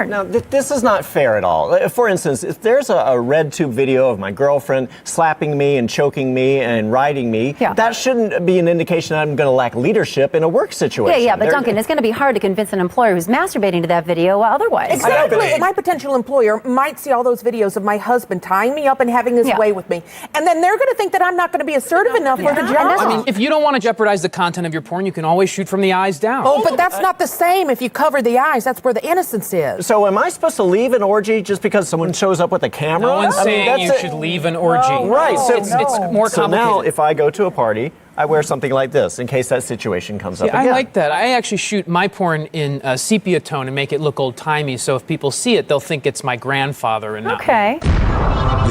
porn. Now, this is not fair at all. For instance, if there's a red tube video of my girlfriend slapping me and choking me and riding me, that shouldn't be an indication that I'm going to lack leadership in a work situation. Yeah, but Duncan, it's going to be hard to convince an employer who's masturbating to that video otherwise. Exactly. My potential employer might see all those videos of my husband tying me up and having his way with me. And then they're going to think that I'm not going to be assertive enough for the job. I mean, if you don't want to jeopardize the content of your porn, you can always shoot from the eyes down. Oh, but that's not the same if you cover the eyes. That's where the innocence is. So am I supposed to leave an orgy just because someone shows up with a camera? No one's saying you should leave an orgy. Right. So it's more complicated. So now if I go to a party, I wear something like this in case that situation comes up again. I like that. I actually shoot my porn in sepia tone and make it look old-timey, so if people see it, they'll think it's my grandfather and not me.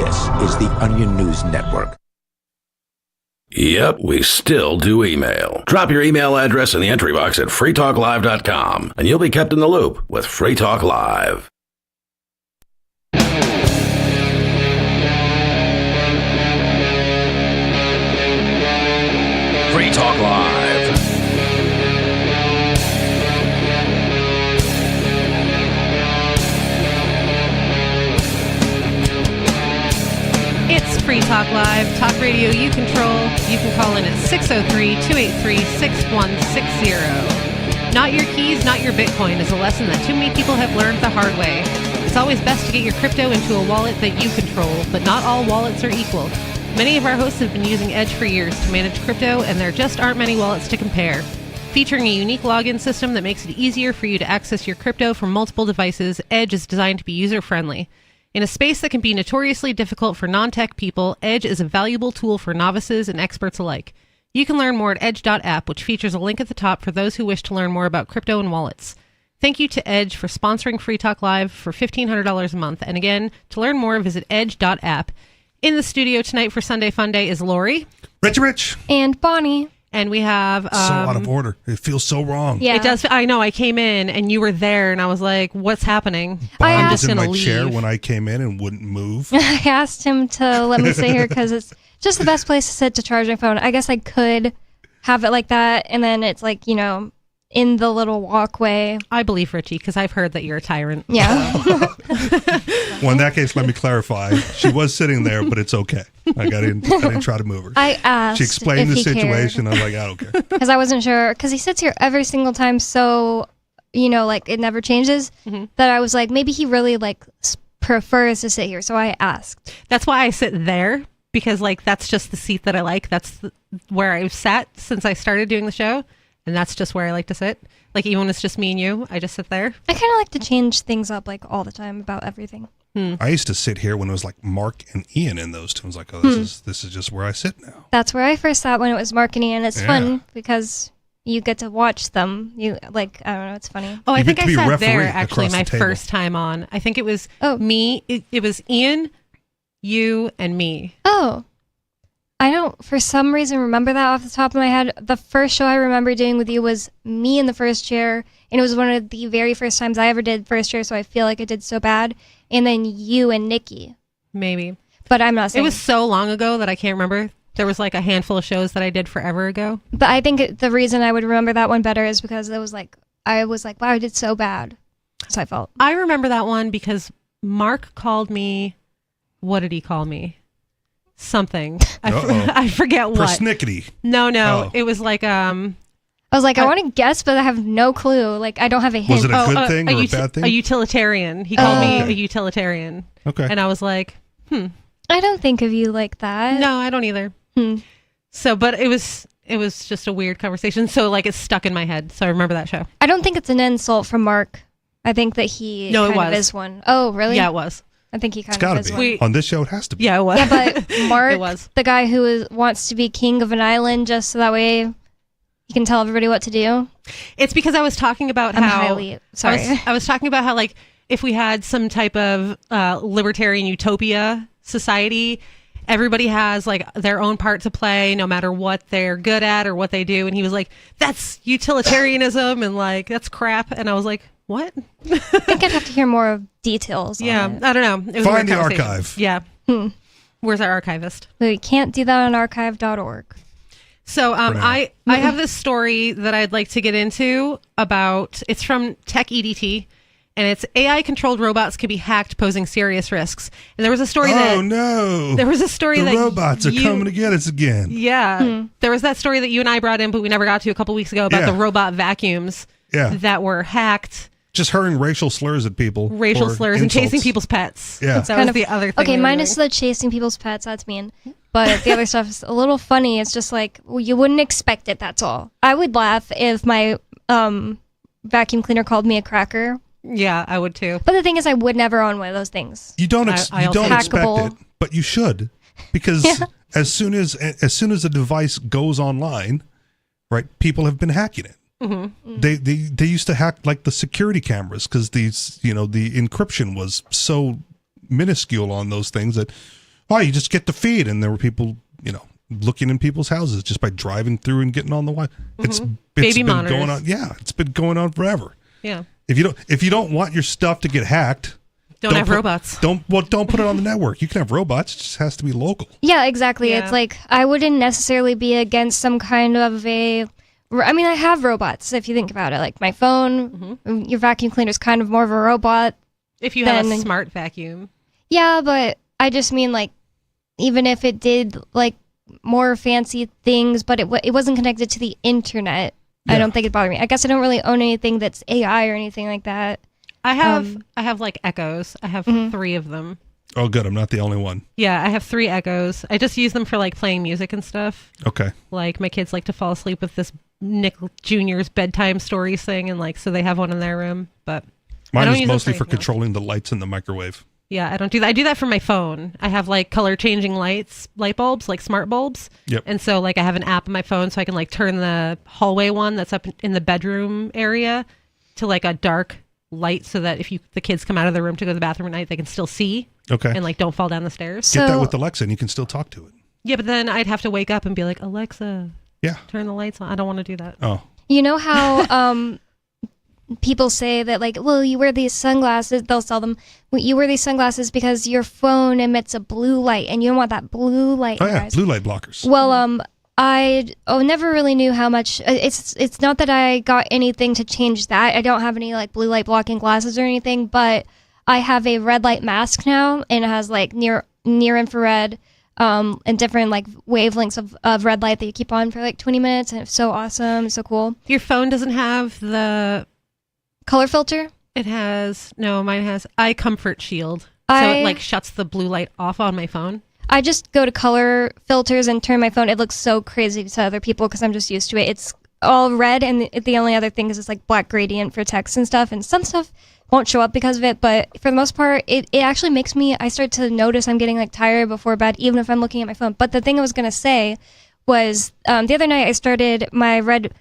This is the Onion News Network. Yep, we still do email. Drop your email address in the entry box at freetalklive.com, and you'll be kept in the loop with Free Talk Live. Free Talk Live. It's Free Talk Live, talk radio you control. You can call in at 603-283-6160. Not your keys, not your Bitcoin is a lesson that too many people have learned the hard way. It's always best to get your crypto into a wallet that you control, but not all wallets are equal. Many of our hosts have been using Edge for years to manage crypto, and there just aren't many wallets to compare. Featuring a unique login system that makes it easier for you to access your crypto from multiple devices, Edge is designed to be user-friendly. In a space that can be notoriously difficult for non-tech people, Edge is a valuable tool for novices and experts alike. You can learn more at edge.app, which features a link at the top for those who wish to learn more about crypto and wallets. Thank you to Edge for sponsoring Free Talk Live for $1,500 a month. And again, to learn more, visit edge.app. In the studio tonight for Sunday Fun Day is Lori. Rich. And Bonnie. And we have... so out of order. It feels so wrong. Yeah. It does. I know. I came in and you were there and I was like, what's happening? Bonnie was in my chair when I came in and wouldn't move. I asked him to let me sit here because it's just the best place to sit to charge my phone. I guess I could have it like that. And then it's like, you know, in the little walkway. I believe Richie because I've heard that you're a tyrant. Yeah. Well, in that case, let me clarify. She was sitting there, but it's okay. I didn't try to move her. I asked. She explained the situation. I was like, I don't care. Because I wasn't sure. Because he sits here every single time, so, you know, like it never changes. Mm-hmm. That I was like, maybe he really like prefers to sit here. So I asked. That's why I sit there. Because like that's just the seat that I like. That's where I've sat since I started doing the show. And that's just where I like to sit. Like, even when it's just me and you, I just sit there. I kind of like to change things up, like, all the time about everything. I used to sit here when it was, like, Mark and Ian in those two. I was like, oh, this is just where I sit now. That's where I first sat when it was Mark and Ian. It's fun because you get to watch them. You, like, I don't know, it's funny. Oh, I think I sat there, actually, my first time on. I think it was me. It was Ian, you, and me. Oh. I don't, for some reason, remember that off the top of my head. The first show I remember doing with you was me in the first chair, and it was one of the very first times I ever did first chair, so I feel like I did so bad. And then you and Nikki. Maybe. But I'm not saying. It was so long ago that I can't remember. There was like a handful of shows that I did forever ago. But I think the reason I would remember that one better is because it was like, I was like, wow, I did so bad. So I felt. I remember that one because Mark called me, what did he call me? Something. I forget what. Persnickety. No. Oh. It was like I was like, I want to guess, but I have no clue. Like, I don't have a hint. Was it a good thing or a bad thing? A utilitarian. He called me a utilitarian. Okay. And I was like, I don't think of you like that. No, I don't either. So, but it was just a weird conversation. So, like, it's stuck in my head. So I remember that show. I don't think it's an insult from Mark. I think that he kind of is one. Oh, really? Yeah, it was. I think he kind it's gotta of is be. one. On this show, it has to be. Yeah, it was. Yeah, but Mark, it was. The guy who wants to be king of an island just so that way he can tell everybody what to do. It's because I was talking about how... I was talking about how, like, if we had some type of libertarian utopia society, everybody has, like, their own part to play no matter what they're good at or what they do. And he was like, that's utilitarianism and, like, that's crap. And I was like, what? I think I'd have to hear more of details. Yeah, on it. I don't know. It was Find the archive. Yeah. Where's our archivist? We can't do that on archive.org. So I have this story that I'd like to get into about, it's from Tech EDT, And it's AI-controlled robots can be hacked, posing serious risks. And there was a story that... Oh, no. There was a story the that... robots are coming to get us again. Yeah. There was that story that you and I brought in, but we never got to a couple weeks ago about the robot vacuums that were hacked. Just hurling racial slurs at people. Racial slurs and chasing people's pets. Yeah. That was the other thing. Okay, minus the chasing people's pets. That's mean. But the other stuff is a little funny. It's just like, well, you wouldn't expect it, that's all. I would laugh if my vacuum cleaner called me a cracker. Yeah, I would too. But the thing is, I would never own one of those things. You don't expect it, but you should, because as soon as a device goes online, right? People have been hacking it. Mm-hmm. They used to hack like the security cameras because the encryption was so minuscule on those things that you just get the feed, and there were people looking in people's houses just by driving through and getting on the Wi-Fi. It's been going on. Yeah, it's been going on forever. Yeah. If you don't want your stuff to get hacked, don't have robots. Don't put it on the network. You can have robots. It just has to be local. Yeah, exactly. Yeah. It's like I wouldn't necessarily be against some kind of a. I mean, I have robots. If you think about it, like my phone, your vacuum cleaner is kind of more of a robot. If you have a smart vacuum. Yeah, but I just mean like, even if it did like more fancy things, but it wasn't connected to the internet. Yeah. I don't think it bothered me. I guess I don't really own anything that's AI or anything like that. I have like Echoes. I have 3 of them. Oh, good. I'm not the only one. Yeah, I have 3 Echoes. I just use them for like playing music and stuff. Okay. Like my kids like to fall asleep with this Nick Jr.'s bedtime stories thing, and like so they have one in their room. But mine is mostly for controlling the lights in the microwave. Yeah, I don't do that. I do that for my phone. I have like color changing light bulbs, like smart bulbs. Yep. And so like I have an app on my phone so I can like turn the hallway one that's up in the bedroom area to like a dark light so that if the kids come out of the room to go to the bathroom at night, they can still see. Okay. And like don't fall down the stairs. Get that with Alexa and you can still talk to it. Yeah, but then I'd have to wake up and be like, Alexa, turn the lights on. I don't want to do that. Oh. You know how people say that like, well, you wear these sunglasses, they'll sell them. You wear these sunglasses because your phone emits a blue light and you don't want that blue light. Oh yeah, blue light blockers. Well, I never really knew how much. It's not that I got anything to change that. I don't have any like blue light blocking glasses or anything, but I have a red light mask now, and it has like near infrared and different like wavelengths of red light that you keep on for like 20 minutes, and it's so awesome, so cool. Your phone doesn't have the color filter? Mine has Eye Comfort Shield. So it like shuts the blue light off on my phone. I just go to color filters and turn my phone. It looks so crazy to other people because I'm just used to it. It's all red, and the only other thing is it's like black gradient for text and stuff, and some stuff won't show up because of it, but for the most part, it actually makes me, I start to notice I'm getting like tired before bed, even if I'm looking at my phone. But the thing I was going to say was the other night I started my red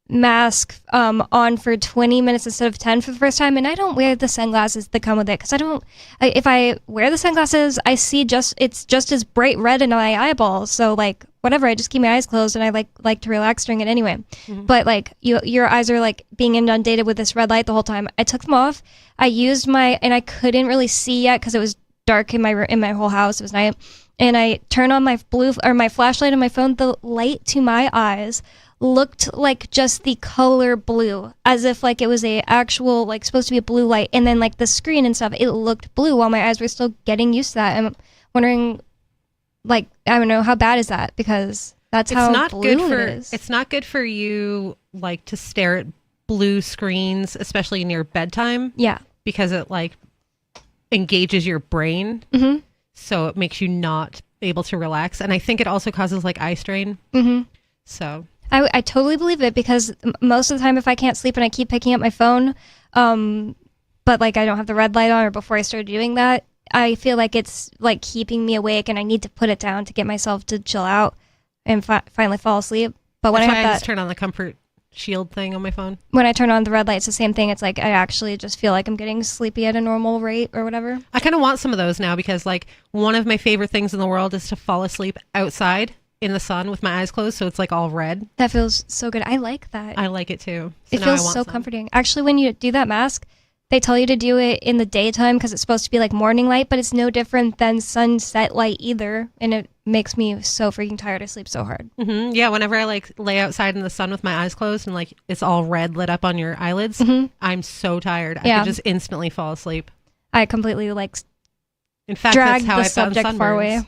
mask on for 20 minutes instead of 10 for the first time, and I don't wear the sunglasses that come with it because if I wear the sunglasses, I see it's just as bright red in my eyeballs, so like whatever, I just keep my eyes closed, and I like to relax during it anyway. But like your eyes are like being inundated with this red light the whole time. I took them off. I used and I couldn't really see yet because it was dark in my whole house. It was night, and I turned on my my flashlight on my phone. The light to my eyes looked like just the color blue, as if like it was a actual like supposed to be a blue light, and then like the screen and stuff, it looked blue while my eyes were still getting used to that. I'm wondering, like, I don't know, how bad is that? Because that's how blue it is. It's not good for you like to stare at blue screens, especially near bedtime. Yeah, because it like engages your brain, so it makes you not able to relax, and I think it also causes like eye strain. So I totally believe it, because most of the time if I can't sleep and I keep picking up my phone, but like I don't have the red light on, or before I started doing that, I feel like it's like keeping me awake, and I need to put it down to get myself to chill out and finally fall asleep. But when I just turn on the Comfort Shield thing on my phone. When I turn on the red light, it's the same thing. It's like I actually just feel like I'm getting sleepy at a normal rate or whatever. I kind of want some of those now, because like one of my favorite things in the world is to fall asleep outside in the sun with my eyes closed, so it's like all red. That feels so good. I like that. I like it too. It feels so comforting. Actually, when you do that mask, they tell you to do it in the daytime because it's supposed to be like morning light, but it's no different than sunset light either. And it makes me so freaking tired. I sleep so hard. Mm-hmm. Yeah, whenever I like lay outside in the sun with my eyes closed and like it's all red lit up on your eyelids, I'm so tired. I could just instantly fall asleep. I completely like in fact, drag that's how the I found subject far away. sunburns.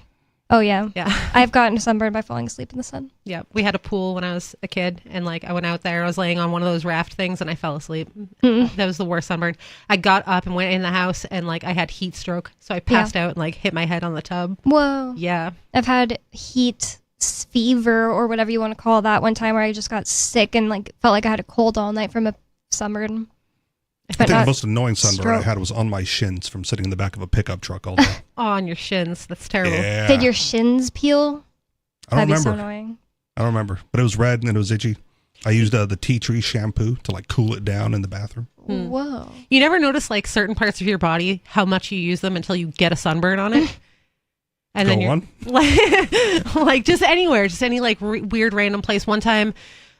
Oh yeah. Yeah. I've gotten sunburned by falling asleep in the sun. Yeah. We had a pool when I was a kid and like I went out there, I was laying on one of those raft things and I fell asleep. That was the worst sunburn. I got up and went in the house and like I had heat stroke. So I passed out and like hit my head on the tub. Whoa. Yeah. I've had heat fever or whatever you want to call that one time where I just got sick and like felt like I had a cold all night from a sunburn. I think the most annoying sunburn I had was on my shins from sitting in the back of a pickup truck all day. Oh, on your shins. That's terrible. Yeah. Did your shins peel? I don't That'd be so remember. annoying. I don't remember, but it was red and it was itchy. I used the tea tree shampoo to like cool it down in the bathroom. Whoa. You never notice like certain parts of your body, how much you use them until you get a sunburn on it? And then you're like just anywhere, just any like weird random place. One time,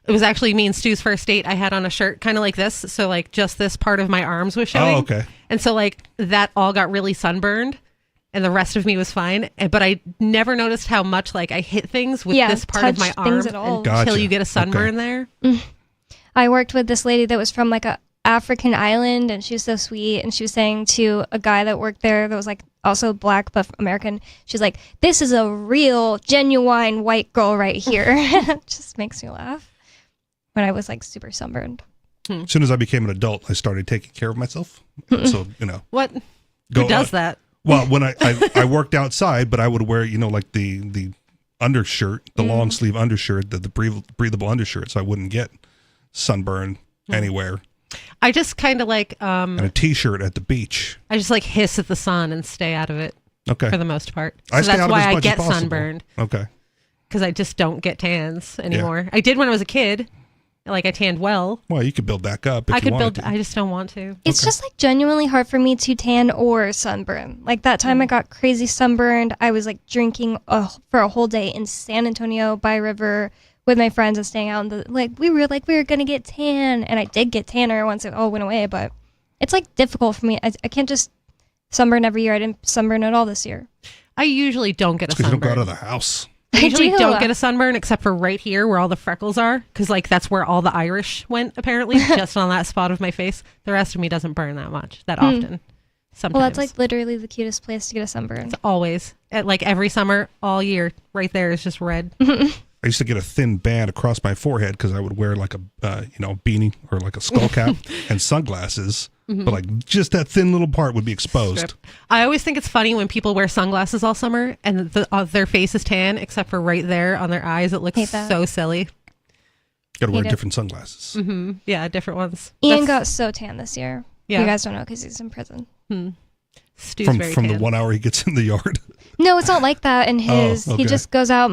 it was actually me and Stu's first date. I had on a shirt kind of like this. So like just this part of my arms was showing. Oh, okay. And so like that all got really sunburned and the rest of me was fine. But I never noticed how much like I hit things with this part of my arm until you get a sunburn there. I worked with this lady that was from like a African island and she was so sweet. And she was saying to a guy that worked there that was like also black but American, she's like, this is a real genuine white girl right here. It just makes me laugh. When I was like super sunburned. As soon as I became an adult, I started taking care of myself. So, you know. What? Who does that? Well, when I worked outside, but I would wear, you know, like the undershirt, the long sleeve undershirt, the breathable undershirt, so I wouldn't get sunburn anywhere. I just kind of like... and a t-shirt at the beach. I just like hiss at the sun and stay out of it. Okay. For the most part. So I stay that's out of why as I much get as possible. sunburned. Okay. Because I just don't get tans anymore. I did when I was a kid. Like I tanned well. Well, you could build back up if I you could wanted build. to. I just don't want to. It's just like genuinely hard for me to tan or sunburn. Like that time I got crazy sunburned. I was like drinking for a whole day in San Antonio by river with my friends and staying out in the we were gonna get tan, and I did get tanner once it all went away. But it's like difficult for me. I can't just sunburn every year. I didn't sunburn at all this year. I usually don't get a sunburn. You don't go out of the house. I usually don't get a sunburn except for right here where all the freckles are, because like that's where all the Irish went apparently, just on that spot of my face. The rest of me doesn't burn that much, that often. Sometimes. Well, that's like literally the cutest place to get a sunburn. It's always at like every summer, all year. Right there is just red. I used to get a thin band across my forehead because I would wear like a beanie or like a skull cap and sunglasses. But like just that thin little part would be exposed. I always think it's funny when people wear sunglasses all summer and their face is tan except for right there on their eyes. It looks so silly. Got to wear different sunglasses. Yeah, different ones. Ian got so tan this year. Yeah. You guys don't know because he's in prison. Stu's from very the tan. 1 hour he gets in the yard. No, it's not like that. In his, okay. he just goes out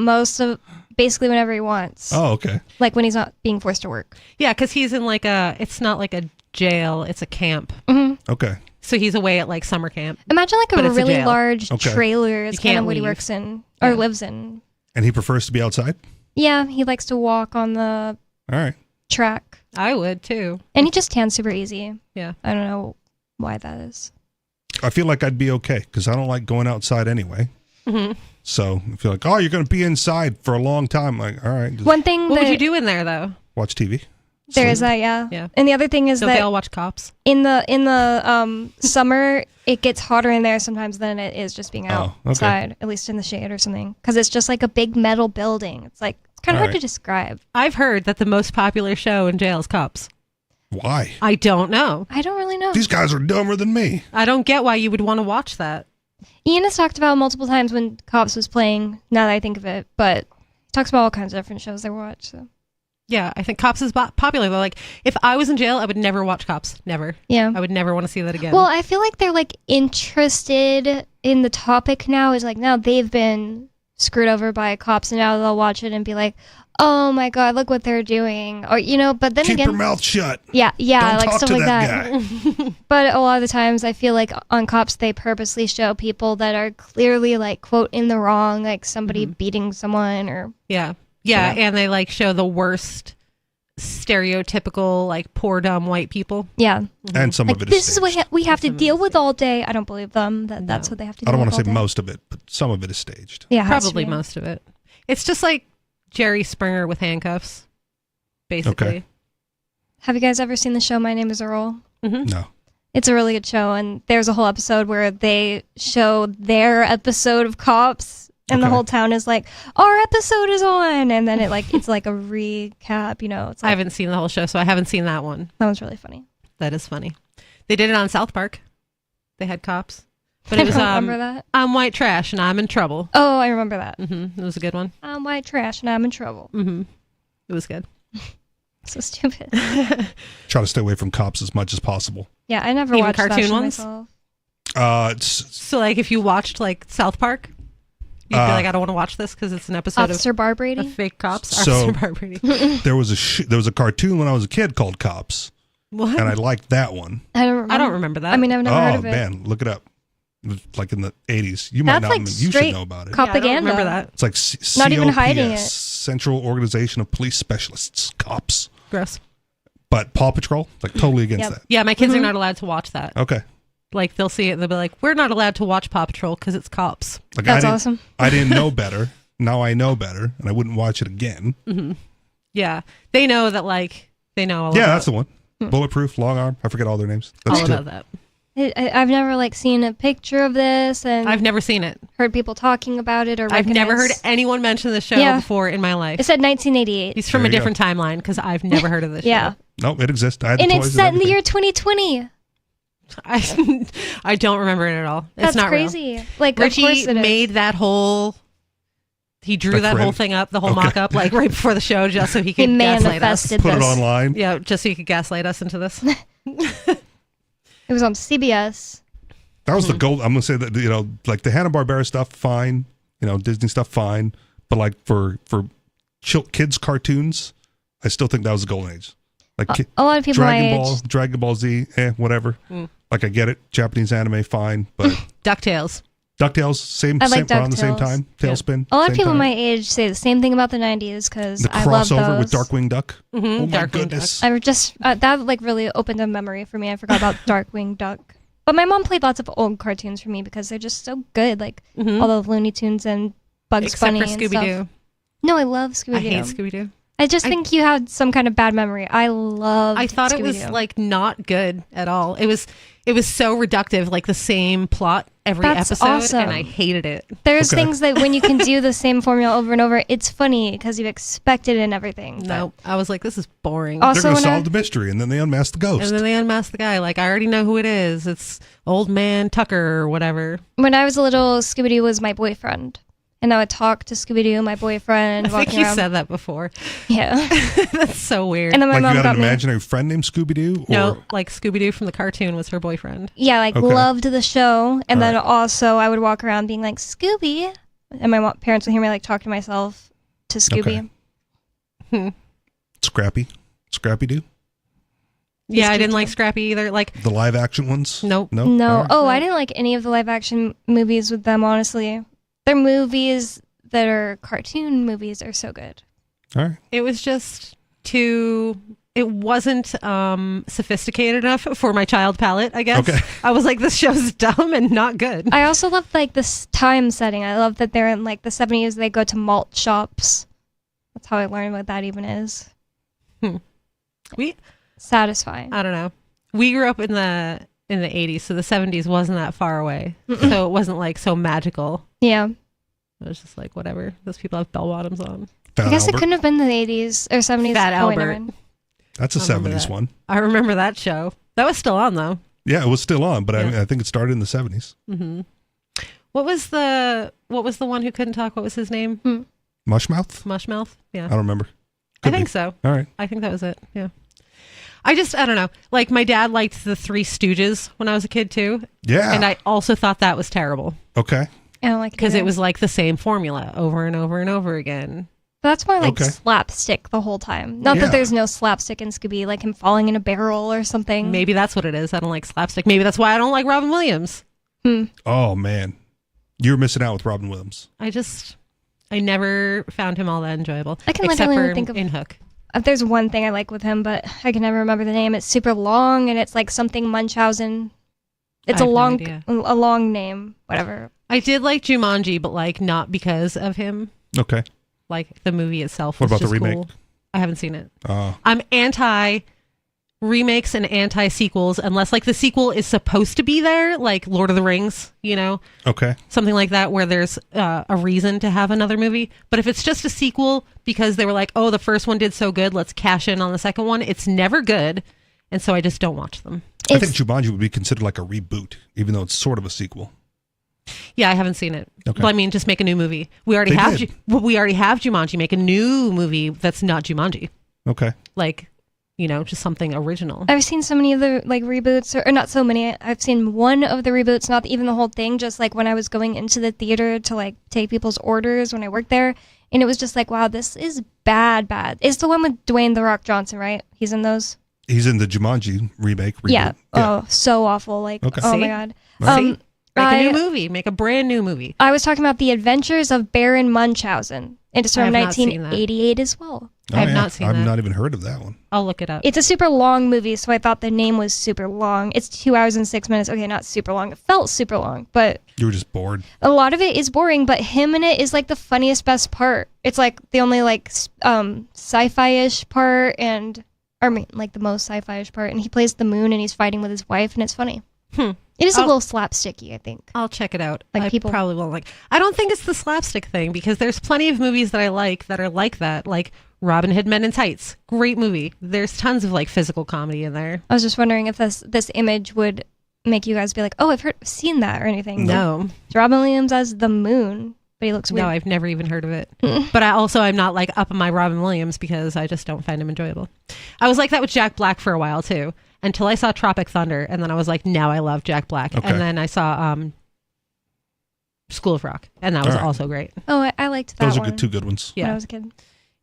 basically whenever he wants. Oh, okay. Like when he's not being forced to work. Yeah, because he's in like it's not like a jail, it's a camp. Okay. So he's away at like summer camp. Imagine like But a it's a really jail. large Okay. trailer is You kind can't of what he leave. works in or lives in. And he prefers to be outside? Yeah, he likes to walk on the All right. track. I would too. And he just tans super easy. Yeah. I don't know why that is. I feel like I'd be okay because I don't like going outside anyway. So I feel like, oh, you're going to be inside for a long time. Like, all right. Just One thing What that would you do in there though? watch TV. there is that, yeah. Yeah. And the other thing is Don't that they all watch Cops? in the summer it gets hotter in there sometimes than it is just being Oh, okay. outside, at least in the shade or something, because it's just like a big metal building. It's like it's kind of All hard to right. describe. I've heard that the most popular show in jail is Cops. Why? I don't know. I don't really know. These guys are dumber than me. I don't get why you would want to watch that. Ian has talked about multiple times when Cops was playing, now that I think of it, but he talks about all kinds of different shows they watch. So. Yeah, I think Cops is popular though. Like, if I was in jail, I would never watch Cops. Never. Yeah. I would never want to see that again. Well, I feel like they're like interested in the topic now. Is like now they've been screwed over by cops, and now they'll watch it and be like, "Oh my God, look what they're doing," or but then Keep again, your mouth shut. yeah, Don't like talk stuff to like that that. guy. But a lot of the times, I feel like on Cops they purposely show people that are clearly like quote in the wrong, like somebody beating someone or yeah, and they like show the worst stereotypical, like, poor, dumb white people. Yeah. And some Like, of it this is is what we have to deal with all day. I don't believe them. That's what they have to I deal don't with want to say all day. most of it, but some of it is staged. Yeah, it has to Probably be. most of it. It's just like Jerry Springer with handcuffs, basically. Okay. Have you guys ever seen the show My Name is Earl? No. It's a really good show, and there's a whole episode where they show their episode of Cops, and the Okay. whole town is like, "Our episode is on," and then it's like a recap. It's I like, haven't seen the whole show, so I haven't seen that one. that one's really funny. That is funny. They did it on South Park. They had cops. But it was, I don't remember that. I'm white trash and I'm in trouble. Oh, I remember that. It was a good one. I'm white trash and I'm in trouble. It was good. So stupid. Try to stay away from Cops as much as possible. Yeah, I never Even watched that cartoon show ones? myself. So, like, if you watched, like, South Park, you'd be like, I don't want to watch this because it's an episode Officer Bar Brady? of fake cops. So- Officer Bar Brady. there was a cartoon when I was a kid called Cops, What? and I liked that one. I don't remember that. I mean, I've never heard of it. Man, look it up. Like in the 80s. You might That's not. like You should straight know about it. propaganda. Yeah, I don't remember that. It's like Not even hiding COPS, it. Central Organization of Police Specialists, Cops. Gross. But Paw Patrol, like totally against Yep. that. Yeah, my kids are not allowed to watch that. Okay. Like, they'll see it and they'll be like, we're not allowed to watch Paw Patrol because it's cops. Like That's I didn't, awesome. I didn't know better. Now I know better, and I wouldn't watch it again. Yeah. They know that, like, they know all Yeah, about that's the one. Bulletproof, Long Arm. I forget all their names. That's all two. about that. I've never seen a picture of this, and I've never seen it. heard people talking about it or I've never heard recognize- anyone mention the show Yeah. before in my life. It said 1988. He's from There a you different timeline because I've never heard of this Yeah. show. No, it exists. I had the And toys it's set in the everything. year 2020. I don't remember it at all. It's That's not crazy. real. Like, of course Richie it is. made that whole. He drew Like that Fred? whole thing up, the whole Okay. mock-up, like right before the show, just so he could He gaslight us. manifested Put it this. online. Yeah, just so he could gaslight us into this. It was on CBS. That was the gold. I'm gonna say that like the Hanna-Barbera stuff, fine. Disney stuff, fine. But like for kids cartoons, I still think that was the golden age. Like A lot of people my Dragon age. Ball, Dragon Ball Z, whatever. Like I get it, Japanese anime, fine. But DuckTales. DuckTales, same I like around the same DuckTales. time. Tailspin. A lot of same people time. my age say the same thing about the 90s because The I love crossover those. with Darkwing Duck. Oh my Darkwing goodness. I just that like really opened a memory for me. I forgot about Darkwing Duck. But my mom played lots of old cartoons for me because they're just so good, like all the Looney Tunes and Bugs Except Bunny for and Scooby stuff. Doo. No, I love Scooby Doo. I hate Scooby Doo. I just think you had some kind of bad memory. I love. I thought it was Scooby-Doo. like not good at all. It was so reductive, like the same plot every That's episode, awesome. and I hated it. There's Okay. things that when you can do the same formula over and over, it's funny because you expect it and everything. No, I was like, this is boring. They're Also, going to when I- solve the mystery, and then they unmask the ghost. And then they unmask the guy. Like, I already know who it is. It's old man Tucker or whatever. When I was little, Scooby Doo was my boyfriend, and I would talk to Scooby Doo, my boyfriend. I think walking you around. said that before. Yeah. That's so weird. And then my Like mom you had got an me. imaginary friend named Scooby Doo? No, like Scooby Doo from the cartoon was her boyfriend. Yeah, like Okay. loved the show, and then Alright. also I would walk around being like Scooby, and my parents would hear me like talk to myself to Scooby. Scrappy Doo? Yeah, I cute didn't like too. Scrappy either. Like, The live action ones? Nope. No. No, All right. oh, I didn't like any of the live action movies with them. Honestly, their movies that are cartoon movies are so good. All right. it was just too. It wasn't sophisticated enough for my child palate, I guess. Okay. I was like, this show's dumb and not good. I also love like this time setting. I love that they're in like the 70s. They go to malt shops. That's how I learned what that even is. We Satisfying. I don't know. We grew up in the 80s, so the 70s wasn't that far away. So it wasn't like so magical. Yeah. It was just like, whatever. Those people have bell bottoms on. Fat I guess Albert. it couldn't have been the 80s or 70s. Fat Oh, wait, Albert. never mind. That's a I remember 70s that. one. I remember that show. That was still on though. Yeah, it was still on, but Yeah. I think it started in the 70s. What was the one who couldn't talk? What was his name? Mushmouth? Mushmouth? Yeah. I don't remember. I Could think be. so. All right. I think that was it. Yeah. I don't know. Like my dad liked the Three Stooges when I was a kid too. Yeah. And I also thought that was terrible Okay. I don't like because either. it was like the same formula over and over and over again. But that's more like Okay. slapstick the whole time. Not Yeah. that there's no slapstick in Scooby, like him falling in a barrel or something. Maybe that's what it is. I don't like slapstick. Maybe that's why I don't like Robin Williams. Oh, man. You're missing out with Robin Williams. I never found him all that enjoyable. I can except literally for think of- in Hook. There's one thing I like with him, but I can never remember the name. It's super long, and it's like something Munchausen. It's a long name, whatever. I did like Jumanji, but like not because of him. Okay. Like the movie itself. What was about the just remake? Cool. I haven't seen it. I'm anti remakes and anti sequels unless like the sequel is supposed to be there, like Lord of the Rings, you know? Okay. Something like that where there's a reason to have another movie. But if it's just a sequel because they were like, oh, the first one did so good, let's cash in on the second one, it's never good. And so I just don't watch them. I think Jumanji would be considered like a reboot, even though it's sort of a sequel. Yeah, I haven't seen it. Okay. Well, I mean, just make a new movie. We already have Jumanji. Make a new movie that's not Jumanji. Okay. Like, you know, just something original. I've seen so many of the like reboots, or not so many. I've seen one of the reboots, not even the whole thing. Just like when I was going into the theater to like take people's orders when I worked there, and it was just like, wow, this is bad. It's the one with Dwayne "The Rock" Johnson, right? He's in those. He's in the Jumanji remake. Reboot. Yeah. Oh, so awful. Like, okay. Oh my God. Make a new movie. Make a brand new movie. I was talking about The Adventures of Baron Munchausen. It's from 1988 as well. I have not seen that. I've not even heard of that one. I'll look it up. It's a super long movie, so I thought the name was super long. It's 2 hours and 6 minutes. Okay, not super long. It felt super long, but... You were just bored. A lot of it is boring, but him in it is like the funniest, best part. It's like the only like sci-fi-ish part, and... I mean, like the most sci-fi-ish part. And he plays the moon, and he's fighting with his wife, and it's funny. It is a little slapsticky, I think. I'll check it out. Like I probably won't like. I don't think it's the slapstick thing because there's plenty of movies that I like that are like that, like Robin Hood Men in Tights. Great movie. There's tons of like physical comedy in there. I was just wondering if this image would make you guys be like, oh, I've seen that or anything. No. It's Robin Williams as the moon, but he looks weird. No, I've never even heard of it. But I'm not like up on my Robin Williams because I just don't find him enjoyable. I was like that with Jack Black for a while too. Until I saw Tropic Thunder, and then I was like, now I love Jack Black. Okay. And then I saw School of Rock, and that was also great. Oh, I liked that Those one. are two good ones. When I was a kid.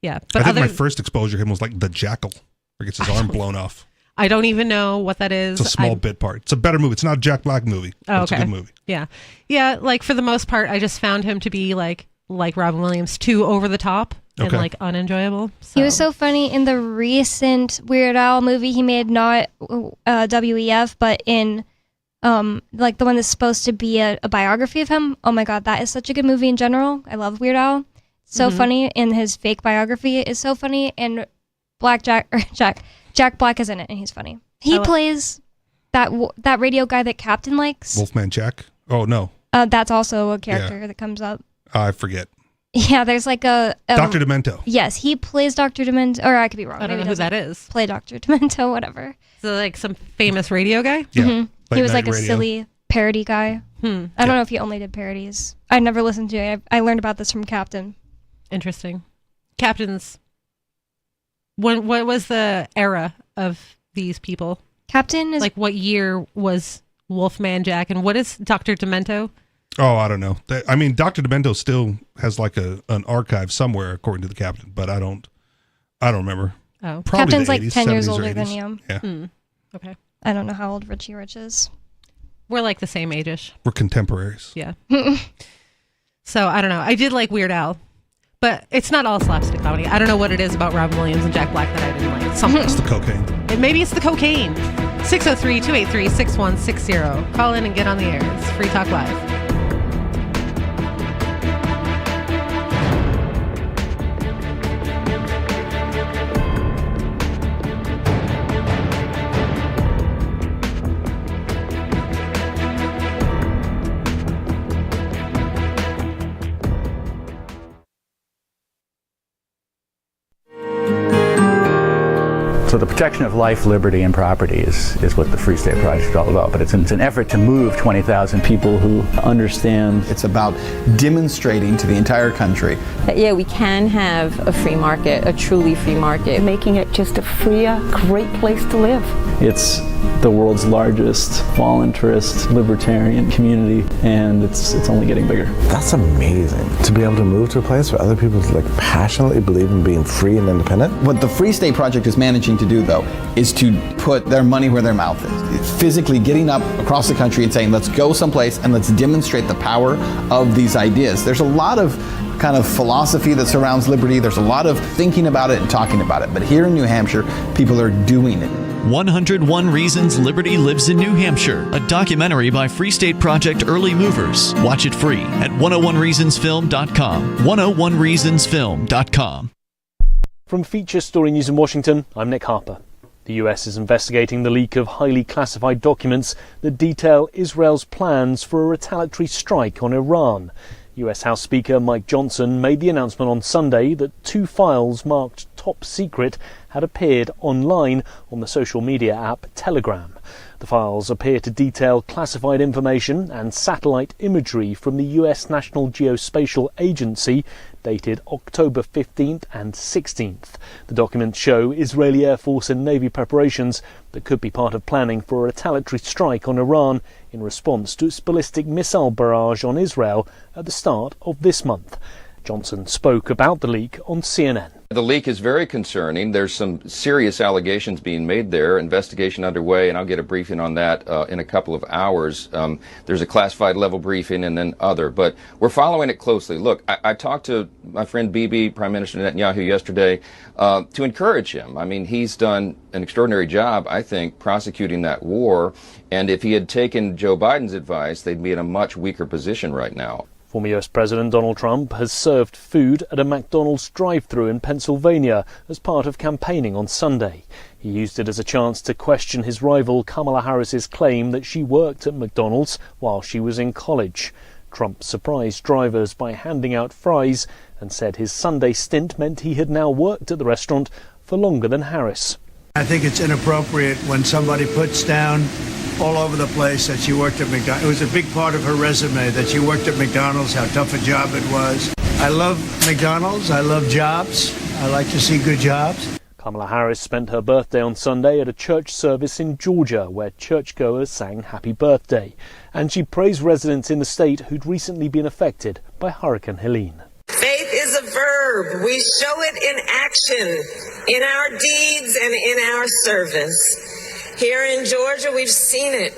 Yeah. But I think my first exposure to him was like The Jackal, where he gets his arm blown off. I don't even know what that is. It's a small bit part. It's a better movie. It's not a Jack Black movie. Oh, It's a good movie. Yeah. Yeah, like for the most part, I just found him to be like Robin Williams, too over the top. And like unenjoyable. So. He was so funny in the recent Weird Al movie he made, not WEF, but in like the one that's supposed to be a biography of him. Oh my God, that is such a good movie in general. I love Weird Al. So funny, and his fake biography is so funny. And Jack Black is in it, and he's funny. He plays that radio guy that Captain likes. Wolfman Jack. Oh no. That's also a character that comes up. I forget. Yeah, there's like a Dr. Demento. Yes, he plays Dr. Demento, or I could be wrong. I don't know who that is. Play Dr. Demento, whatever. So like some famous radio guy? Yeah. He was like a silly parody guy. I don't know if he only did parodies. I never listened to it. I learned about this from Captain. Interesting. Captain's. What was the era of these people? Captain is like what year was Wolfman Jack, and what is Dr. Demento? Oh, I don't know. I mean, Dr. Demento still has like an archive somewhere, according to the captain, but I don't remember. Oh, probably Captain's the 80s, like 10 years 70s or older than 80s. you. Yeah. Okay. I don't know how old Richie Rich is. We're like the same age-ish. We're contemporaries. Yeah. So I don't know. I did like Weird Al, but it's not all slapstick comedy. I don't know what it is about Robin Williams and Jack Black that I didn't like. Something. It's the cocaine. Maybe it's the cocaine. 603-283-6160. Call in and get on the air. It's Free Talk Live. So the protection of life, liberty, and property is what the Free State Project is all about. But it's an effort to move 20,000 people who understand. It's about demonstrating to the entire country that, yeah, we can have a free market, a truly free market. Making it just a freer, great place to live. It's the world's largest voluntarist libertarian community, and it's only getting bigger. That's amazing, to be able to move to a place where other people like passionately believe in being free and independent. What the Free State Project is managing to do, though, is to put their money where their mouth is. Physically getting up across the country and saying, let's go someplace and let's demonstrate the power of these ideas. There's a lot of kind of philosophy that surrounds liberty. There's a lot of thinking about it and talking about it. But here in New Hampshire, people are doing it. 101 Reasons Liberty Lives in New Hampshire, a documentary by Free State Project Early Movers. Watch it free at 101reasonsfilm.com. 101reasonsfilm.com. From Feature Story News in Washington, I'm Nick Harper. The US is investigating the leak of highly classified documents that detail Israel's plans for a retaliatory strike on Iran. US House Speaker Mike Johnson made the announcement on Sunday that 2 files marked top secret had appeared online on the social media app Telegram. The files appear to detail classified information and satellite imagery from the US National Geospatial Agency dated October 15th and 16th. The documents show Israeli Air Force and Navy preparations that could be part of planning for a retaliatory strike on Iran in response to its ballistic missile barrage on Israel at the start of this month. Johnson spoke about the leak on CNN. The leak is very concerning. There's some serious allegations being made there, investigation underway, and I'll get a briefing on that in a couple of hours. There's a classified level briefing and then other, but we're following it closely. Look, I talked to my friend Bibi, Prime Minister Netanyahu, yesterday to encourage him. I mean, he's done an extraordinary job, I think, prosecuting that war, and if he had taken Joe Biden's advice, they'd be in a much weaker position right now. Former US President Donald Trump has served food at a McDonald's drive-thru in Pennsylvania as part of campaigning on Sunday. He used it as a chance to question his rival Kamala Harris's claim that she worked at McDonald's while she was in college. Trump surprised drivers by handing out fries and said his Sunday stint meant he had now worked at the restaurant for longer than Harris. I think it's inappropriate when somebody puts down all over the place that she worked at McDonald's. It was a big part of her resume that she worked at McDonald's, how tough a job it was. I love McDonald's. I love jobs. I like to see good jobs. Kamala Harris spent her birthday on Sunday at a church service in Georgia where churchgoers sang Happy Birthday. And she praised residents in the state who'd recently been affected by Hurricane Helene. Faith is a verb. We show it in action, in our deeds and in our service. Here in Georgia, we've seen it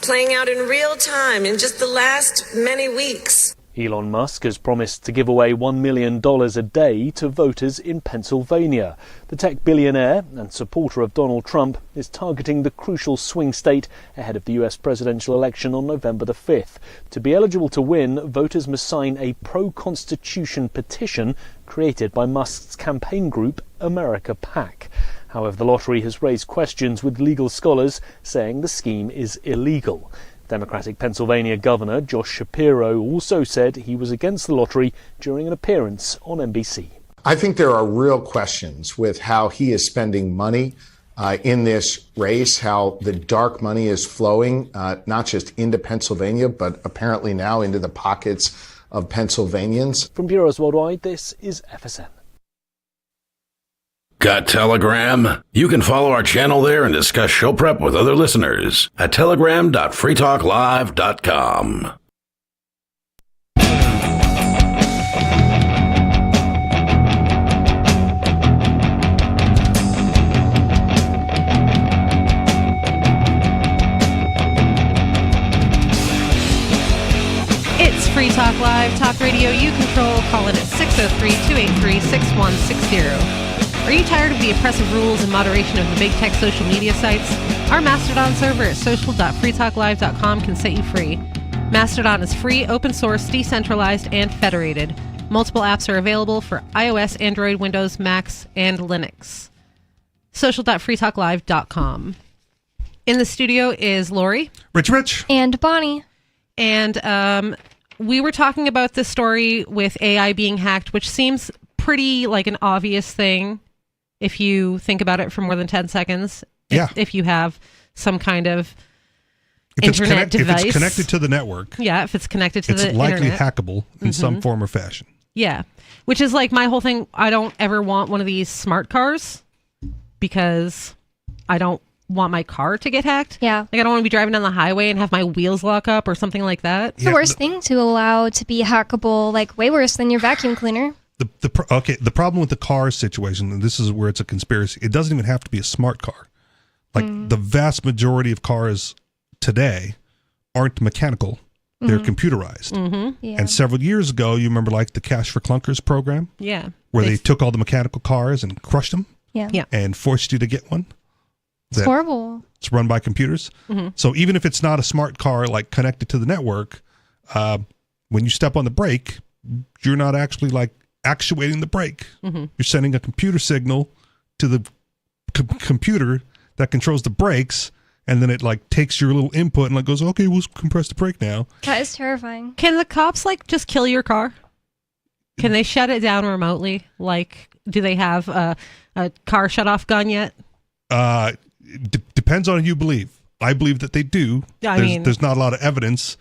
playing out in real time in just the last many weeks. Elon Musk has promised to give away $1 million a day to voters in Pennsylvania. The tech billionaire and supporter of Donald Trump is targeting the crucial swing state ahead of the US presidential election on November the 5th. To be eligible to win, voters must sign a pro-constitution petition created by Musk's campaign group, America PAC. However, the lottery has raised questions with legal scholars saying the scheme is illegal. Democratic Pennsylvania Governor Josh Shapiro also said he was against the lottery during an appearance on NBC. I think there are real questions with how he is spending money in this race, how the dark money is flowing, not just into Pennsylvania, but apparently now into the pockets of Pennsylvanians. From Bureaus Worldwide, this is FSN. Got Telegram? You can follow our channel there and discuss show prep with other listeners at telegram.freetalklive.com. It's Free Talk Live, talk radio you control. Call in at 603-283-6160. Are you tired of the oppressive rules and moderation of the big tech social media sites? Our Mastodon server at social.freetalklive.com can set you free. Mastodon is free, open source, decentralized, and federated. Multiple apps are available for iOS, Android, Windows, Macs, and Linux. Social.freetalklive.com. In the studio is Lori. Rich. And Bonnie. And we were talking about this story with AI being hacked, which seems pretty like an obvious thing if you think about it for more than 10 seconds. If you have some kind of internet device. If it's connected to the network. Yeah, if it's connected to the internet. It's likely internet. hackable in some form or fashion. Yeah, which is like my whole thing. I don't ever want one of these smart cars because I don't want my car to get hacked. Yeah. Like I don't want to be driving down the highway and have my wheels lock up or something like that. It's the worst thing to allow to be hackable, like way worse than your vacuum cleaner. The problem with the car situation, and this is where it's a conspiracy, it doesn't even have to be a smart car. Like the vast majority of cars today aren't mechanical. They're computerized. Yeah. And several years ago, you remember like the Cash for Clunkers program? Yeah. Where they took all the mechanical cars and crushed them? Yeah. And forced you to get one? It's horrible. It's run by computers. So even if it's not a smart car like connected to the network, when you step on the brake, you're not actually like actuating the brake. You're sending a computer signal to the computer that controls the brakes, and then it like takes your little input and like goes, okay, we'll compress the brake now. That is terrifying. Can the cops like just kill your car? Can they shut it down remotely? Like, do they have a car shut off gun yet? Depends on who you believe. I believe that they do. There's not a lot of evidence,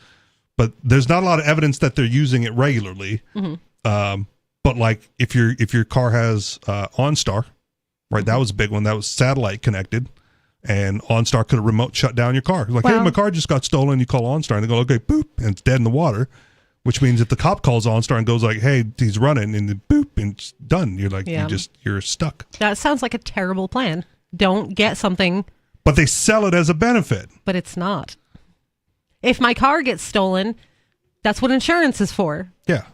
but there's not a lot of evidence that they're using it regularly. But like if your car has OnStar, right? That was a big one. That was satellite connected, and OnStar could have remote shut down your car. Like, hey, my car just got stolen. You call OnStar, and they go, okay, boop, and it's dead in the water. Which means if the cop calls OnStar and goes like, hey, he's running, and then boop, and it's done. You're like, you're stuck. That sounds like a terrible plan. Don't get something. But they sell it as a benefit. But it's not. If my car gets stolen, that's what insurance is for. Yeah.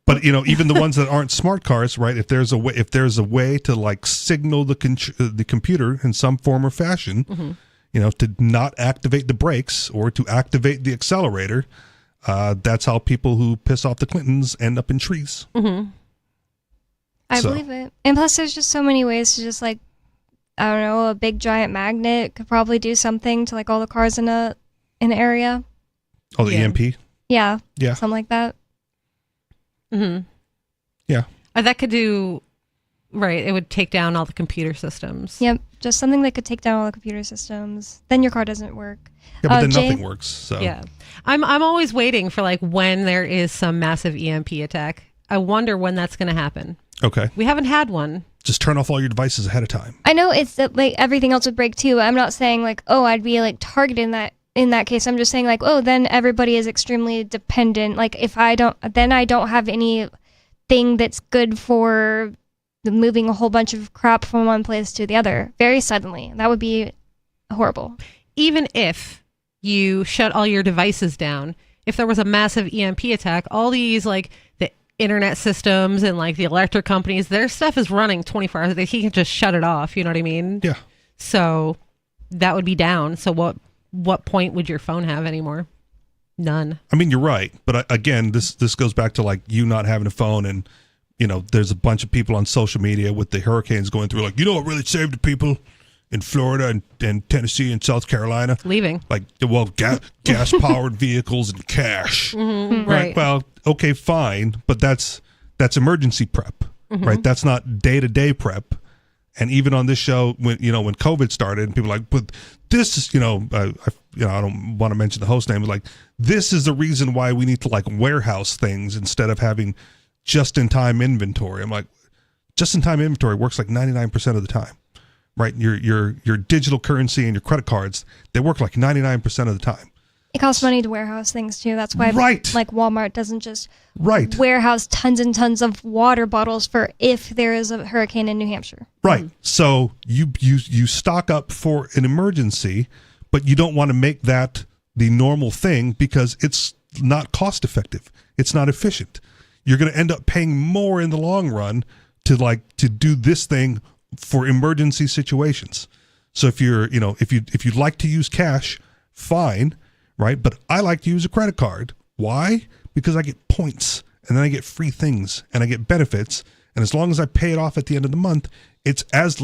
But even the ones that aren't smart cars, right? If there's a way to like signal the computer in some form or fashion, to not activate the brakes or to activate the accelerator, that's how people who piss off the Clintons end up in trees. I believe it. And plus, there's just so many ways to just like, I don't know, a big giant magnet could probably do something to like all the cars in an area. Oh, the EMP? Yeah. Yeah. Something like that. Yeah. That could do, right, it would take down all the computer systems. Yep. Just something that could take down all the computer systems. Then your car doesn't work. Yeah, but then nothing works. So. Yeah. I'm always waiting for like when there is some massive EMP attack. I wonder when that's going to happen. Okay. We haven't had one. Just turn off all your devices ahead of time. I know it's that like everything else would break too. I'm not saying like, oh, I'd be like targeted in that case. I'm just saying like, oh, then everybody is extremely dependent. Like if I don't have anything that's good for moving a whole bunch of crap from one place to the other very suddenly. That would be horrible. Even if you shut all your devices down, if there was a massive EMP attack, all these like the internet systems and like the electric companies, their stuff is running 24 hours a day. He can just shut it off. You know what I mean? Yeah. So that would be down. So what point would your phone have anymore? None. I mean, you're right. But again, this goes back to like you not having a phone, and there's a bunch of people on social media with the hurricanes going through like, what really saved the people in Florida and Tennessee and South Carolina? Leaving. Like, well, gas powered vehicles and cash. Right. Well, okay, fine. But that's emergency prep, right? That's not day-to-day prep. And even on this show, when COVID started, and people were like, but this is, I don't want to mention the host name, but like, this is the reason why we need to like warehouse things instead of having just-in-time inventory. I'm like, just-in-time inventory works like 99% of the time, right? Your digital currency and your credit cards, they work like 99% of the time. It costs money to warehouse things too. That's why like Walmart doesn't just warehouse tons and tons of water bottles for if there is a hurricane in New Hampshire. Right. So you stock up for an emergency, but you don't want to make that the normal thing because it's not cost effective. It's not efficient. You're going to end up paying more in the long run to do this thing for emergency situations. So if if you'd like to use cash, fine. Right. But I like to use a credit card. Why? Because I get points and then I get free things and I get benefits. And as long as I pay it off at the end of the month, it's as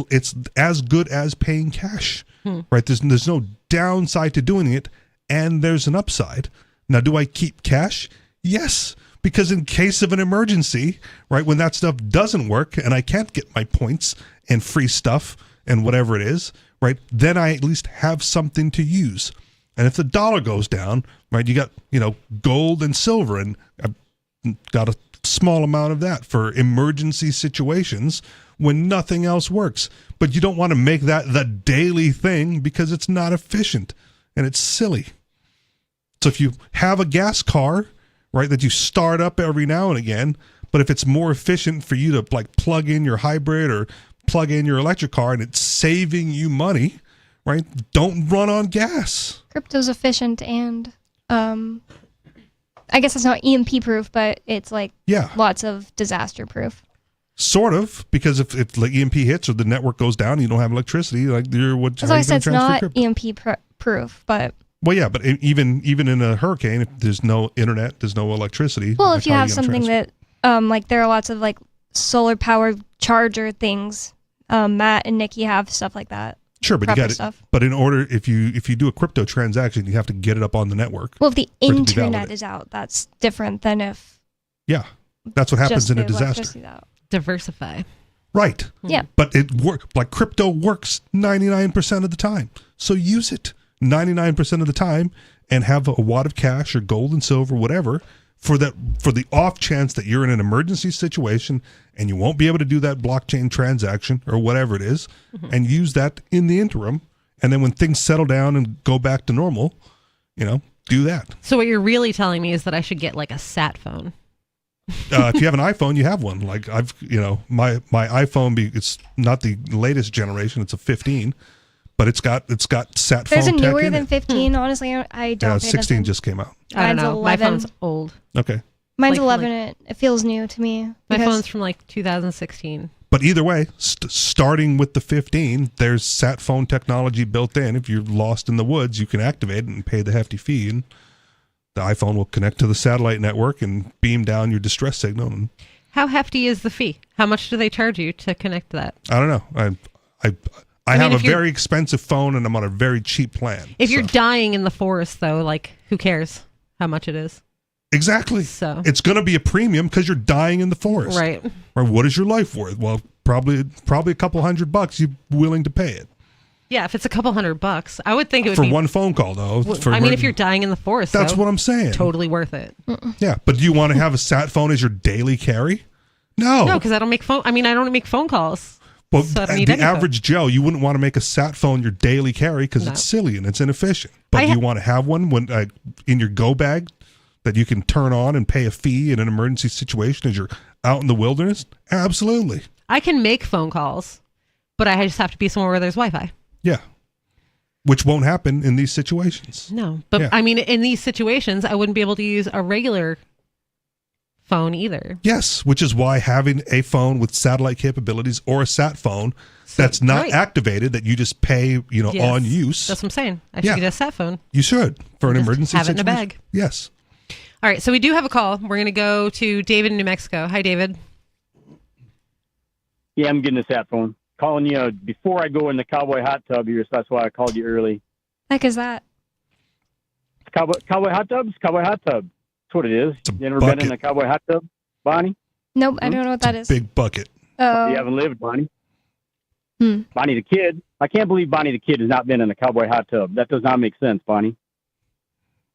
good as paying cash. Right. There's no downside to doing it. And there's an upside. Now, do I keep cash? Yes. Because in case of an emergency, right, when that stuff doesn't work and I can't get my points and free stuff and whatever it is, right, then I at least have something to use. And if the dollar goes down, right, you got, gold and silver, and I've got a small amount of that for emergency situations when nothing else works. But you don't want to make that the daily thing because it's not efficient and it's silly. So if you have a gas car, right, that you start up every now and again, But if it's more efficient for you to like plug in your hybrid or plug in your electric car and it's saving you money, right? Don't run on gas. Crypto's efficient and I guess it's not EMP proof, but it's like lots of disaster proof. Sort of, because if like EMP hits or the network goes down and you don't have electricity, like That's why I said it's not EMP proof, but well, yeah, but even in a hurricane, if there's no internet, there's no electricity. Well, if you have something that like there are lots of like solar powered charger things. Matt and Nikki have stuff like that. Sure, but you got it. But in order, if you do a crypto transaction, you have to get it up on the network. Well, if the internet is out, that's different than if. Yeah, that's what happens in a disaster. Diversify. Right. Yeah. But it like crypto works 99% of the time. So use it 99% of the time and have a wad of cash or gold and silver, whatever, for the off chance that you're in an emergency situation and you won't be able to do that blockchain transaction or whatever it is, and use that in the interim. And then when things settle down and go back to normal, do that. So what you're really telling me is that I should get like a sat phone. If you have an iPhone, you have one. Like my iPhone, it's not the latest generation. It's a 15, but it's got sat phone. There's a tech newer in than it. 15. Honestly, I don't. 16 just came out. I don't Mine's know. 11. My phone's old. Okay. Mine's 11. It feels new to me. My phone's from like 2016. But either way, starting with the 15, there's sat phone technology built in. If you're lost in the woods, you can activate it and pay the hefty fee, and the iPhone will connect to the satellite network and beam down your distress signal. And How hefty is the fee? How much do they charge you to connect to that? I don't know. I have a very expensive phone, and I'm on a very cheap plan. If you're dying in the forest, though, like, who cares how much it is? Exactly. So it's going to be a premium because you're dying in the forest. Right. Or what is your life worth? Well, probably a couple $100 you're willing to pay it. Yeah, if it's a couple $100, I would think it would for be one phone call, though. If you're dying in the forest, that's what I'm saying. Totally worth it. Yeah, but do you want to have a sat phone as your daily carry? No. No, because I don't make phone. I don't make phone calls. Well, so the average Joe, you wouldn't want to make a sat phone your daily carry because it's silly and it's inefficient. But do you want to have one in your go bag that you can turn on and pay a fee in an emergency situation as you're out in the wilderness? Absolutely. I can make phone calls, but I just have to be somewhere where there's Wi-Fi. Yeah. Which won't happen in these situations. No, but in these situations, I wouldn't be able to use a regular phone either. Yes, which is why having a phone with satellite capabilities or a sat phone that's not activated, that you just pay, on use. That's what I'm saying. I should get a sat phone. You should for an emergency have situation. Have it in a bag. Yes. All right, so we do have a call. We're going to go to David in New Mexico. Hi, David. Yeah, I'm getting a sat phone. Calling you before I go in the cowboy hot tub here, so that's why I called you early. Heck is that? Cowboy hot tubs? Cowboy hot tub. That's what it is. You ever been in a cowboy hot tub, Bonnie? Nope, I don't know what that is. Big bucket. Oh. You haven't lived, Bonnie. Bonnie the Kid. I can't believe Bonnie the Kid has not been in a cowboy hot tub. That does not make sense, Bonnie.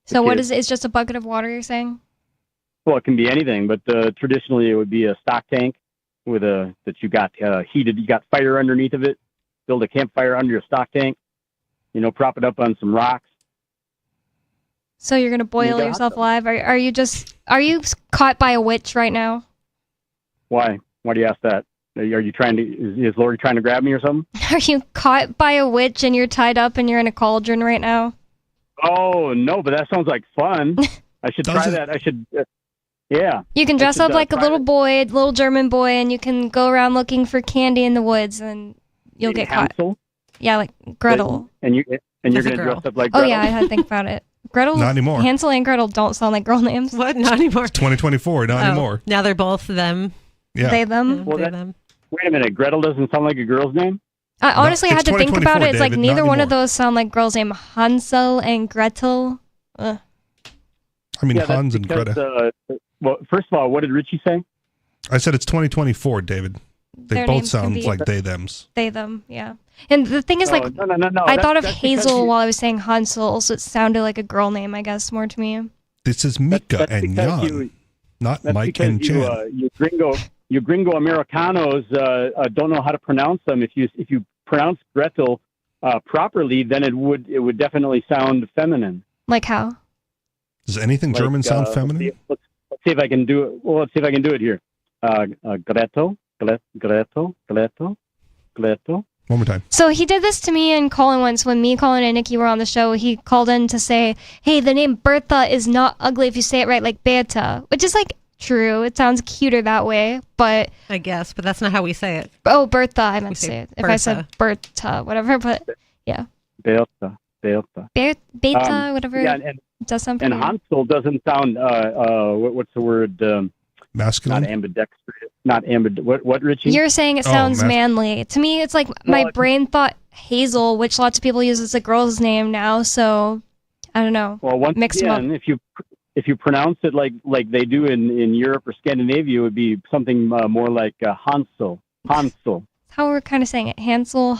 So what is it? It's just a bucket of water, you're saying? Well, it can be anything, but traditionally it would be a stock tank with that you got heated. You got fire underneath of it. Build a campfire under your stock tank. Prop it up on some rocks. So you're gonna boil yourself alive? Are you caught by a witch right now? Why? Why do you ask that? Are you trying to? Is Lori trying to grab me or something? Are you caught by a witch and you're tied up and you're in a cauldron right now? Oh no, but that sounds like fun. I should try that. I should. Yeah. You can dress up like a little boy, a little German boy, and you can go around looking for candy in the woods, and you'll get caught. Yeah, like Gretel. And you're gonna dress up like Gretel. Oh yeah, I had to think about it. Gretel. Not anymore. Hansel and Gretel don't sound like girl names. What? Not anymore. It's 2024. Not anymore. Now they're both them. Yeah. They them. Well, them. Wait a minute. Gretel doesn't sound like a girl's name. Honestly, I had to think about it. It's David, like neither one of those sound like girls' name. Hansel and Gretel. I mean, Hans and Greta. Well, first of all, what did Richie say? I said it's 2024, David. They Their both names can sound be- like they-thems. They them. Yeah. And the thing is, like, No. I thought of That's Hazel while I was saying Hansel, so it sounded like a girl name, I guess, more to me. This is Mika and Jan, not Mike and Jan. You gringo Americanos don't know how to pronounce them. If you pronounce Gretel properly, then it would definitely sound feminine. Like how? Does anything German sound feminine? Let's see if I can do it. Well, let's see if I can do it here. Greto. One more time. So he did this to me and Colin once when me, Colin, and Nikki were on the show. He called in to say, hey, the name Bertha is not ugly if you say it right, like Bertha, which is like true. It sounds cuter that way, but... I guess, but that's not how we say it. Oh, Bertha, I meant to say it. If I Bertha. said Bertha, whatever, but yeah. Bertha. Beta, whatever. Yeah, and it does sound and pretty weird. Hansel doesn't sound, what's the word? Masculine? Not ambidextrous. What, Richie? You're saying it sounds manly. To me, it's like my brain thought Hazel, which lots of people use as a girl's name now, so I don't know. Well, once Mix 'em again, if you pronounce it like they do in Europe or Scandinavia, it would be something more like Hansel. Hansel. That's how we're kind of saying it. Hansel,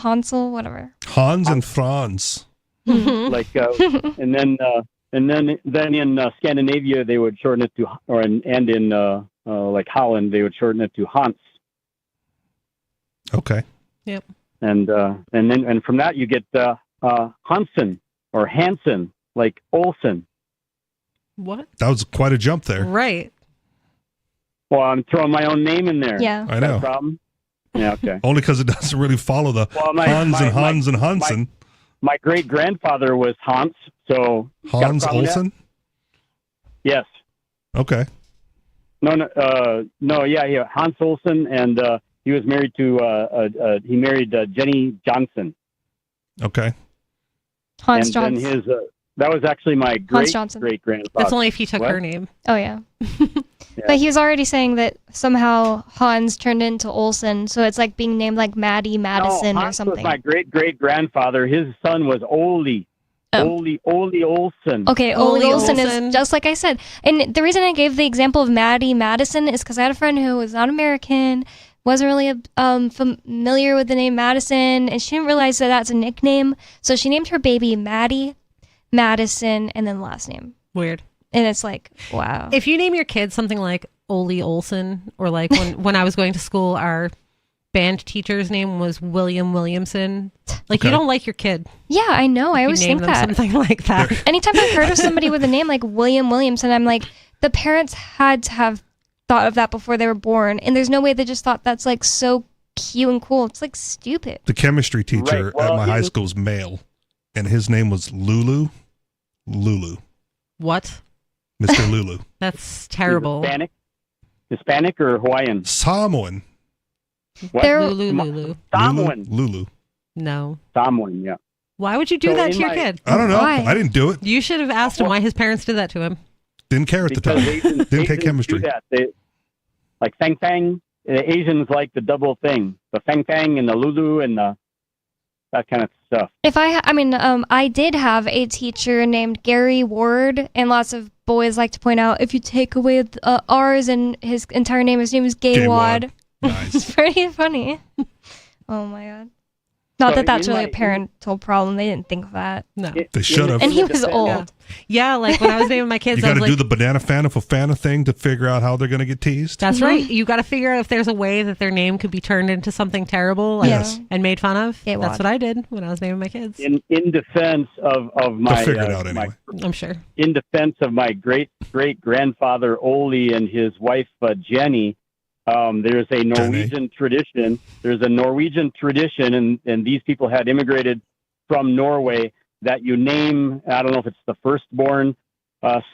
whatever. Hans and Franz. Like, and then in Scandinavia they would shorten it to, and in like Holland they would shorten it to Hans. Okay. Yep. And from that you get Hansen or Hansen, like Olsen. What? That was quite a jump there. Right. Well, I'm throwing my own name in there. Yeah. I know. Is that a problem? Yeah. Okay. Only because it doesn't really follow the Hans and Hansen. My great grandfather was Hans, so Hans Olsen? Yes. Okay. No, yeah, Hans Olsen, and he was married to he married Jenny Johnson. Okay. Hans and Johnson. Then his that was actually my great Johnson. great grandfather. That's only if he took What? her name. Oh, yeah. But he was already saying that somehow Hans turned into Olsen, so it's like being named like Maddie Madison no, or Hans something. was my great great grandfather. His son was Ole. Ole Olsen. Okay, Ole Olsen is just like I said. And the reason I gave the example of Maddie Madison is because I had a friend who was not American, wasn't really familiar with the name Madison, and she didn't realize that that's a nickname. So she named her baby Maddie Madison and then last name. Weird. And it's like, wow. If you name your kid something like Ole Olsen, or like when I was going to school, our band teacher's name was William Williamson. Like, you don't like your kid. Yeah, I know. I always name think them that. something like that. Anytime I've heard of somebody with a name like William Williamson, I'm like, the parents had to have thought of that before they were born. And there's no way they just thought that's like so cute and cool. It's like stupid. The chemistry teacher at my high school was male, and his name was Lulu. What? Mr. Lulu. That's terrible. Hispanic or Hawaiian? Samoan. What? Lulu. Samoan. Lulu. No. Samoan, yeah. Why would you do So that in to your my- kid? I don't know. Why? I didn't do it. You should have asked him why his parents did that to him. Didn't care at the Because time. Asians Didn't take do chemistry. that. They, like Fang Fang, the Asians like the double thing. The Fang Fang and the Lulu and that kind of stuff. I did have a teacher named Gary Ward, and lots of boys like to point out if you take away the R's and his entire name, his name is Gay Wad. Nice. It's pretty funny. Oh my god. Not So that that's in really my- a parental problem. They didn't think of that. No. They should have. And he was old. Yeah, like when I was naming my kids, You I got was to like, do the banana Fana for Fana thing to figure out how they're going to get teased. that's right. You got to figure out if there's a way that their name could be turned into something terrible like, Yes. and made fun of. Gay That's wad. what I did when I was naming my kids. In defense of my, They'll figure it out my anyway. I'm sure. in defense of my great great grandfather Ole and his wife Jenny, there's a Norwegian tradition. There's a Norwegian tradition, and these people had immigrated from Norway, that you name, I don't know if it's the firstborn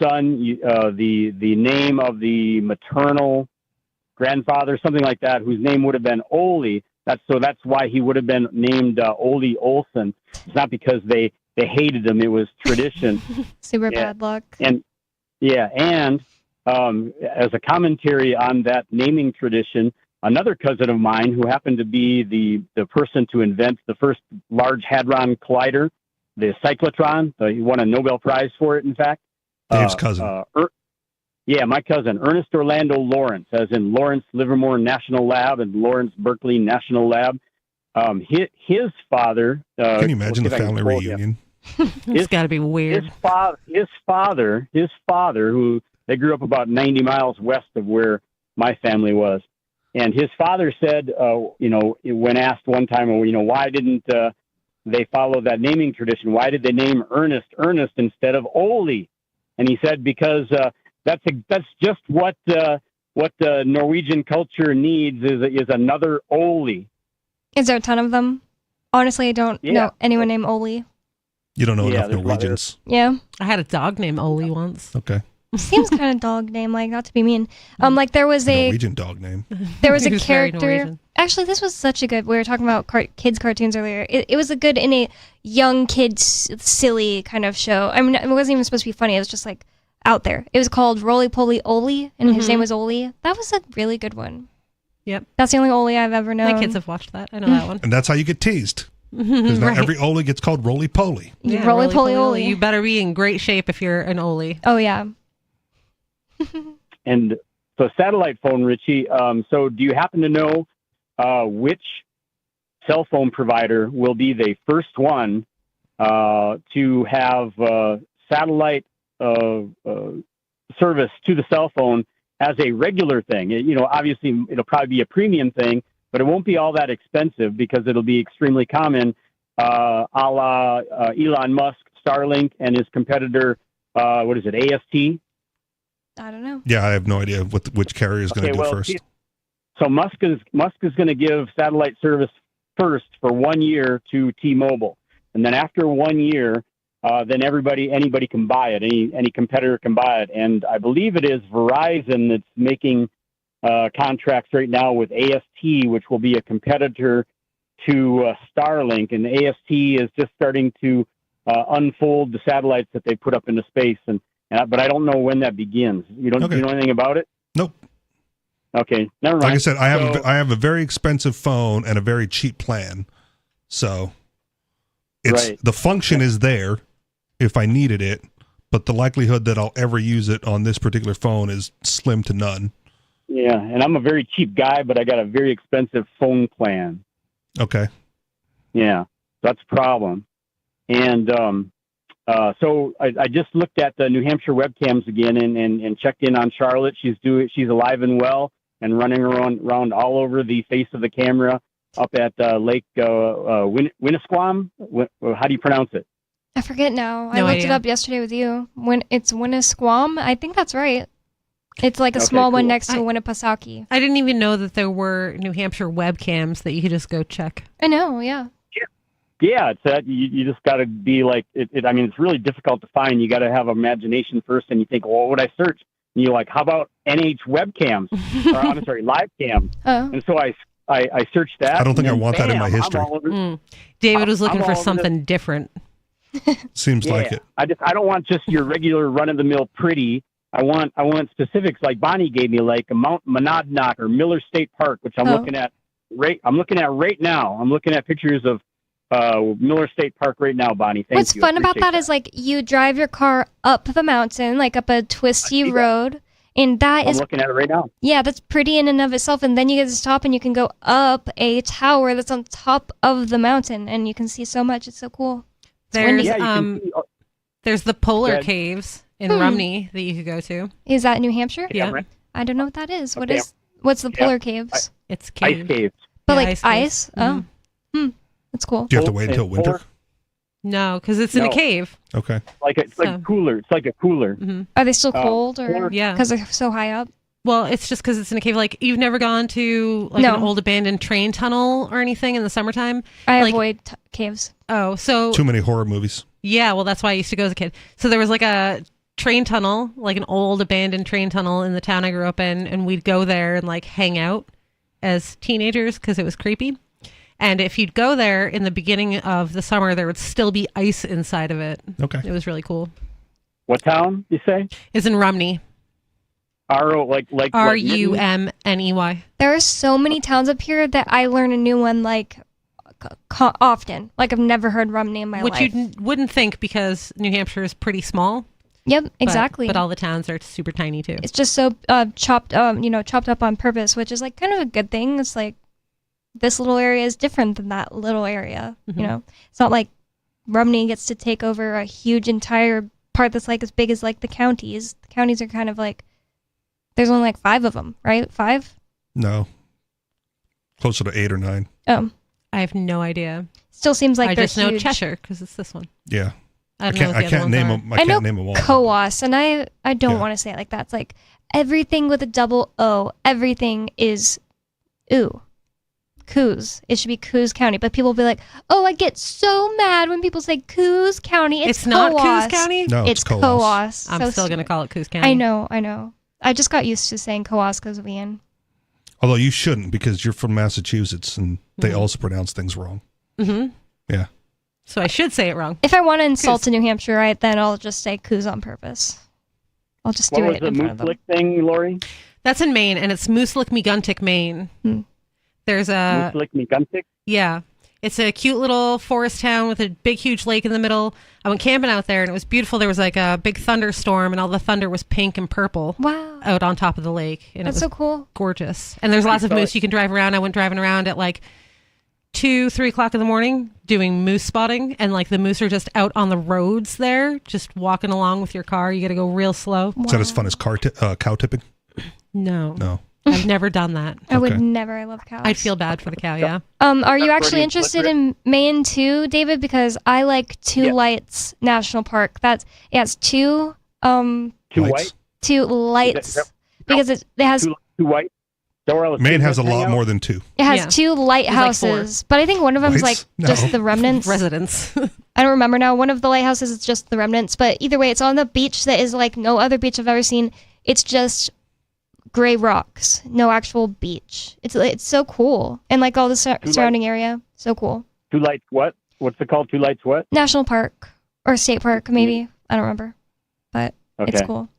son, the name of the maternal grandfather, something like that, whose name would have been Ole. That's why he would have been named Ole Olsen. It's not because they hated him; it was tradition. Super Yeah. bad luck. And as a commentary on that naming tradition, another cousin of mine who happened to be the person to invent the first Large Hadron Collider, the cyclotron, he won a Nobel Prize for it, in fact. Dave's cousin. My cousin, Ernest Orlando Lawrence, as in Lawrence Livermore National Lab and Lawrence Berkeley National Lab. His father... Can you imagine the let's see if I can family quote him. reunion? It's got to be weird. His father, who they grew up about 90 miles west of where my family was, and his father said, when asked one time, why didn't they follow that naming tradition? Why did they name Ernest instead of Ole? And he said, because that's just what what the Norwegian culture needs is another Ole. Is there a ton of them? Honestly, I don't know anyone named Ole. You don't know enough Norwegians. Yeah. I had a dog named Ole once. Okay. Seems kind of dog name, like, not to be mean. Like there was a Norwegian dog name. There was He a was very character. Norwegian. Actually, this was such a good. We were talking about kids cartoons earlier. It was a good in a young kids silly kind of show. I mean, it wasn't even supposed to be funny. It was just like out there. It was called Roly Poly Ole, and his name was Ole. That was a really good one. Yep. That's the only Ole I've ever known. My kids have watched that. I know that one. And that's how you get teased. Because not every Ole gets called Roly Poly. Yeah, Roly Poly Ole. You better be in great shape if you're an Ole. Oh yeah. And so satellite phone, Richie. So do you happen to know which cell phone provider will be the first one to have satellite service to the cell phone as a regular thing? You know, obviously it'll probably be a premium thing, but it won't be all that expensive because it'll be extremely common, a la Elon Musk, Starlink, and his competitor, what is it, AST? I don't know. Yeah, I have no idea which carrier is going to do first. So Musk is going to give satellite service first for 1 year to T-Mobile, and then after 1 year, then anybody can buy it. Any competitor can buy it, and I believe it is Verizon that's making contracts right now with AST, which will be a competitor to Starlink, and AST is just starting to unfold the satellites that they put up into space, but I don't know when that begins. You don't you know anything about it? Nope. Okay, never mind. Like I said, I have a very expensive phone and a very cheap plan, so the function is there if I needed it, but the likelihood that I'll ever use it on this particular phone is slim to none. Yeah, and I'm a very cheap guy, but I got a very expensive phone plan. Okay. Yeah, that's a problem. And so I just looked at the New Hampshire webcams again and checked in on Charlotte. She's alive and well and running around all over the face of the camera up at Lake Winnisquam. How do you pronounce it? I forget now. I No looked it idea. up yesterday with you. It's Winnisquam. I think that's right. It's like a small one next to Winnipesaukee. I didn't even know that there were New Hampshire webcams that you could just go check. I know, yeah. Yeah, it's that you just got to be like it. I mean, it's really difficult to find. You got to have imagination first, and you think, well, what would I search? And you're like, how about NH webcams? Or, I'm sorry, live cam. Oh. And so I searched that. I don't think I and want that in my bam, I'm history. all over- David was looking I'm for all over something different. Seems like it. I don't want just your regular run of the mill pretty. I want specifics like Bonnie gave me, like Mount Monadnock or Miller State Park, which I'm looking at right now. I'm looking at pictures of Miller State Park right now, Bonnie. Thank What's you. fun about that is like you drive your car up the mountain, like up a twisty road, and that I'm is looking at it right now. Yeah, that's pretty in and of itself, and then you get to stop and you can go up a tower that's on top of the mountain, and you can see so much. It's so cool. It's windy. There's the Polar Go ahead. Caves in Rumney that you could go to. Is that New Hampshire? Yeah. I don't know what that is. Okay. What's the Polar Caves? It's Ice caves. But Yeah, like ice ice? caves. Oh. That's cool. Do you have to wait until winter? No, because it's in a No. cave. Okay. It's like a cooler. It's like a cooler. Are they still cold or Yeah. because they're so high up? Well, it's just because it's in a cave. Like, you've never gone to like No. an old abandoned train tunnel or anything in the summertime? I Like- avoid caves. Oh, so Too many horror movies. yeah, well, that's why I used to go as a kid. So there was like a train tunnel, like an old abandoned train tunnel in the town I grew up in, and we'd go there and like hang out as teenagers because it was creepy. And if you'd go there in the beginning of the summer, there would still be ice inside of it. Okay. It was really cool. What town, you say? It's in Rumney. like Rumney. There are so many towns up here that I learn a new one like often. Like I've never heard Rumney in my Which life. you wouldn't think because New Hampshire is pretty small. Yep, exactly. But all the towns are super tiny too. It's just so chopped up on purpose, which is like kind of a good thing. It's like this little area is different than that little area. Mhm. You know, it's not like Rumney gets to take over a huge entire part that's like as big as like the counties. The counties are kind of like there's only like 5 of them, right? 5? No. Closer to 8 or 9. Oh, I have no idea. still seems like I they're just know huge. Cheshire because it's this one. Yeah. I can't name them. I know name them all. COAS, and I don't want to say it like that. It's like everything with a double O. Everything is Coos. It should be Coos County. But people will be like, oh, I get so mad when people say Coos County. It's not COAS. Coos County? No, it's COAS. COAS. I'm So still going to call it Coos County. I know. I just got used to saying COAS because of Ian. Although you shouldn't, because you're from Massachusetts and they also pronounce things wrong. Mm-hmm. Yeah. So I should say it wrong. If I want to insult a New Hampshireite, then I'll just say Coos on purpose. I'll just do it in front of them. What was the Moose Lick thing, Lori? That's in Maine, and it's Moose Lick Meguntic, Maine. There's a... Moose Lick Meguntic? Yeah. It's a cute little forest town with a big, huge lake in the middle. I went camping out there, and it was beautiful. There was like a big thunderstorm, and all the thunder was pink and purple. Wow. Out on top of the lake. And That's it was so cool. Gorgeous. And there's lots of moose you can drive around. I went driving around at like 2-3 o'clock in the morning doing moose spotting, and like the moose are just out on the roads there, just walking along with your car. You got to go real slow. Is that as fun as cow tipping? No. I've never done that. I would never. I love cows. I'd feel bad for the cow, yeah. Are you actually interested in Maine too, David? Because I like Two Lights National Park. It's two White? Two lights because it has Two White. Maine has a lot more than two. It has two lighthouses, but I think one of them is like just the remnants. Residents. I don't remember now. One of the lighthouses is just the remnants, but either way, it's on the beach that is like no other beach I've ever seen. It's just gray rocks, no actual beach. It's so cool, and like all the surrounding area, so cool. Two Lights what? What's it called? Two Lights what? National Park or state park, maybe. I don't remember, but it's cool.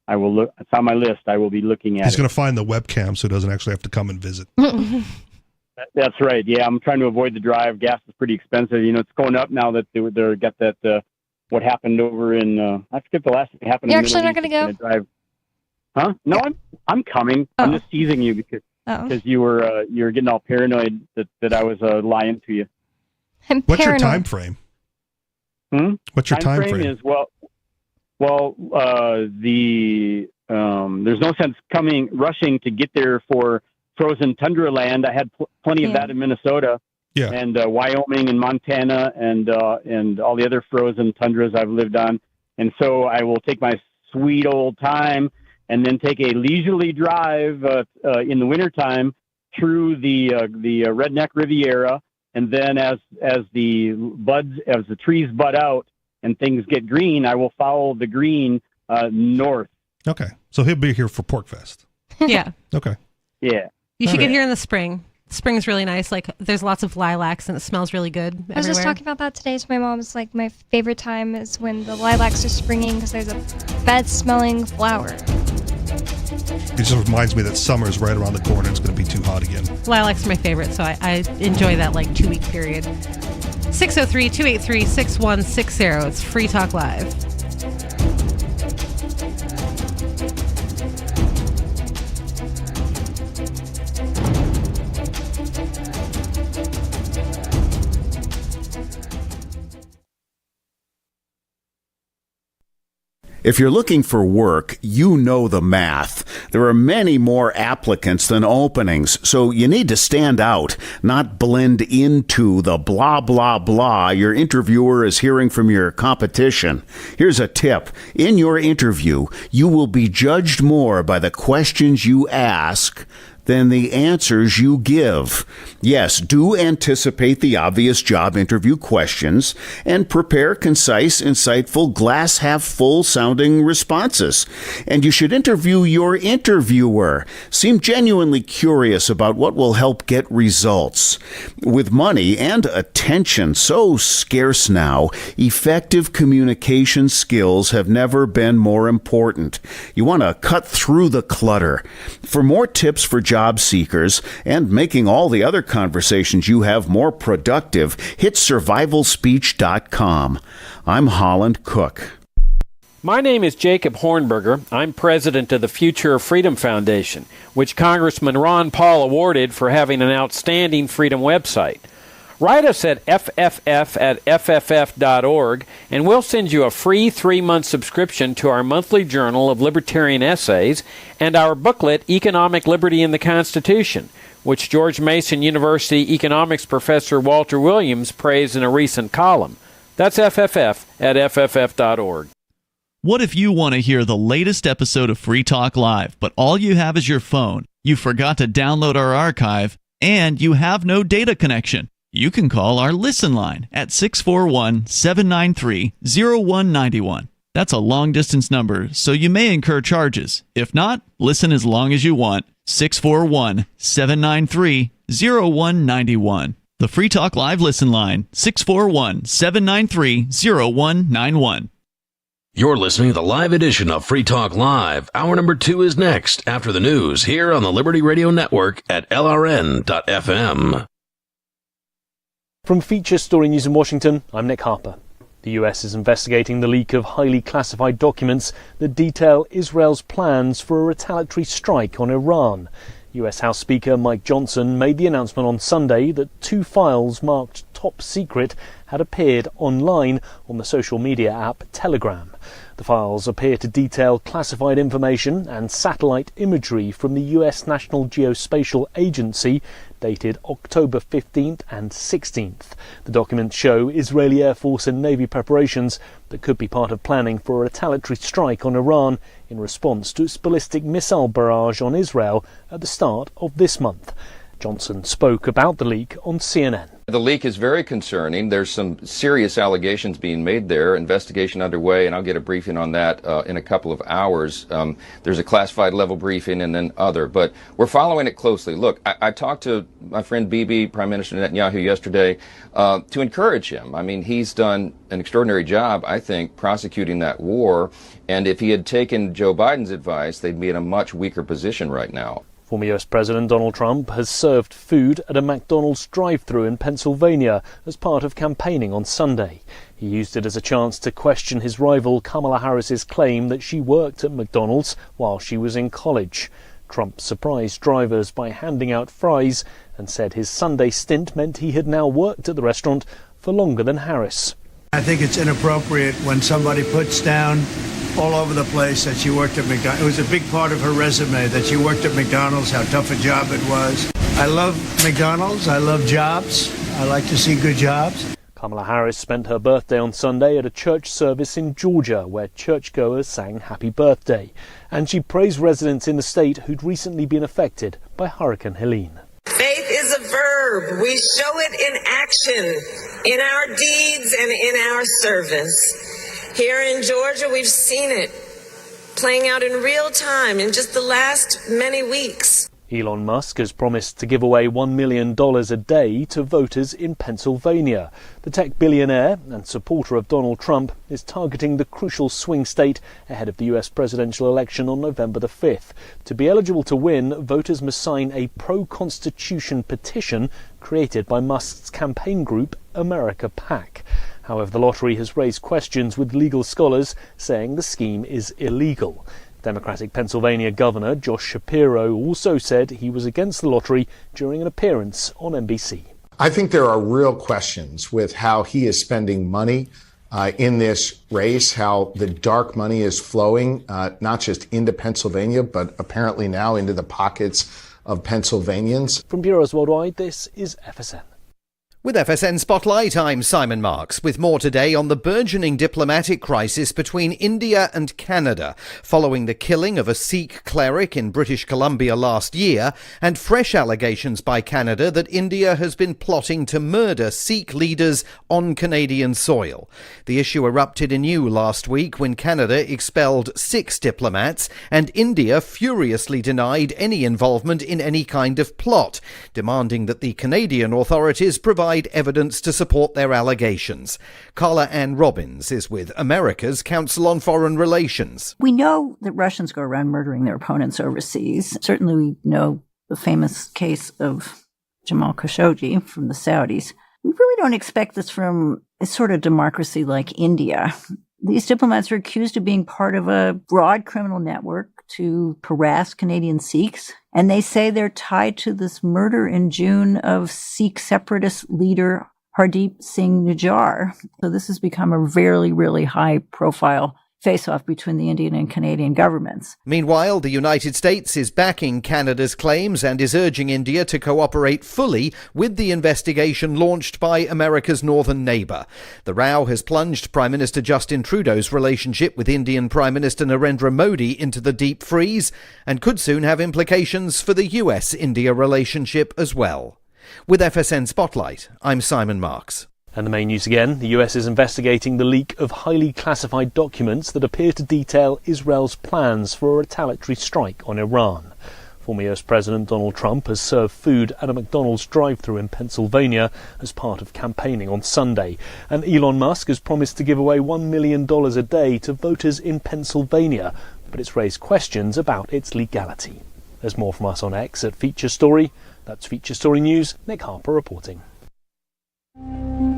I will look. It's on my list. I will be looking at He's it. going to find the webcam so he doesn't actually have to come and visit. That's right. Yeah, I'm trying to avoid the drive. Gas is pretty expensive. You know, it's going up now that they're got that. What happened over in? I forget the last thing happened. You're in actually not going to go? Drive. Huh? No, I'm coming. I'm just teasing you because you were getting all paranoid that I was lying to you. What's your time frame? What's your time frame? Is there's no sense rushing to get there for frozen tundra land. I had plenty of that in Minnesota, and Wyoming and Montana and all the other frozen tundras I've lived on. And so I will take my sweet old time and then take a leisurely drive in the wintertime through the Redneck Riviera, and then as the trees bud out and things get green, I will follow the green north. Okay, so he'll be here for PorcFest. Yeah. Okay. Yeah. You should get here in the spring. Spring's really nice. Like there's lots of lilacs and it smells really good. I was just talking about that today to my mom. It's like my favorite time is when the lilacs are springing because there's a best smelling flower. It just reminds me that summer's right around the corner. It's going to be too hot again. Lilacs are my favorite, so I enjoy that like 2-week period. 603-283-6160. It's Free Talk Live. If you're looking for work, you know the math. There are many more applicants than openings, so you need to stand out, not blend into the blah, blah, blah your interviewer is hearing from your competition. Here's a tip. In your interview, you will be judged more by the questions you ask than the answers you give. Yes, do anticipate the obvious job interview questions and prepare concise, insightful, glass-half-full sounding responses. And you should interview your interviewer. Seem genuinely curious about what will help get results. With money and attention so scarce now, effective communication skills have never been more important. You want to cut through the clutter. For more tips for job seekers and making all the other conversations you have more productive, hit survivalspeech.com. I'm Holland Cook. My name is Jacob Hornberger. I'm president of the Future of Freedom Foundation, which Congressman Ron Paul awarded for having an outstanding freedom website. Write us at fff@fff.org, and we'll send you a free 3-month subscription to our monthly journal of libertarian essays and our booklet, Economic Liberty in the Constitution, which George Mason University economics professor Walter Williams praised in a recent column. That's FFF at FFF.org. What if you want to hear the latest episode of Free Talk Live, but all you have is your phone, you forgot to download our archive, and you have no data connection? You can call our Listen line at 641-793-0191. That's a long-distance number, so you may incur charges. If not, listen as long as you want. 641-793-0191. The Free Talk Live Listen line, 641-793-0191. You're listening to the live edition of Free Talk Live. Hour number 2 is next, after the news, here on the Liberty Radio Network at LRN.FM. From Feature Story News in Washington, I'm Nick Harper. The US is investigating the leak of highly classified documents that detail Israel's plans for a retaliatory strike on Iran. US House Speaker Mike Johnson made the announcement on Sunday that 2 files marked top secret had appeared online on the social media app Telegram. The files appear to detail classified information and satellite imagery from the US National Geospatial Agency dated October 15th and 16th. The documents show Israeli Air Force and Navy preparations that could be part of planning for a retaliatory strike on Iran in response to its ballistic missile barrage on Israel at the start of this month. Johnson spoke about the leak on CNN. The leak is very concerning. There's some serious allegations being made there. Investigation underway, and I'll get a briefing on that in a couple of hours. There's a classified level briefing and then other, but we're following it closely. Look, I talked to my friend Bibi, Prime Minister Netanyahu, yesterday to encourage him. I mean, he's done an extraordinary job, I think, prosecuting that war, and if he had taken Joe Biden's advice, they'd be in a much weaker position right now. Former US President Donald Trump has served food at a McDonald's drive-thru in Pennsylvania as part of campaigning on Sunday. He used it as a chance to question his rival Kamala Harris's claim that she worked at McDonald's while she was in college. Trump surprised drivers by handing out fries and said his Sunday stint meant he had now worked at the restaurant for longer than Harris. I think it's inappropriate when somebody puts down all over the place that she worked at McDonald's. It was a big part of her resume that she worked at McDonald's, how tough a job it was. I love McDonald's. I love jobs. I like to see good jobs. Kamala Harris spent her birthday on Sunday at a church service in Georgia where churchgoers sang Happy Birthday. And she praised residents in the state who'd recently been affected by Hurricane Helene. Faith is a verb. We show it in action, in our deeds and in our service. Here in Georgia, we've seen it playing out in real time in just the last many weeks. Elon Musk has promised to give away $1 million a day to voters in Pennsylvania. The tech billionaire and supporter of Donald Trump is targeting the crucial swing state ahead of the US presidential election on November the 5th. To be eligible to win, voters must sign a pro-constitution petition created by Musk's campaign group, America PAC. However, the lottery has raised questions with legal scholars saying the scheme is illegal. Democratic Pennsylvania Governor Josh Shapiro also said he was against the lottery during an appearance on NBC. I think there are real questions with how he is spending money in this race, how the dark money is flowing, not just into Pennsylvania, but apparently now into the pockets of Pennsylvanians. From Bureaus Worldwide, this is FSN. With FSN Spotlight, I'm Simon Marks, with more today on the burgeoning diplomatic crisis between India and Canada, following the killing of a Sikh cleric in British Columbia last year, and fresh allegations by Canada that India has been plotting to murder Sikh leaders on Canadian soil. The issue erupted anew last week when Canada expelled 6 diplomats, and India furiously denied any involvement in any kind of plot, demanding that the Canadian authorities provide evidence to support their allegations. Carla Ann Robbins is with America's Council on Foreign Relations. We know that Russians go around murdering their opponents overseas. Certainly we know the famous case of Jamal Khashoggi from the Saudis. We really don't expect this from a sort of democracy like India. These diplomats are accused of being part of a broad criminal network to harass Canadian Sikhs. And they say they're tied to this murder in June of Sikh separatist leader Hardeep Singh Nijjar. So this has become a really, really high profile face-off between the Indian and Canadian governments. Meanwhile, the United States is backing Canada's claims and is urging India to cooperate fully with the investigation launched by America's northern neighbour. The row has plunged Prime Minister Justin Trudeau's relationship with Indian Prime Minister Narendra Modi into the deep freeze and could soon have implications for the US-India relationship as well. With FSN Spotlight, I'm Simon Marks. And the main news again, the US is investigating the leak of highly classified documents that appear to detail Israel's plans for a retaliatory strike on Iran. Former US President Donald Trump has served food at a McDonald's drive-thru in Pennsylvania as part of campaigning on Sunday. And Elon Musk has promised to give away $1 million a day to voters in Pennsylvania, but it's raised questions about its legality. There's more from us on X at Feature Story. That's Feature Story News. Nick Harper reporting.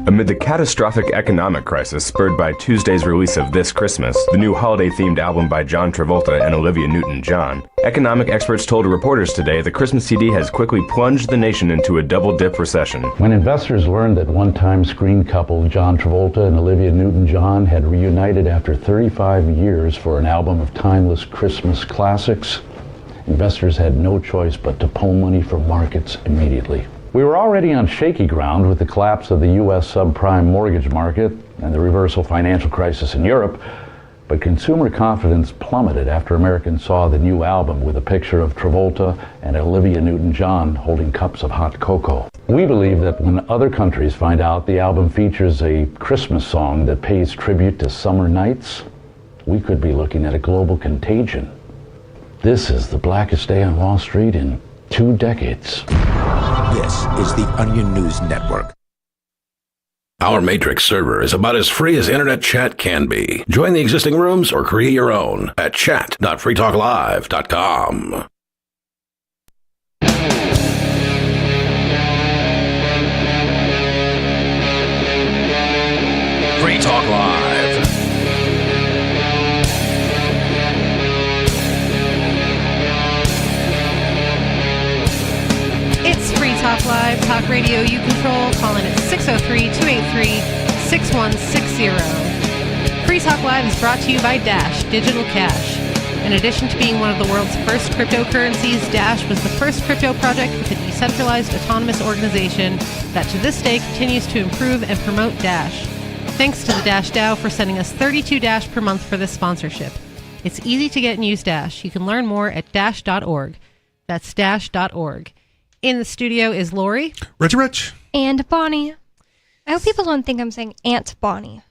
Amid the catastrophic economic crisis spurred by Tuesday's release of This Christmas, the new holiday-themed album by John Travolta and Olivia Newton-John, economic experts told reporters today the Christmas CD has quickly plunged the nation into a double-dip recession. When investors learned that one-time screen couple John Travolta and Olivia Newton-John had reunited after 35 years for an album of timeless Christmas classics, investors had no choice but to pull money from markets immediately. We were already on shaky ground with the collapse of the U.S. subprime mortgage market and the reversal financial crisis in Europe, but consumer confidence plummeted after Americans saw the new album with a picture of Travolta and Olivia Newton-John holding cups of hot cocoa. We believe that when other countries find out the album features a Christmas song that pays tribute to summer nights, we could be looking at a global contagion. This is the blackest day on Wall Street in 2 decades. This is the Onion News Network. Our Matrix server is about as free as internet chat can be. Join the existing rooms or create your own at chat.freetalklive.com. Free Talk Live. It's Free Talk Live, talk radio you control. Call in at 603-283-6160. Free Talk Live is brought to you by Dash Digital Cash. In addition to being one of the world's first cryptocurrencies, Dash was the first crypto project with a decentralized autonomous organization that to this day continues to improve and promote Dash. Thanks to the Dash DAO for sending us 32 Dash per month for this sponsorship. It's easy to get and use Dash. You can learn more at dash.org. That's dash.org. In the studio is Lori. Rich. And Bonnie. I hope people don't think I'm saying Aunt Bonnie.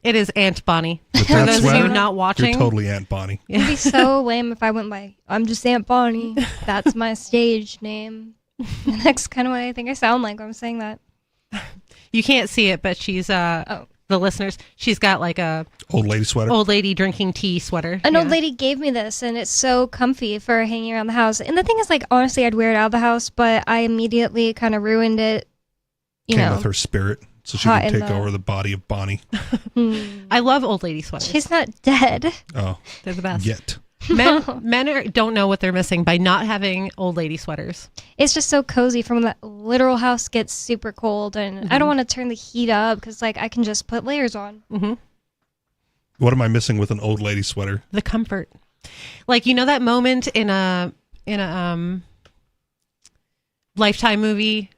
It is Aunt Bonnie. With For that those sweater, of you not watching. You're totally Aunt Bonnie. It'd be so lame if I went by, I'm just Aunt Bonnie. That's my stage name. And that's kind of what I think I sound like when I'm saying that. You can't see it, but she's, the listeners, she's got like a old lady sweater. Old lady drinking tea sweater. An old lady gave me this, and it's so comfy for hanging around the house. And the thing is, like, honestly, I'd wear it out of the house, but I immediately kind of ruined it. You Came know, with her spirit, so she hot could in take the- over the body of Bonnie. I love old lady sweaters. She's not dead. Oh, They're the best. Yet. Men don't know what they're missing by not having old lady sweaters. It's just so cozy from when the literal house gets super cold, and I don't want to turn the heat up because, like, I can just put layers on. Mm-hmm. What am I missing with an old lady sweater? The comfort. Like, you know that moment in a Lifetime movie,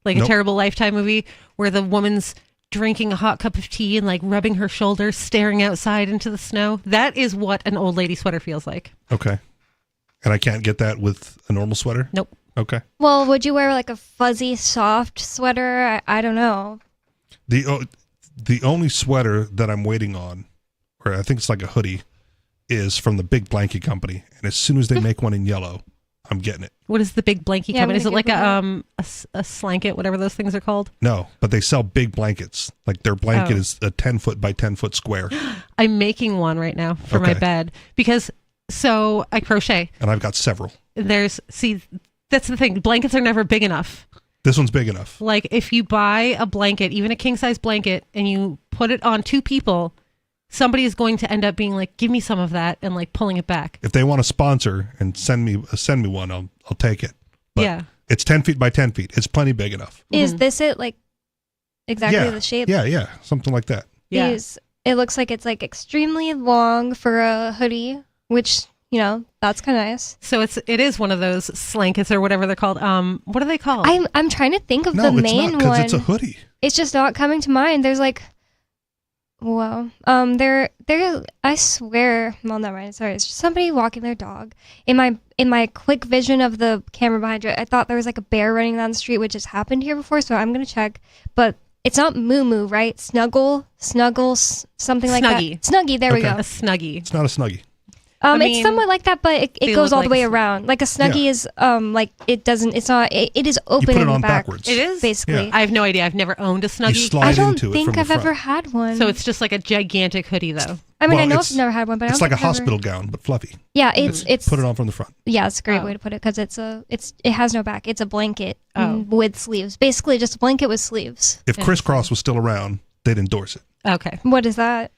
like Nope. a terrible Lifetime movie, where the woman's drinking a hot cup of tea and like rubbing her shoulders, staring outside into the snow? That is what an old lady sweater feels like. Okay. And I can't get that with a normal sweater? Nope. Okay. Well, would you wear like a fuzzy, soft sweater? I don't know. The only sweater that I'm waiting on, or I think it's like a hoodie, is from the Big Blanket Company. And as soon as they make one in yellow, I'm getting it. What is the big blanket Yeah, company? I'm Is it gonna like Google a slanket, whatever those things are called? No, but they sell big blankets. Like their blanket Oh. is a 10 foot by 10 foot square. I'm making one right now for my Okay. bed because so I crochet. And I've got several. That's the thing. Blankets are never big enough. This one's big enough. Like if you buy a blanket, even a king size blanket, and you put it on two people, somebody is going to end up being like, "Give me some of that," and like pulling it back. If they want to sponsor and send me one, I'll take it. But Yeah. it's 10 feet by 10 feet. It's plenty big enough. Is this it? Like exactly yeah. the shape? Yeah, something like that. Yeah. These It looks like it's like extremely long for a hoodie, which, you know, that's kind of nice. So it is one of those slankets or whatever they're called. What are they called? I'm trying to think of No, the it's main not, 'cause one. it's a hoodie. It's just not coming to mind. There's like, well, I swear, well, never mind. Sorry, it's just somebody walking their dog. In my quick vision of the camera behind it, I thought there was like a bear running down the street, which has happened here before. So I'm gonna check, but it's not Moo Moo, right? Snuggles, something like Snuggie. that. Snuggie. There we Okay. go. A Snuggie. It's not a Snuggie. I mean, It's somewhat like that, but it they goes look all the like way s- around. Like a Snuggie is like it doesn't. It's not. It is open put it in the on back. backwards. It is? basically. I have no idea. I've never owned a Snuggie. slide I don't into it think from the I've front. ever had one. So it's just like a gigantic hoodie, though. I mean, Well, I know it's- I've never had one, but I It's don't like a think I've ever- hospital gown, but fluffy. Yeah, it's Put it on from the front. Yeah, it's a great Oh. way to put it because it has no back. It's a blanket Oh. with sleeves. Basically, just a blanket with sleeves. If Crisscross was still around, they'd endorse it. Okay. What is that?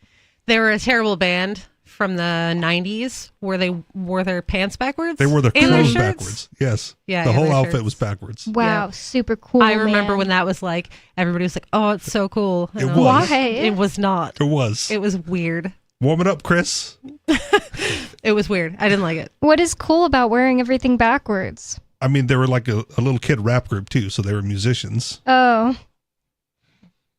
They were a terrible band from the 90s where they wore their pants backwards. They wore their and clothes shirts. backwards. Yes. Yeah, The and whole their outfit shirts. was backwards. Wow, Yeah. super cool. I remember man. when that was like, everybody was like, oh, it's so cool. And It I was. Why? It was not. It was. It was weird. Warm it up, Chris. It was weird. I didn't like it. What is cool about wearing everything backwards? I mean, they were like a little kid rap group too, so they were musicians. Oh,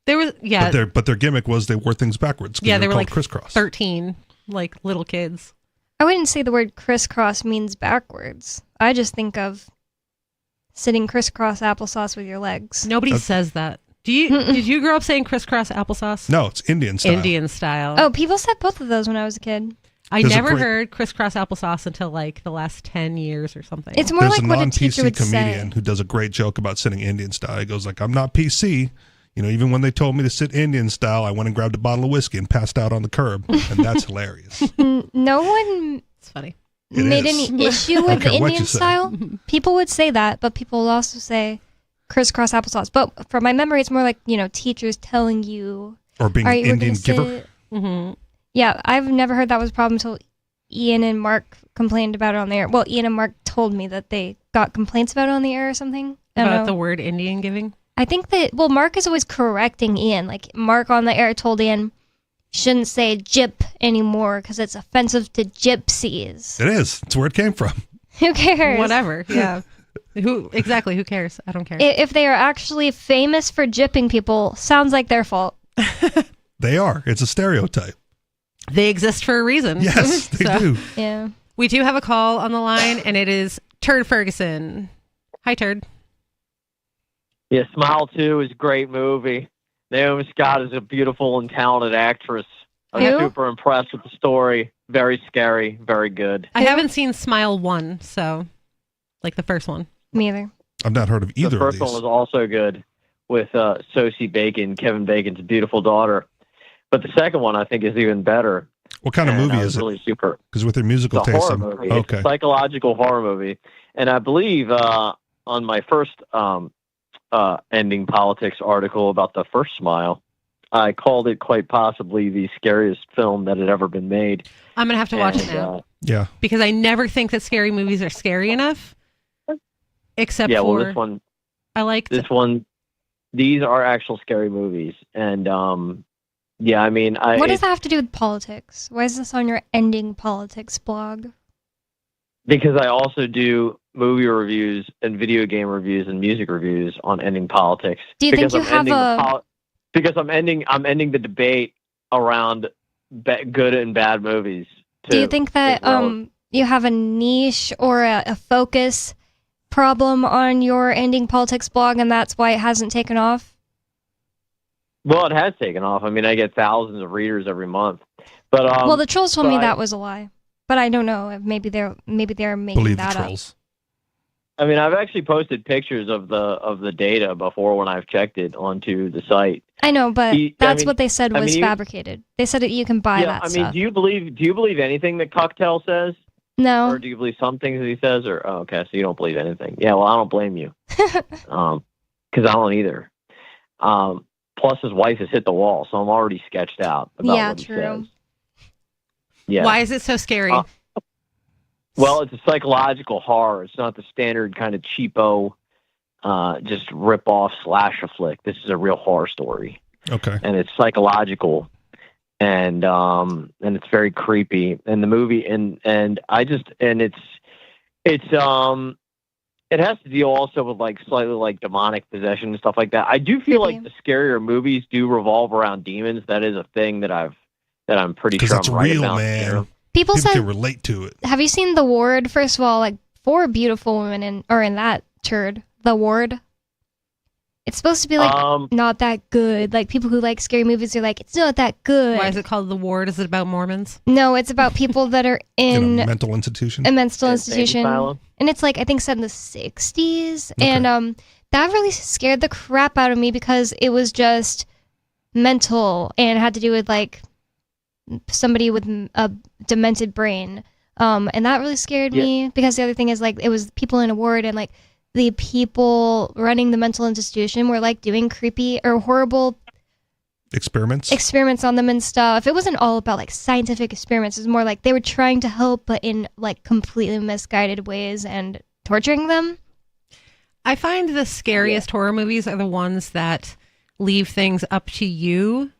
There was, yeah. But their gimmick was they wore things backwards. 'Cause Yeah, they were called like crisscross. 13, like little kids. I wouldn't say the word crisscross means backwards. I just think of sitting crisscross applesauce with your legs. Nobody says that. Did you grow up saying crisscross applesauce? No, it's Indian style. Indian style. Oh, people said both of those when I was a kid. I There's a never great- heard crisscross applesauce until like the last 10 years or something. It's more There's like a what a teacher non-PC would comedian say. who does a great joke about sitting Indian style. He goes like, "I'm not PC. You know, even when they told me to sit Indian style, I went and grabbed a bottle of whiskey and passed out on the curb." And that's hilarious. No one It's funny. It made is. any issue I don't with the care what you Indian say. style. People would say that, but people would also say crisscross applesauce. But from my memory, it's more like, you know, teachers telling you. Or being "All an right, we're Indian gonna giver. sit-" Mm-hmm. Yeah, I've never heard that was a problem until Ian and Mark complained about it on the air. Well, Ian and Mark told me that they got complaints about it on the air or something. I don't About know. the word Indian giving. I think that, well, Mark is always correcting Ian. Like, Mark on the air told Ian, shouldn't say gyp anymore because it's offensive to gypsies. It is. It's where it came from. Who cares? Whatever. Yeah. Who cares? I don't care. If they are actually famous for gypping people, sounds like their fault. They are. It's a stereotype. They exist for a reason. Yes, they So, do. Yeah. We do have a call on the line, and it is Turd Ferguson. Hi, Turd. Yeah, Smile 2 is a great movie. Naomi Scott is a beautiful and talented actress. I'm Who? super impressed with the story. Very scary, very good. I haven't seen Smile 1, so like the first one. Me either. I've not heard of either The of first these. one was also good with Sosie Bacon, Kevin Bacon's beautiful daughter. But the second one I think is even better. What kind of And movie I was is it? really super. Because with their musical It's a taste, horror I'm- movie. okay. It's a psychological horror movie. And I believe on my first Ending Politics article about the first Smile, I called it quite possibly the scariest film that had ever been made. I'm gonna have to watch it And, now Yeah. because I never think that scary movies are scary enough. Except yeah, for well, this one, I like these are actual scary movies. And yeah, I mean, What does that have to do with politics? Why is this on your Ending Politics blog? because I also do movie reviews and video game reviews and music reviews on Ending Politics. Do you think Because you I'm have ending the a- because I'm ending the debate around good and bad movies. Do you think that you have a niche or a focus problem on your Ending Politics blog and that's why it hasn't taken off? Well, it has taken off. I mean, I get thousands of readers every month. But well, the trolls told me but that was a lie. But I don't know. Maybe they're making Believe the that up. trolls. I mean, I've actually posted pictures of the data before when I've checked it onto the site. I know, but I that's mean- what they said I was mean, fabricated. They said that you can buy that I mean, stuff. do you believe anything that Cocktail says? No. Or do you believe some things that he says? Or okay, so you don't believe anything? Yeah, well, I don't blame you. Because I don't either. Plus, his wife has hit the wall, so I'm already sketched out about Yeah, what he true. says. Yeah. Why is it so scary? Well, it's a psychological horror. It's not the standard kind of cheapo, just rip off slasher flick. This is a real horror story, Okay. and it's psychological. and it's very creepy. And the movie it has to deal also with like slightly like demonic possession and stuff like that. I do feel like the scarier movies do revolve around demons. That is a thing that I'm pretty sure that's I'm right real, about. man. You know? People said, can relate to it. Have you seen The Ward? First of all, like 4 beautiful women in that turd. The Ward. It's supposed to be like not that good. Like people who like scary movies are like, it's not that good. Why is it called The Ward? Is it about Mormons? No, it's about people that are in a mental institution. A mental institution. Asylum? And it's like, I think set in the 60s. Okay. And that really scared the crap out of me because it was just mental and had to do with like somebody with a demented brain. And that really scared me because the other thing is like, it was people in a ward and like the people running the mental institution were like doing creepy or horrible experiments on them and stuff. It wasn't all about like scientific experiments. It was more like they were trying to help, but in like completely misguided ways and torturing them. I find the scariest horror movies are the ones that leave things up to you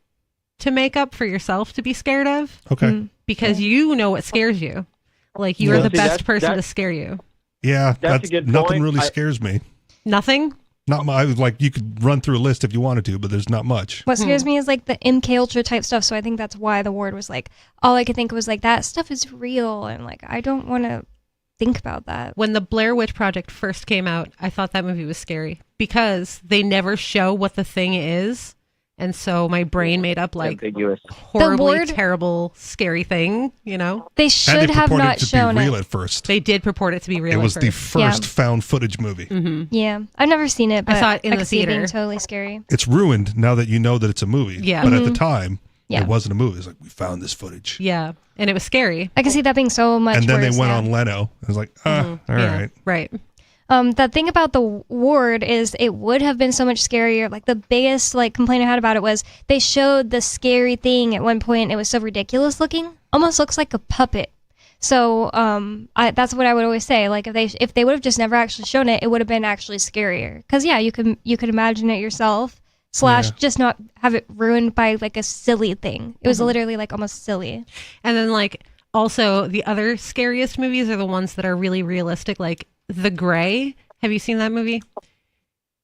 to make up for yourself to be scared of. Okay. Because you know what scares you. Like you are the best person to scare you. Yeah, that's a good nothing point. really scares me. Nothing? Not much. Like you could run through a list if you wanted to, but there's not much. What scares me is like the MK Ultra type stuff. So I think that's why The Ward was like, all I could think was like, that stuff is real. And like, I don't want to think about that. When the Blair Witch Project first came out, I thought that movie was scary because they never show what the thing is. And so my brain made up like horribly terrible, scary thing, you know? They should have not shown real it. At first. They did purport it to be real. It was at the first. first found footage movie. Mm-hmm. Yeah. I've never seen it, but I saw it in the could see it being theater. totally scary. It's ruined now that you know that it's a movie. Yeah. But at the time, Yeah. it wasn't a movie. It's like, we found this footage. Yeah. And it was scary. I can see that being so much And then worse they went now. on Leno. It was like, all right. Right. The thing about The Ward is it would have been so much scarier. Like the biggest like complaint I had about it was they showed the scary thing at one point. It was so ridiculous looking, almost looks like a puppet. So that's what I would always say. Like if they would have just never actually shown it, it would have been actually scarier. Because yeah, you could imagine it yourself. / just not have it ruined by like a silly thing. It was literally like almost silly. And then like also the other scariest movies are the ones that are really realistic, like The Grey. Have you seen that movie?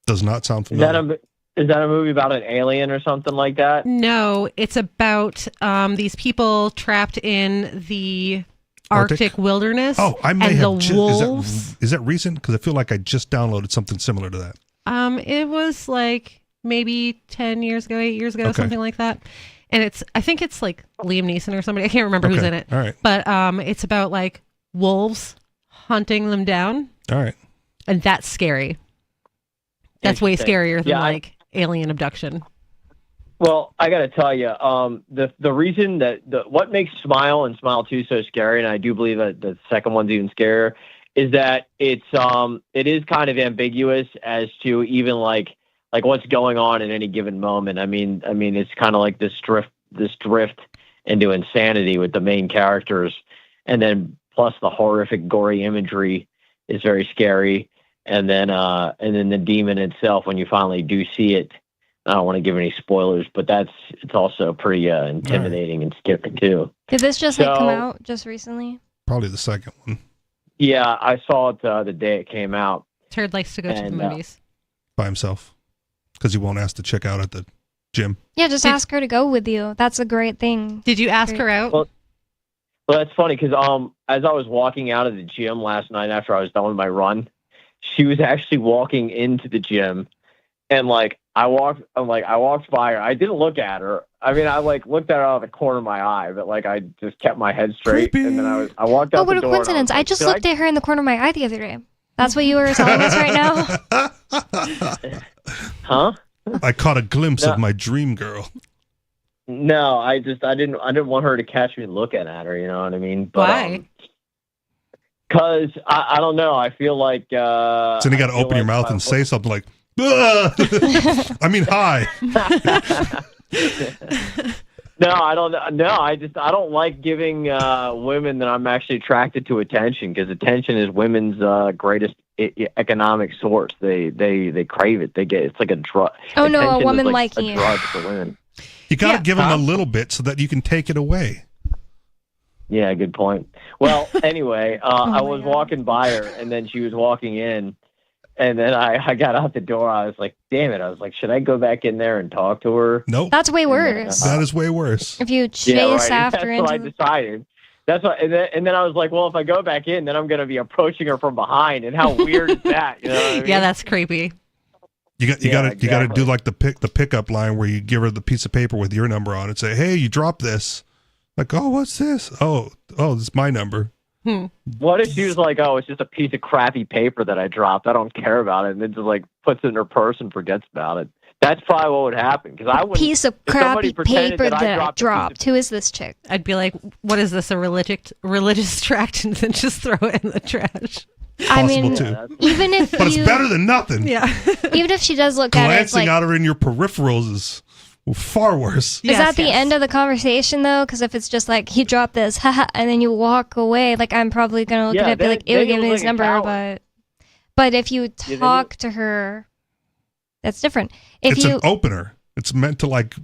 Does not sound familiar. Is that a movie about an alien or something like that? No, it's about these people trapped in the Arctic wilderness. Oh, I may and have. the wolves. Is that recent? Because I feel like I just downloaded something similar to that. It was like maybe 10 years ago, 8 years ago, something like that. And I think it's like Liam Neeson or somebody. I can't remember who's in it. All right. But it's about like wolves hunting them down. All right. And that's scary. That's way Interesting. scarier than Yeah, like alien abduction. Well, I got to tell you, the reason that what makes Smile and Smile 2 so scary, and I do believe that the second one's even scarier, is that it is kind of ambiguous as to even like what's going on in any given moment. I mean, it's kind of like this drift into insanity with the main characters, and then plus the horrific, gory imagery is very scary, and then the demon itself when you finally do see it. I don't want to give any spoilers, but it's also pretty intimidating and scary too. Did this just like come out just recently? Probably the second one. Yeah, I saw it the day it came out. Turd likes to go to the movies. By himself. Because he won't ask to check out at the gym. Yeah, just ask her to go with you. That's a great thing. Did you ask her out? Well, that's funny because as I was walking out of the gym last night after I was done with my run, she was actually walking into the gym, and like I walked by her. I didn't look at her. I mean, I like looked at her out of the corner of my eye, but like I just kept my head straight, and then I walked out Oh, what the a door. coincidence! I just looked at her in the corner of my eye the other day. That's what you were telling us right now? Huh? I caught a glimpse of my dream girl. No, I didn't want her to catch me looking at her. You know what I mean? But, why? Because I don't know. I feel like. So then you got to open your mouth and say something like, "Ugh." I mean, hi. No, I don't. No, I don't like giving women that I'm actually attracted to attention, because attention is women's greatest economic source. They crave it. It's like a drug. Oh no, a Attention is woman like liking a you. drug for women. You got to give them a little bit so that you can take it away. Yeah, good point. Well, anyway, I was walking by her, and then she was walking in, and then I got out the door. I was like, damn it. I was like, should I go back in there and talk to her? Nope. That's way worse. That is way worse. If you chase after That's what I decided. That's what, and then I was like, well, if I go back in, then I'm going to be approaching her from behind, and how weird is that? You know what I mean? Yeah, that's creepy. You got to do like the pickup line where you give her the piece of paper with your number on it and say, hey, you dropped this. Like, oh, what's this? Oh, this is my number. What if she was like, oh, it's just a piece of crappy paper that I dropped. I don't care about it, and then just like puts it in her purse and forgets about it. That's probably what would happen. Because I would piece of crappy paper that I dropped. Who is this chick? I'd be like, what is this, a religious tract? And then just throw it in the trash. I mean, even if but it's better than nothing. Yeah. Even if she does look at it, it's glancing like, at her in your peripherals is far worse. Is that the end of the conversation though? Because if it's just like he dropped this, haha, and then you walk away, like I'm probably gonna look at it and be like, ew, give me his number. But if you talk to her, that's different. It's an opener. It's meant to like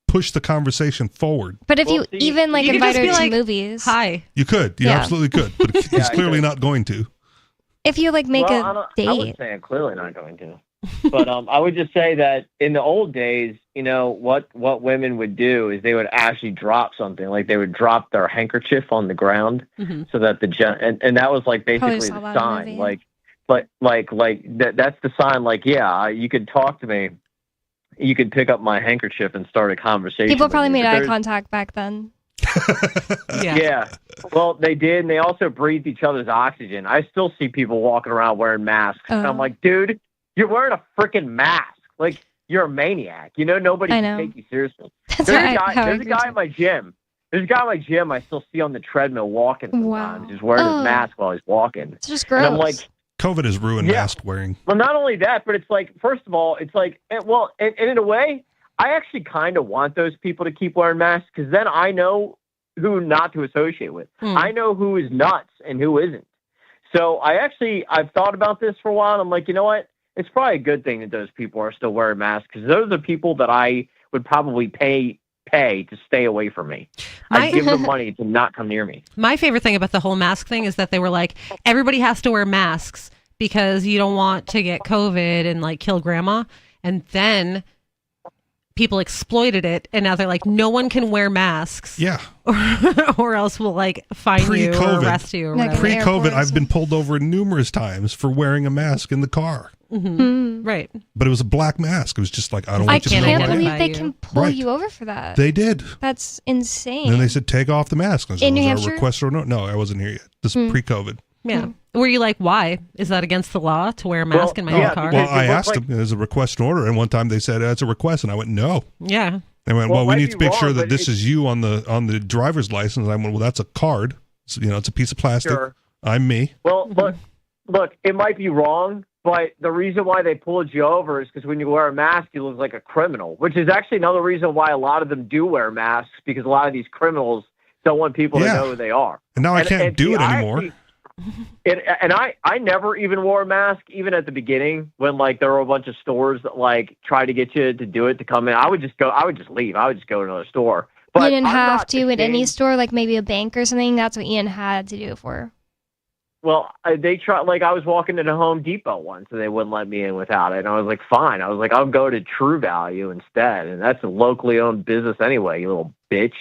push the conversation forward. But if you even like invite her to movies, hi, you could, you absolutely could, but he's clearly not going to. If you like make a date, I would say I'm clearly not going to. But I would just say that in the old days, you know, what women would do is they would actually drop something, like they would drop their handkerchief on the ground, so that and that was like basically the sign, that's the sign, like, yeah, you could talk to me, you could pick up my handkerchief and start a conversation. People probably made eye contact back then. Yeah. Well, they did, and they also breathed each other's oxygen. I still see people walking around wearing masks. And I'm like, dude, you're wearing a freaking mask. Like, you're a maniac. You know, nobody can take you seriously. There's a guy in my gym. There's a guy in my gym I still see on the treadmill walking sometimes. He's wearing his mask while he's walking. It's just gross. And I'm like, COVID has ruined mask wearing. Well, not only that, but it's like, first of all, it's like, and in a way, I actually kind of want those people to keep wearing masks, because then I know who not to associate with. I know who is nuts and who isn't. So I've thought about this for a while, and I'm like, you know what? It's probably a good thing that those people are still wearing masks, because those are the people that I would probably pay to stay away from me. I'd give them money to not come near me. My favorite thing about the whole mask thing is that they were like, everybody has to wear masks because you don't want to get COVID and like kill grandma. And then people exploited it, and now they're like, no one can wear masks. Yeah. or else we'll like fine you or arrest you. Or whatever. Pre-COVID, I've been pulled over numerous times for wearing a mask in the car. Right. But it was a black mask. It was just like, I don't want you to know. I can't believe they can pull you over for that. They did. That's insane. And then they said, take off the mask. I said, in New was Hampshire? there a request or no? No, I wasn't here yet. This is pre-COVID. Yeah. Were you like, why? Is that against the law to wear a mask in my own car? Well, I asked them, there's a request and order, and one time they said, it's a request, and I went, no. Yeah. They went, well, we need to make sure that this is you on the driver's license. And I went, well, that's a card. So, you know, it's a piece of plastic. Sure. I'm me. Well, look, it might be wrong, but the reason why they pulled you over is because when you wear a mask, you look like a criminal, which is actually another reason why a lot of them do wear masks, because a lot of these criminals don't want people to know who they are. And now I can't do it anymore. I never even wore a mask, even at the beginning, when like there were a bunch of stores that like try to get you to do it to come in. I would just leave. I would just go to another store. But you didn't have to at any store, like maybe a bank or something. That's what Ian had to do it for. Well, they tried. Like I was walking into Home Depot once, and they wouldn't let me in without it. And I was like, fine. I was like, I'll go to True Value instead, and that's a locally owned business anyway. You little bitch.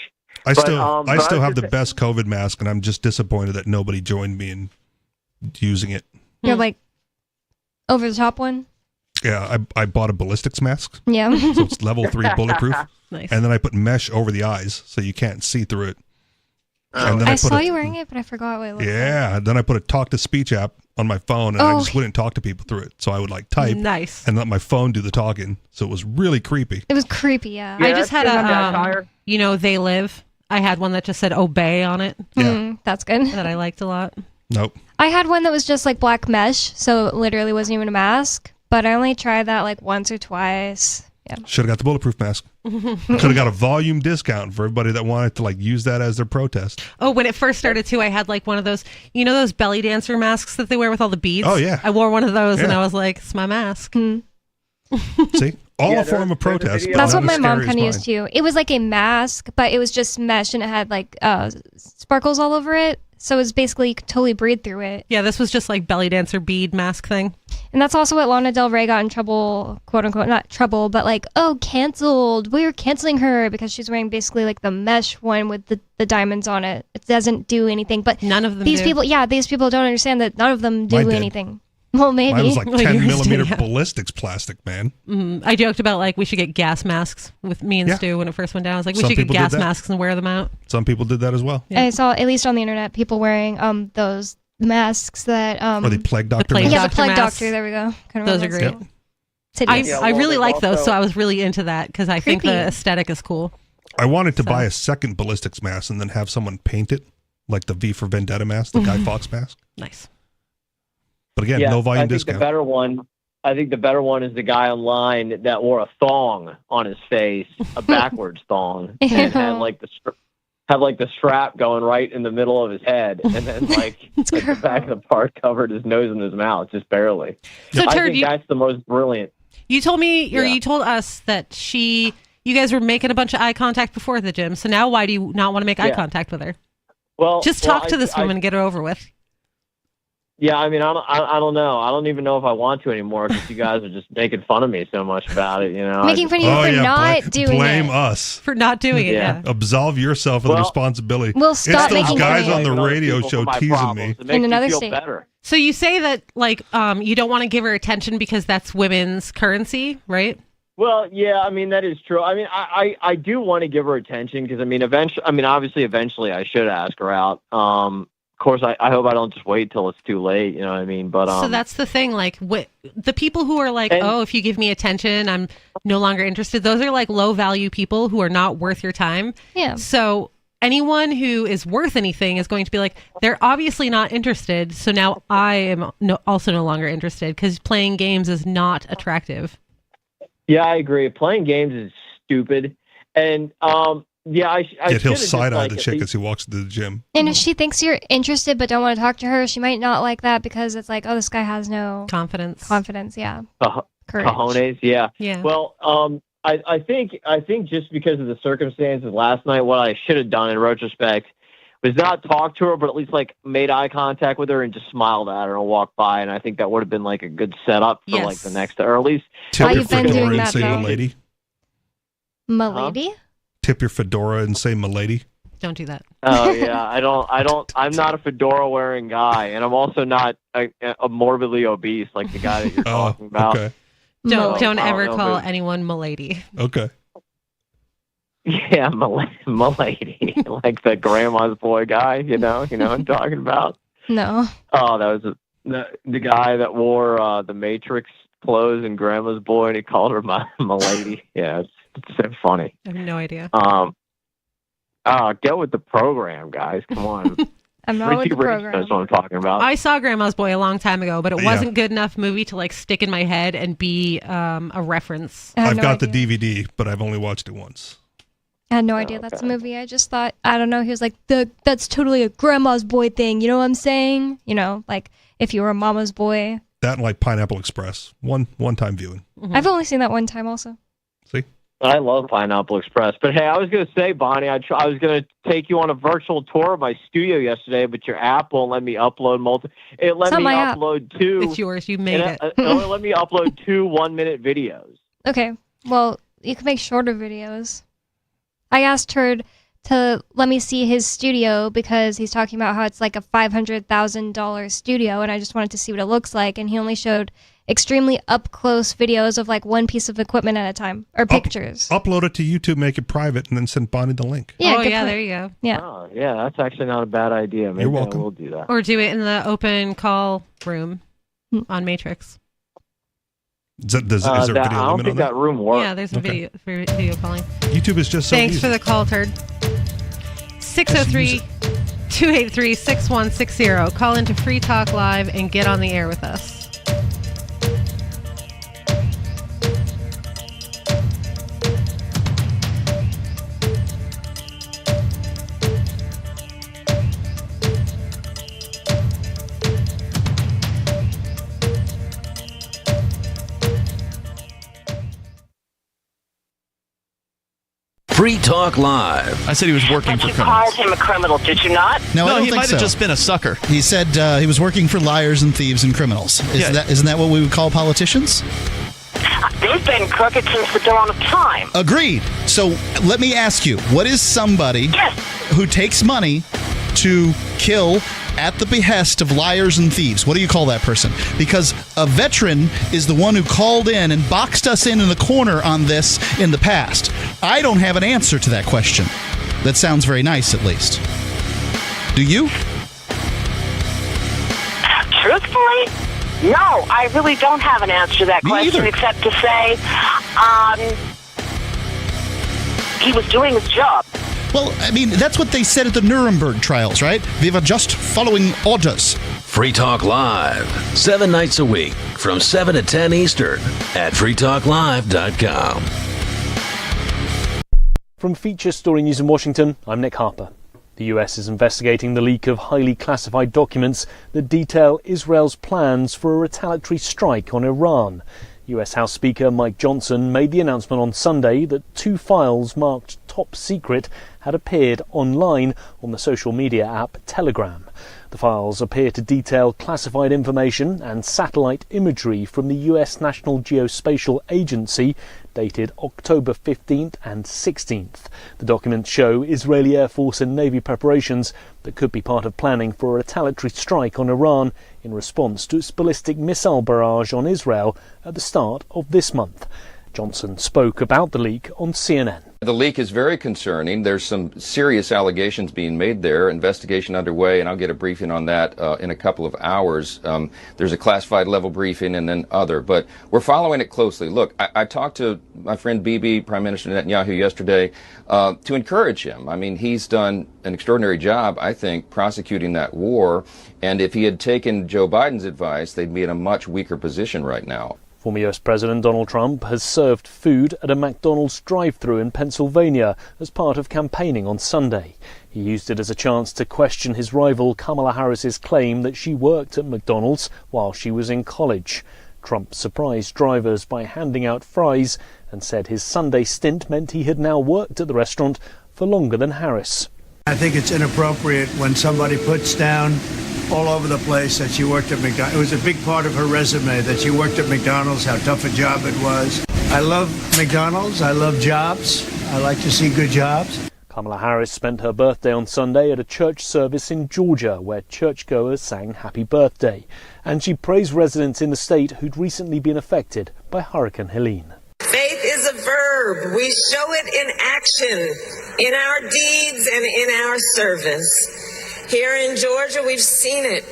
I still have the best COVID mask, and I'm just disappointed that nobody joined me in using it. You're like over the top one? Yeah, I bought a ballistics mask. Yeah. So it's level 3 bulletproof. Nice. And then I put mesh over the eyes so you can't see through it. And then I saw you wearing it, but I forgot what it looked like. Yeah, then I put a talk-to-speech app on my phone, and I just wouldn't talk to people through it. So I would like type and let my phone do the talking. So it was really creepy. It was creepy, yeah. I just had They Live. I had one that just said obey on it. Yeah. That's good. That I liked a lot. Nope. I had one that was just like black mesh, so it literally wasn't even a mask. But I only tried that like once or twice. Yeah. Should have got the bulletproof mask. Could have got a volume discount for everybody that wanted to like use that as their protest. Oh, when it first started too, I had like one of those, you know, those belly dancer masks that they wear with all the beads? Oh, yeah. I wore one of those and I was like, it's my mask. See, All a form of protest. but That's not what my as mom scary as kind of mine. used too. It was like a mask, but it was just mesh and it had like sparkles all over it. So it was basically you could totally breathe through it. Yeah, this was just like belly dancer bead mask thing. And that's also what Lana Del Rey got in trouble, quote unquote, not trouble, but like, oh, canceled. We were canceling her because she's wearing basically like the mesh one with the diamonds on it. It doesn't do anything. But none of them these do. these people don't understand that none of them do Mine did. anything. Well, maybe. Mine was like 10 yours millimeter did, yeah. ballistics plastic, man. I joked about like we should get gas masks with me and Yeah. Stu when it first went down. I was like, we Some should get people did gas that. masks and wear them out. Some people did that as well. I saw, at least on the internet, people wearing those masks that... Or the plague doctor plague masks. Yeah, the doctor plague masks. doctor. There we go. Couldn't Those are remember great. what it's called. I Hideous. I really there's like those, also- so I was really into that because I think the Creepy. aesthetic is cool. I wanted to buy a second ballistics mask and then have someone paint it, like the V for Vendetta mask, the Guy Fawkes mask. Nice. But again, Yeah, no volume I think discount. I think the better one is the guy online that wore a thong on his face, a backwards thong, and had like the strap going right in the middle of his head, and then like the back of the part covered his nose and his mouth, just barely. So, I Turd, think that's the most brilliant. You told me, or Yeah. you told us that you guys were making a bunch of eye contact before the gym. So now why do you not want to make eye Yeah. contact with her? Well, Just well, talk to this woman and get it over with. Yeah, I mean, I don't know. I don't even know if I want to anymore because you guys are just making fun of me so much about it. You know, Making fun of you for not doing blame it. us. For not doing it, Yeah. yeah. Absolve yourself of the Well, responsibility. We'll stop it's those making guys fun of on you. the radio people show for my teasing problems. me. It makes In me another feel state. better. So you say that like you don't want to give her attention because that's women's currency, right? Well, yeah, I mean that is true. I mean, I do want to give her attention because I mean, eventually, I should ask her out. Of course, I hope I don't just wait till it's too late. You know what I mean? But So that's the thing. Like the people who are like, And- oh, if you give me attention, I'm no longer interested. Those are like low value people who are not worth your time. Yeah. So anyone who is worth anything is going to be like, they're obviously not interested. So now I am also no longer interested because playing games is not attractive. yeah, I agree. Playing games is stupid, and yeah, I Yet he'll should've just, side eye like, the at chick least- as he walks into the gym. And if she thinks you're interested but don't want to talk to her, she might not like that because it's like, oh, this guy has no confidence. Yeah. Courage. Cojones, yeah. Yeah. Well, I think just because of the circumstances last night, what I should have done in retrospect was not talk to her, but at least like made eye contact with her and just smiled at her and walked by. And I think that would have been like a good setup for like the next, or at least Tip your you've been fedora doing and that, say though. "milady." Milady? Tip your fedora and say "milady." Don't do that. Oh yeah, I'm not a fedora wearing guy, and I'm also not a morbidly obese like the guy that you're talking about. Okay. Don't I don't ever know, call but- anyone milady. Okay. Yeah, milady, like the grandma's boy guy. You know what I'm talking about. No. Oh, that was the guy that wore the Matrix clothes and grandma's boy, and he called her milady. Yeah, it's so funny. I have no idea. Get with the program, guys. Come on. I'm not with Richie the Rich program. knows what I'm talking about. I saw Grandma's Boy a long time ago, but it Yeah. wasn't good enough movie to like stick in my head and be a reference. I had I've no got the idea. DVD, but I've only watched it once. I had no idea that's a movie. I just thought, I don't know, he was like, that's totally a grandma's boy thing. You know what I'm saying? You know, like if you were a mama's boy. That and like Pineapple Express. One time viewing. I've only seen that one time also. See? I love Pineapple Express. But hey, I was going to say, Bonnie, I was going to take you on a virtual tour of my studio yesterday, but your app won't let me upload It let It's not me my app. upload two. It's yours. You made it. It only let me upload 2 1-minute videos. Okay, well, you can make shorter videos. I asked her to let me see his studio because he's talking about how it's like a $500,000 studio, and I just wanted to see what it looks like, and he only showed extremely up-close videos of like one piece of equipment at a time, or pictures. Upload it to YouTube, make it private, and then send Bonnie the link. Yeah, oh, good yeah, point. there you go. Yeah. Oh, yeah, that's actually not a bad idea. Maybe You're welcome. I will do that. Or do it in the open call room on Matrix. Is there a video I limit don't on think that? that room works. Yeah, there's a Okay. video calling. YouTube is just so Thanks easy. for the call, Turd. 603-283-6160. Call into Free Talk Live and get on the air with us. Free Talk Live. I said he was working for You criminals. called him a criminal, did you not? No, I don't he think might so. have just been a sucker. He said he was working for liars and thieves and criminals. Isn't that what we would call politicians? They've been crooked since the dawn of time. Agreed. So let me ask you, what is somebody who takes money to kill at the behest of liars and thieves? What do you call that person? Because a veteran is the one who called in and boxed us in the corner on this in the past. I don't have an answer to that question. That sounds very nice, at least. Do you? Truthfully, no, I really don't have an answer to that question except to say he was doing his job. Well, I mean, that's what they said at the Nuremberg trials, right? They were just following orders. Free Talk Live, 7 nights a week from 7 to 10 Eastern at freetalklive.com. From Feature Story News in Washington, I'm Nick Harper. The US is investigating the leak of highly classified documents that detail Israel's plans for a retaliatory strike on Iran. US House Speaker Mike Johnson made the announcement on Sunday that 2 files marked top secret had appeared online on the social media app Telegram. The files appear to detail classified information and satellite imagery from the US National Geospatial Agency dated October 15th and 16th. The documents show Israeli Air Force and Navy preparations that could be part of planning for a retaliatory strike on Iran in response to its ballistic missile barrage on Israel at the start of this month. Johnson spoke about the leak on CNN. The leak is very concerning. There's some serious allegations being made there. Investigation underway, and I'll get a briefing on that in a couple of hours. There's a classified level briefing and then other, but we're following it closely. Look, I talked to my friend Bibi, Prime Minister Netanyahu, yesterday to encourage him. I mean, he's done an extraordinary job, I think, prosecuting that war, and if he had taken Joe Biden's advice, they'd be in a much weaker position right now. Former US President Donald Trump has served food at a McDonald's drive-thru in Pennsylvania as part of campaigning on Sunday. He used it as a chance to question his rival Kamala Harris's claim that she worked at McDonald's while she was in college. Trump surprised drivers by handing out fries and said his Sunday stint meant he had now worked at the restaurant for longer than Harris. I think it's inappropriate when somebody puts down all over the place that she worked at McDonald's. It was a big part of her resume that she worked at McDonald's, how tough a job it was. I love McDonald's. I love jobs. I like to see good jobs. Kamala Harris spent her birthday on Sunday at a church service in Georgia where churchgoers sang Happy Birthday. And she praised residents in the state who'd recently been affected by Hurricane Helene. Faith is a verb. We show it in action, in our deeds and in our service. Here in Georgia, we've seen it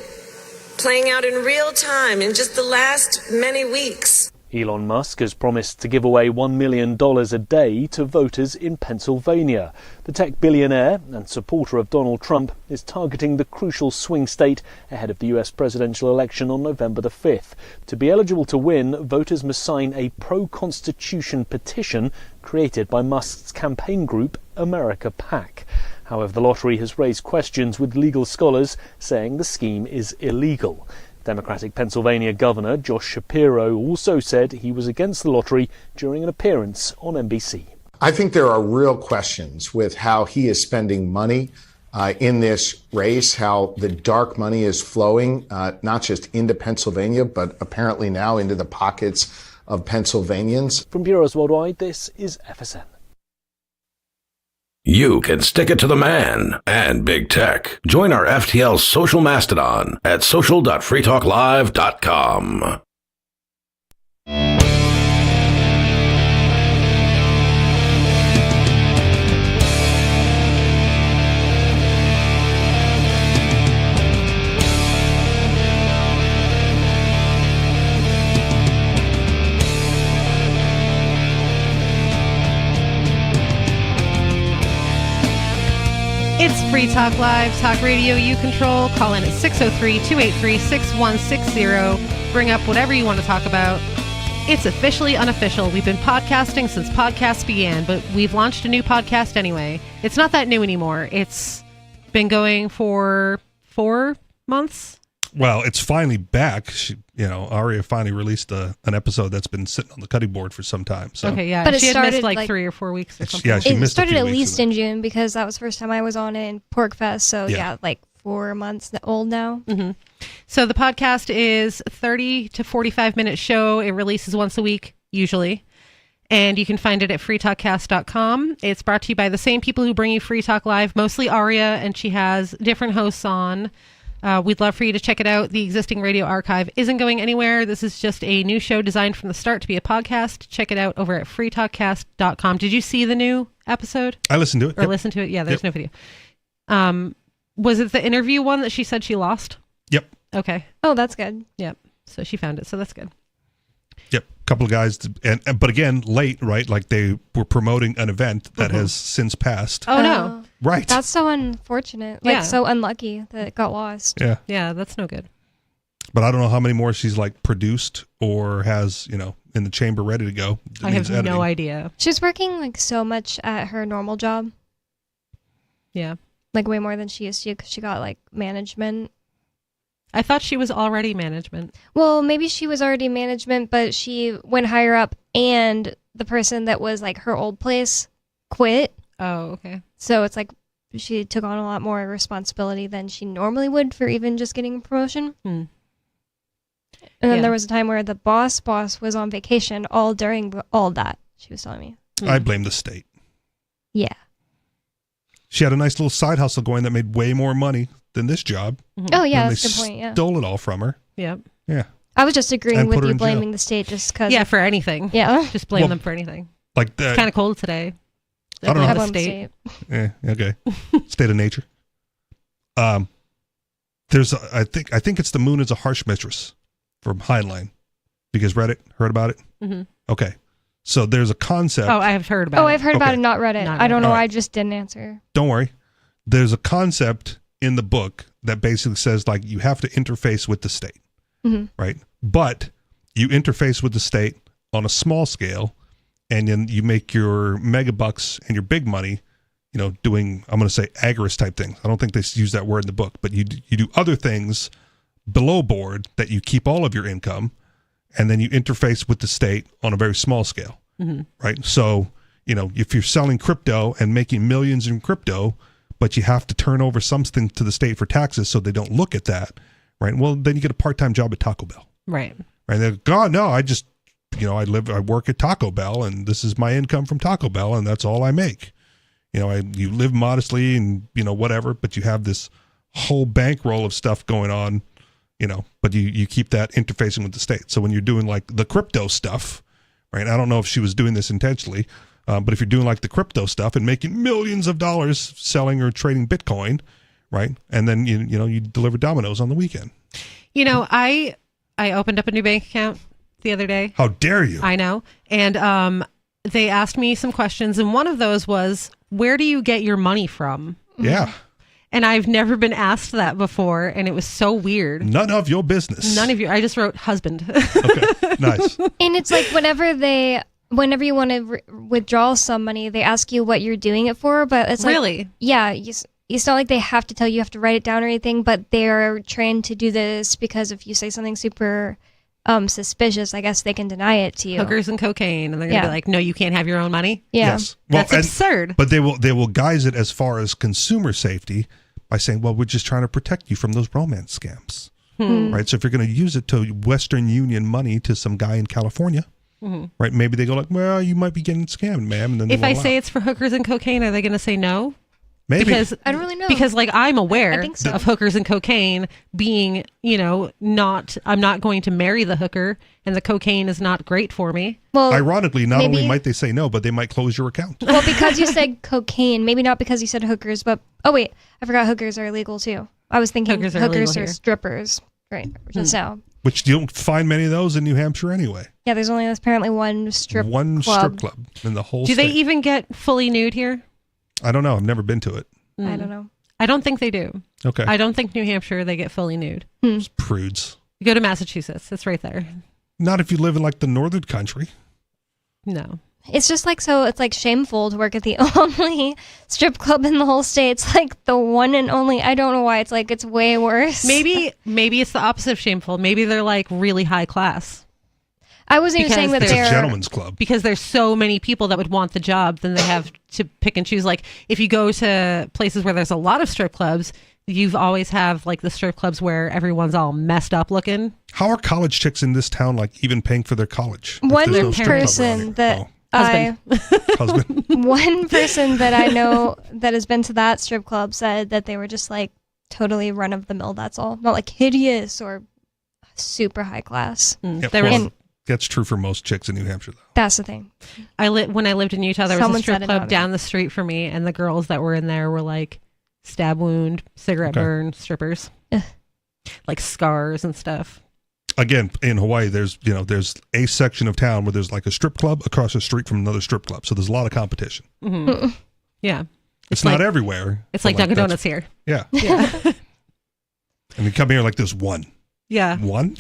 playing out in real time in just the last many weeks. Elon Musk has promised to give away $1 million a day to voters in Pennsylvania. The tech billionaire and supporter of Donald Trump is targeting the crucial swing state ahead of the US presidential election on November the 5th. To be eligible to win, voters must sign a pro-constitution petition created by Musk's campaign group, America PAC. However, the lottery has raised questions with legal scholars saying the scheme is illegal. Democratic Pennsylvania Governor Josh Shapiro also said he was against the lottery during an appearance on NBC. I think there are real questions with how he is spending money in this race, how the dark money is flowing, not just into Pennsylvania, but apparently now into the pockets of Pennsylvanians. From Bureaus Worldwide, this is FSN. You can stick it to the man and big tech. Join our FTL social mastodon at social.freetalklive.com. It's Free Talk Live, talk radio you control. Call in at 603-283-6160. Bring up whatever you want to talk about. It's officially unofficial. We've been podcasting since podcasts began, but we've launched a new podcast anyway. It's not that new anymore. It's been going for 4 months. Well, it's finally back. Aria finally released an episode that's been sitting on the cutting board for some time. So. Okay, yeah. But she it had missed started, like 3 or 4 weeks or something. Yeah, she it missed started a few at weeks least in June because that was the first time I was on it in PorcFest. So Yeah. like 4 months old now. Mm-hmm. So the podcast is 30 to 45-minute show. It releases once a week, usually. And you can find it at freetalkcast.com. It's brought to you by the same people who bring you Free Talk Live, mostly Aria, and she has different hosts on. We'd love for you to check it out. The existing radio archive isn't going anywhere. This is just a new show designed from the start to be a podcast. Check it out over at freetalkcast.com. Did you see the new episode? I listened to it. Or listen to it? Yeah, there's no video. Was it the interview one that she said she lost? Yep. Okay. Oh, that's good. Yep. So she found it. So that's good. Yep. A couple of guys, but again, late, right? Like they were promoting an event that has since passed. Oh, no. Right. That's so unfortunate. Like, so unlucky that it got lost. Yeah. Yeah, that's no good. But I don't know how many more she's like produced or has, in the chamber ready to go. I have no idea. She's working like so much at her normal job. Yeah. Like way more than she used to because she got like management. I thought she was already management. Well, maybe she was already management, but she went higher up and the person that was like her old place quit. Oh, okay. So it's like she took on a lot more responsibility than she normally would for even just getting a promotion. Hmm. And then there was a time where the boss was on vacation all during all that, she was telling me. I blame the state. Yeah. She had a nice little side hustle going that made way more money than this job. Oh, yeah, And that's a they good point, yeah. Stole it all from her. Yep. Yeah. I was just agreeing And with put her you in jail. blaming the state just because. Yeah, for anything. Yeah. Just blame Well, them for anything. Like It's kind of cold today. I don't know. The How- state. Yeah. Okay. State of nature. I think it's The Moon is a Harsh Mistress from Heinlein. You guys read it? Heard about it? Mm-hmm. Okay. So there's a concept. Oh, I have heard about it. Oh, I've heard about Okay. it, not read it. Not I don't know. All right. I just didn't answer. Don't worry. There's a concept in the book that basically says like you have to interface with the state, Mhm. right? But you interface with the state on a small scale, and then you make your mega bucks and your big money, doing, I'm going to say agorist type things. I don't think they use that word in the book, but you do other things below board that you keep all of your income, and then you interface with the state on a very small scale, Mhm. right? So, if you're selling crypto and making millions in crypto, but you have to turn over something to the state for taxes so they don't look at that, right? Well, then you get a part-time job at Taco Bell. Right. Right? They're like, God, no, I just, I work at Taco Bell and this is my income from Taco Bell and that's all I make. You live modestly and, whatever, but you have this whole bankroll of stuff going on, but you keep that interfacing with the state. So when you're doing like the crypto stuff, right? I don't know if she was doing this intentionally, but if you're doing like the crypto stuff and making millions of dollars selling or trading Bitcoin, right? And then, you deliver Domino's on the weekend. I opened up a new bank account the other day. How dare you? I know. And they asked me some questions. And one of those was, where do you get your money from? Yeah. And I've never been asked that before. And it was so weird. None of your business. None of your, I just wrote husband. Nice. And it's like whenever you want to withdraw some money, they ask you what you're doing it for. But it's like, Really? Yeah. It's not like they have to tell you, you have to write it down or anything, but they're trained to do this because if you say something super suspicious, I guess they can deny it to you. Hookers and cocaine. And they're going to be like, no, you can't have your own money. Yeah. Yes. Well, That's absurd. But they will guise it as far as consumer safety by saying, well, we're just trying to protect you from those romance scams. Right? So if you're going to use it to Western Union money to some guy in California, Mhm. right? Maybe they go like, well, you might be getting scammed, ma'am. And then If they I won't say allow. it's for hookers and cocaine, are they going to say no? Maybe. Because I don't really know. Because I'm aware I think so. of hookers and cocaine being, I'm not going to marry the hooker and the cocaine is not great for me. Well, Ironically, not only maybe- might they say no, but they might close your account. Well, because you said cocaine, maybe not because you said hookers, but oh wait, I forgot hookers are illegal too. I was thinking Hookers hookers are illegal are here. strippers, right? Just now. Which you don't find many of those in New Hampshire anyway. Yeah, there's only apparently one strip One club. strip club in the whole Do they state. even get fully nude here? I don't know. I've never been to it. I don't know. I don't think they do. Okay. I don't think New Hampshire, they get fully nude. Prudes. You go to Massachusetts. It's right there. Not if you live in like the northern country. No. It's just like, so it's like shameful to work at the only strip club in the whole state. It's like the one and only. I don't know why. It's like, it's way worse. Maybe it's the opposite of shameful. Maybe they're like really high class. I wasn't even saying that it's they're a gentleman's club. Because there's so many people that would want the job, then they have to pick and choose. Like if you go to places where there's a lot of strip clubs, you've always have like the strip clubs where everyone's all messed up looking. How are college chicks in this town like even paying for their college? One person that one person that I know that has been to that strip club said that they were just like totally run of the mill. That's all. Not like hideous or super high class. That's true for most chicks in New Hampshire, though. That's the thing. When I lived in Utah, there was Someone a strip said it, club not me. down the street from me, and the girls that were in there were like stab wound, cigarette burn strippers, like scars and stuff. Again, in Hawaii, there's a section of town where there's like a strip club across the street from another strip club, so there's a lot of competition. Mm-hmm. Yeah, it's not everywhere. It's like Dunkin' Donuts here. Yeah, yeah. And you come here like there's one. Yeah, one.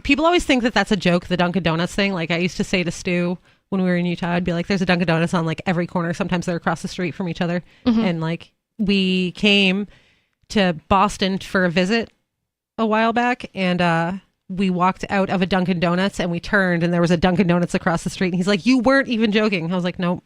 People always think that that's a joke, the Dunkin' Donuts thing. Like I used to say to Stu when we were in Utah, I'd be like, "There's a Dunkin' Donuts on like every corner." Sometimes they're across the street from each other, and like we came to Boston for a visit a while back, and we walked out of a Dunkin' Donuts and we turned and there was a Dunkin' Donuts across the street, and he's like, "You weren't even joking." I was like, "Nope."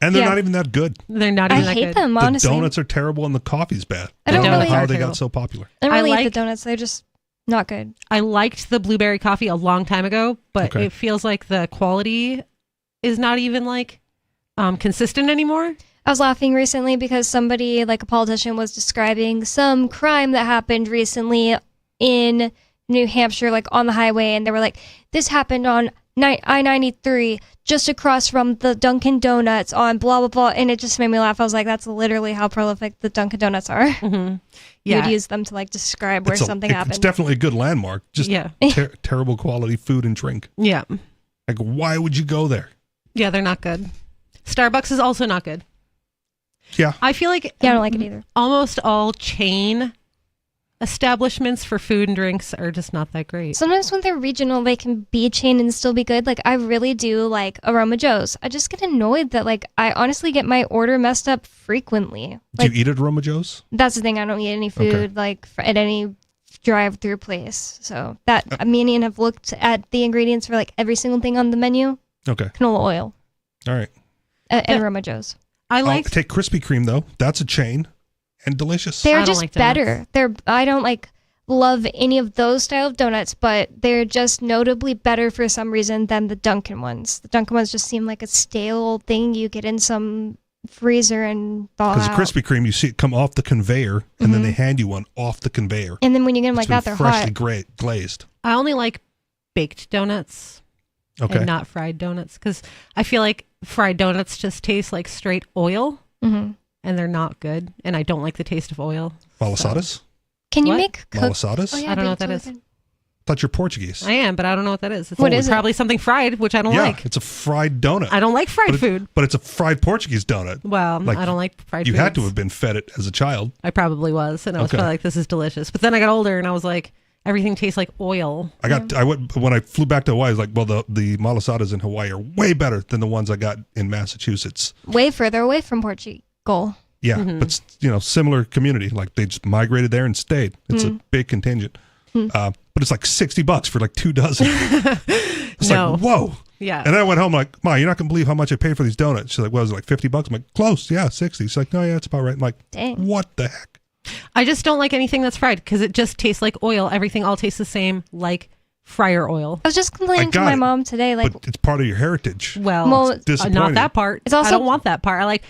And they're not even that good. They're not even that good. I hate them, honestly. The donuts are terrible and the coffee's bad. I don't really- how they got so popular. I don't really eat the donuts. They're just not good. I liked the blueberry coffee a long time ago, but it feels like the quality is not even like consistent anymore. I was laughing recently because somebody, like a politician, was describing some crime that happened recently in New Hampshire, like on the highway, and they were like, "This happened on I-93, just across from the Dunkin' Donuts on blah, blah, blah," and it just made me laugh. I was like, that's literally how prolific the Dunkin' Donuts are. Mm-hmm. You'd use them to like describe where something happened. It's definitely a good landmark. Just terrible quality food and drink. Yeah. Like, why would you go there? Yeah, they're not good. Starbucks is also not good. Yeah. I feel like I don't like it either. Almost all chain establishments for food and drinks are just not that great. Sometimes when they're regional, they can be chain and still be good. Like, I really do like Aroma Joe's. I just get annoyed that, like, I honestly get my order messed up frequently. Do you eat at Aroma Joe's? That's the thing. I don't eat any food, like, at any drive-through place. So that, me and Ian have looked at the ingredients for, like, every single thing on the menu. Okay. Canola oil. All right. At Aroma Joe's. Take Krispy Kreme, though. That's a chain. And delicious. They're just better. I don't like love any of those style of donuts, but they're just notably better for some reason than the Dunkin' ones. The Dunkin' ones just seem like a stale thing you get in some freezer and thaw Because out. Krispy Kreme, you see it come off the conveyor, and then they hand you one off the conveyor. And then when you get them like that, they're freshly hot. glazed. I only like baked donuts and not fried donuts, because I feel like fried donuts just taste like straight oil. Mm-hmm. And they're not good, and I don't like the taste of oil. Malasadas? Can you make malasadas? Oh, yeah, I don't know what that baked is. good. Thought you're Portuguese. I am, but I don't know what that is. It's What is it? probably something fried, which I don't Yeah, like. it's a fried donut. I don't like fried food. But it's a fried Portuguese donut. Well, I don't like fried You foods. had to have been fed it as a child. I probably was, and I was Okay. probably like, "This is delicious." But then I got older, and I was like, "Everything tastes like oil." I went when I flew back to Hawaii. I was like, well, the malasadas in Hawaii are way better than the ones I got in Massachusetts. Way further away from Portugal. Yeah, Mm-hmm. but similar community. Like they just migrated there and stayed. It's a big contingent. But it's like $60 for like 2 dozen. It's like, whoa. Yeah. And then I went home like, Ma, you're not gonna believe how much I paid for these donuts. She's like, well, was it like $50? I'm like, close, yeah, 60. She's like, no, yeah, it's about right. I'm like, dang, what the heck? I just don't like anything that's fried because it just tastes like oil. Everything all tastes the same, like fryer oil. I was just complaining to my mom today, like, but it's part of your heritage. Well, It's disappointing. not that part. It's also- I don't want that part. I like,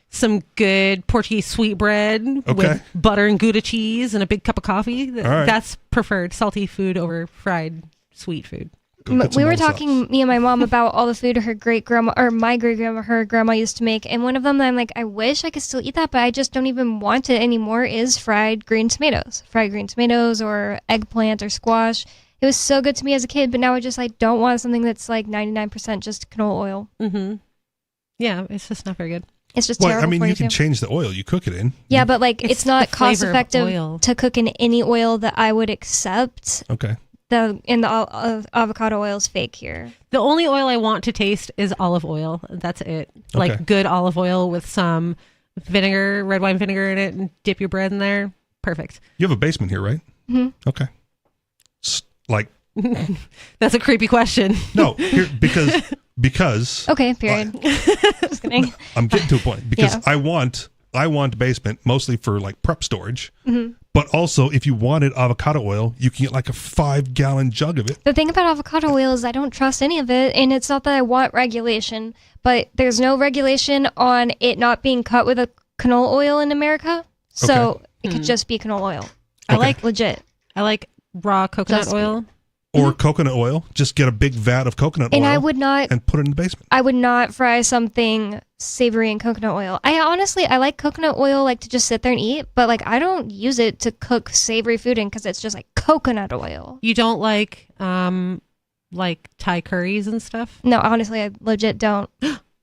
some good Portuguese sweetbread with butter and Gouda cheese and a big cup of coffee. right. That's preferred. Salty food over fried sweet food. We were talking, me and my mom, about all the food her great grandma, or my great grandma, her grandma used to make, and one of them I'm like, I wish I could still eat that, but I just don't even want it anymore, is fried green tomatoes or eggplant or squash. It was so good to me as a kid, but now I just like don't want something that's like 99% just canola oil. Mm-hmm. Yeah, it's just not very good. It's just Well, terrible I mean, for you can too. change the oil you cook it in. Yeah, but like it's not the flavor cost of effective oil. to cook in any oil that I would accept. Okay. the avocado oil is fake here. The only oil I want to taste is olive oil. That's it. Like good olive oil with some vinegar, red wine vinegar in it, and dip your bread in there. Perfect. You have a basement here, right? Mm-hmm. Okay. Like. That's a creepy question. No, because. Okay. Period. Just kidding. I'm getting to a point because Yeah. I want basement mostly for like prep storage. Mm-hmm. But also, if you wanted avocado oil, you can get like a 5-gallon jug of it. The thing about avocado oil is I don't trust any of it, and it's not that I want regulation, but there's no regulation on it not being cut with a canola oil in America, so it could just be canola oil. I like legit. I like raw coconut Just oil. Or coconut oil. Just get a big vat of coconut And oil I would not and put it in the basement. I would not fry something savory in coconut oil. I like coconut oil like to just sit there and eat, but like I don't use it to cook savory food in because it's just like coconut oil. You don't like Thai curries and stuff? No, honestly, I legit don't.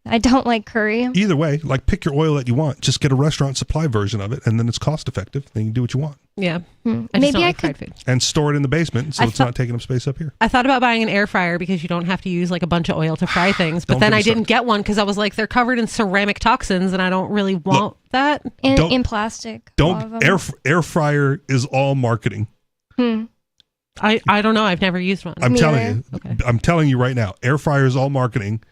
I don't like curry. Either way, like pick your oil that you want. Just get a restaurant supply version of it, and then it's cost effective. Then you can do what you want. Yeah. Maybe I could. Food. And store it in the basement so it's not taking up space up here. I thought about buying an air fryer because you don't have to use like a bunch of oil to fry things. But Don't then get me I didn't get one because I was like, they're covered in ceramic toxins and I don't really want that. In plastic. a lot of Don't them. air fryer is all marketing. I don't know. I've never used one. I'm telling you right now, air fryer is all marketing.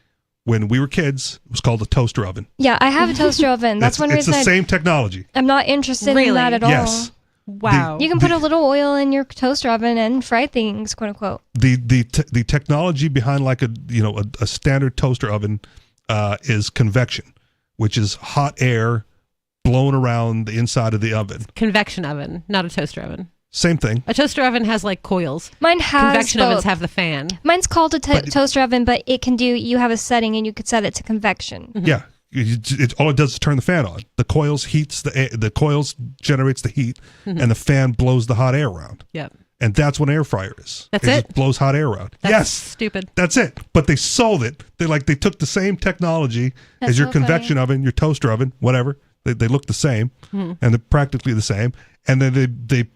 When we were kids, it was called a toaster oven. Yeah, I have a toaster oven. That's one it's reason the same technology. I'm not interested in that at all. Yes. Wow. You can put a little oil in your toaster oven and fry things, quote unquote. The technology behind like a standard toaster oven is convection, which is hot air blown around the inside of the oven. Convection oven, not a toaster oven. Same thing. A toaster oven has like coils. Mine has Convection both. ovens have the fan. Mine's called a toaster oven, but it can do. You have a setting, and you could set it to convection. Yeah. All it does is turn the fan on. The coils heats the coils generates the heat, and the fan blows the hot air around. Yep. And that's what an air fryer is. That's it it? just blows hot air around. That's yes. stupid. That's it. But they sold it. They took the same technology That's as your so convection oven, your toaster oven, whatever. They look the same, and they're practically the same. And then they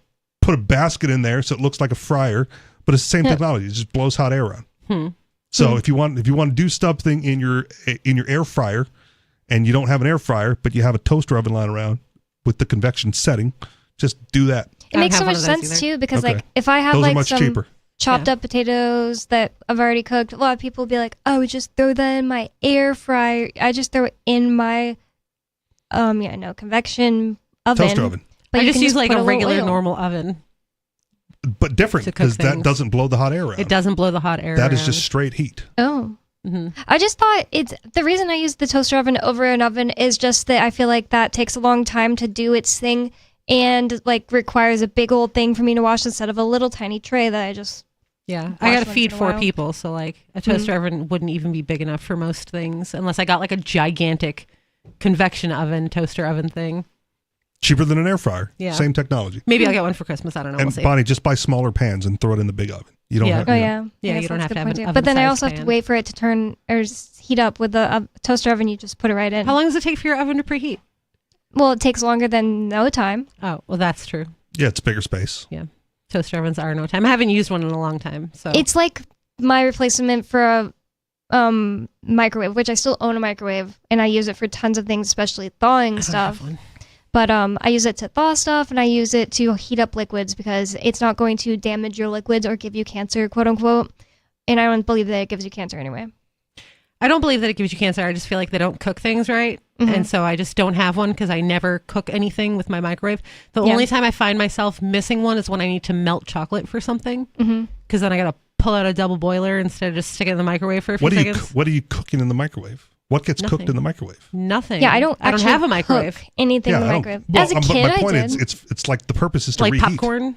put a basket in there so it looks like a fryer, but it's the same technology. It just blows hot air around. So if you want to do something in your air fryer, and you don't have an air fryer, but you have a toaster oven lying around with the convection setting, just do that. It makes so much sense too because Okay. like if I have Those are like much some cheaper. chopped up potatoes that I've already cooked, a lot of people will be like, "Oh, just throw that in my air fryer." I just throw it in my convection oven. Toaster oven. I you just can use like put a little regular oil. normal oven. But different To cook because that things. doesn't blow the hot air around. It doesn't blow the hot air That is around. just straight heat. Oh. Mm-hmm. I just thought it's the reason I use the toaster oven over an oven is just that I feel like that takes a long time to do its thing and like requires a big old thing for me to wash instead of a little tiny tray that I just Yeah, I wash got to once feed in a 4 while. people, so like a toaster oven wouldn't even be big enough for most things unless I got like a gigantic convection oven, toaster oven thing. Cheaper than an air fryer. Yeah. Same technology. Maybe I'll get one for Christmas. I don't know. And we'll see. Bonnie, just buy smaller pans and throw it in the big oven. You don't have Oh you know. yeah. Yeah, I guess you don't that's have a to good have point, an too. But then I oven-sized also have to pan. wait for it to turn or heat up with the toaster oven. You just put it right in. How long does it take for your oven to preheat? Well, it takes longer than no time. Oh, well, that's true. Yeah, it's bigger space. Yeah, toaster ovens are no time. I haven't used one in a long time, so It's like my replacement for a microwave, which I still own a microwave, and I use it for tons of things, especially thawing stuff. But I use it to thaw stuff, and I use it to heat up liquids because it's not going to damage your liquids or give you cancer, quote unquote. And I don't believe that it gives you cancer anyway. I don't believe that it gives you cancer. I just feel like they don't cook things right. Mhm. And so I just don't have one because I never cook anything with my microwave. The Yeah. only time I find myself missing one is when I need to melt chocolate for something. Mhm. Because then I got to pull out a double boiler instead of just stick it in the microwave for a few seconds. What are you cooking in the microwave? What gets cooked in the microwave? Nothing. Yeah, I don't have a microwave. cook anything in the I don't- microwave. well, As a but kid, my point I is, did. it's like the purpose is to Like reheat. popcorn.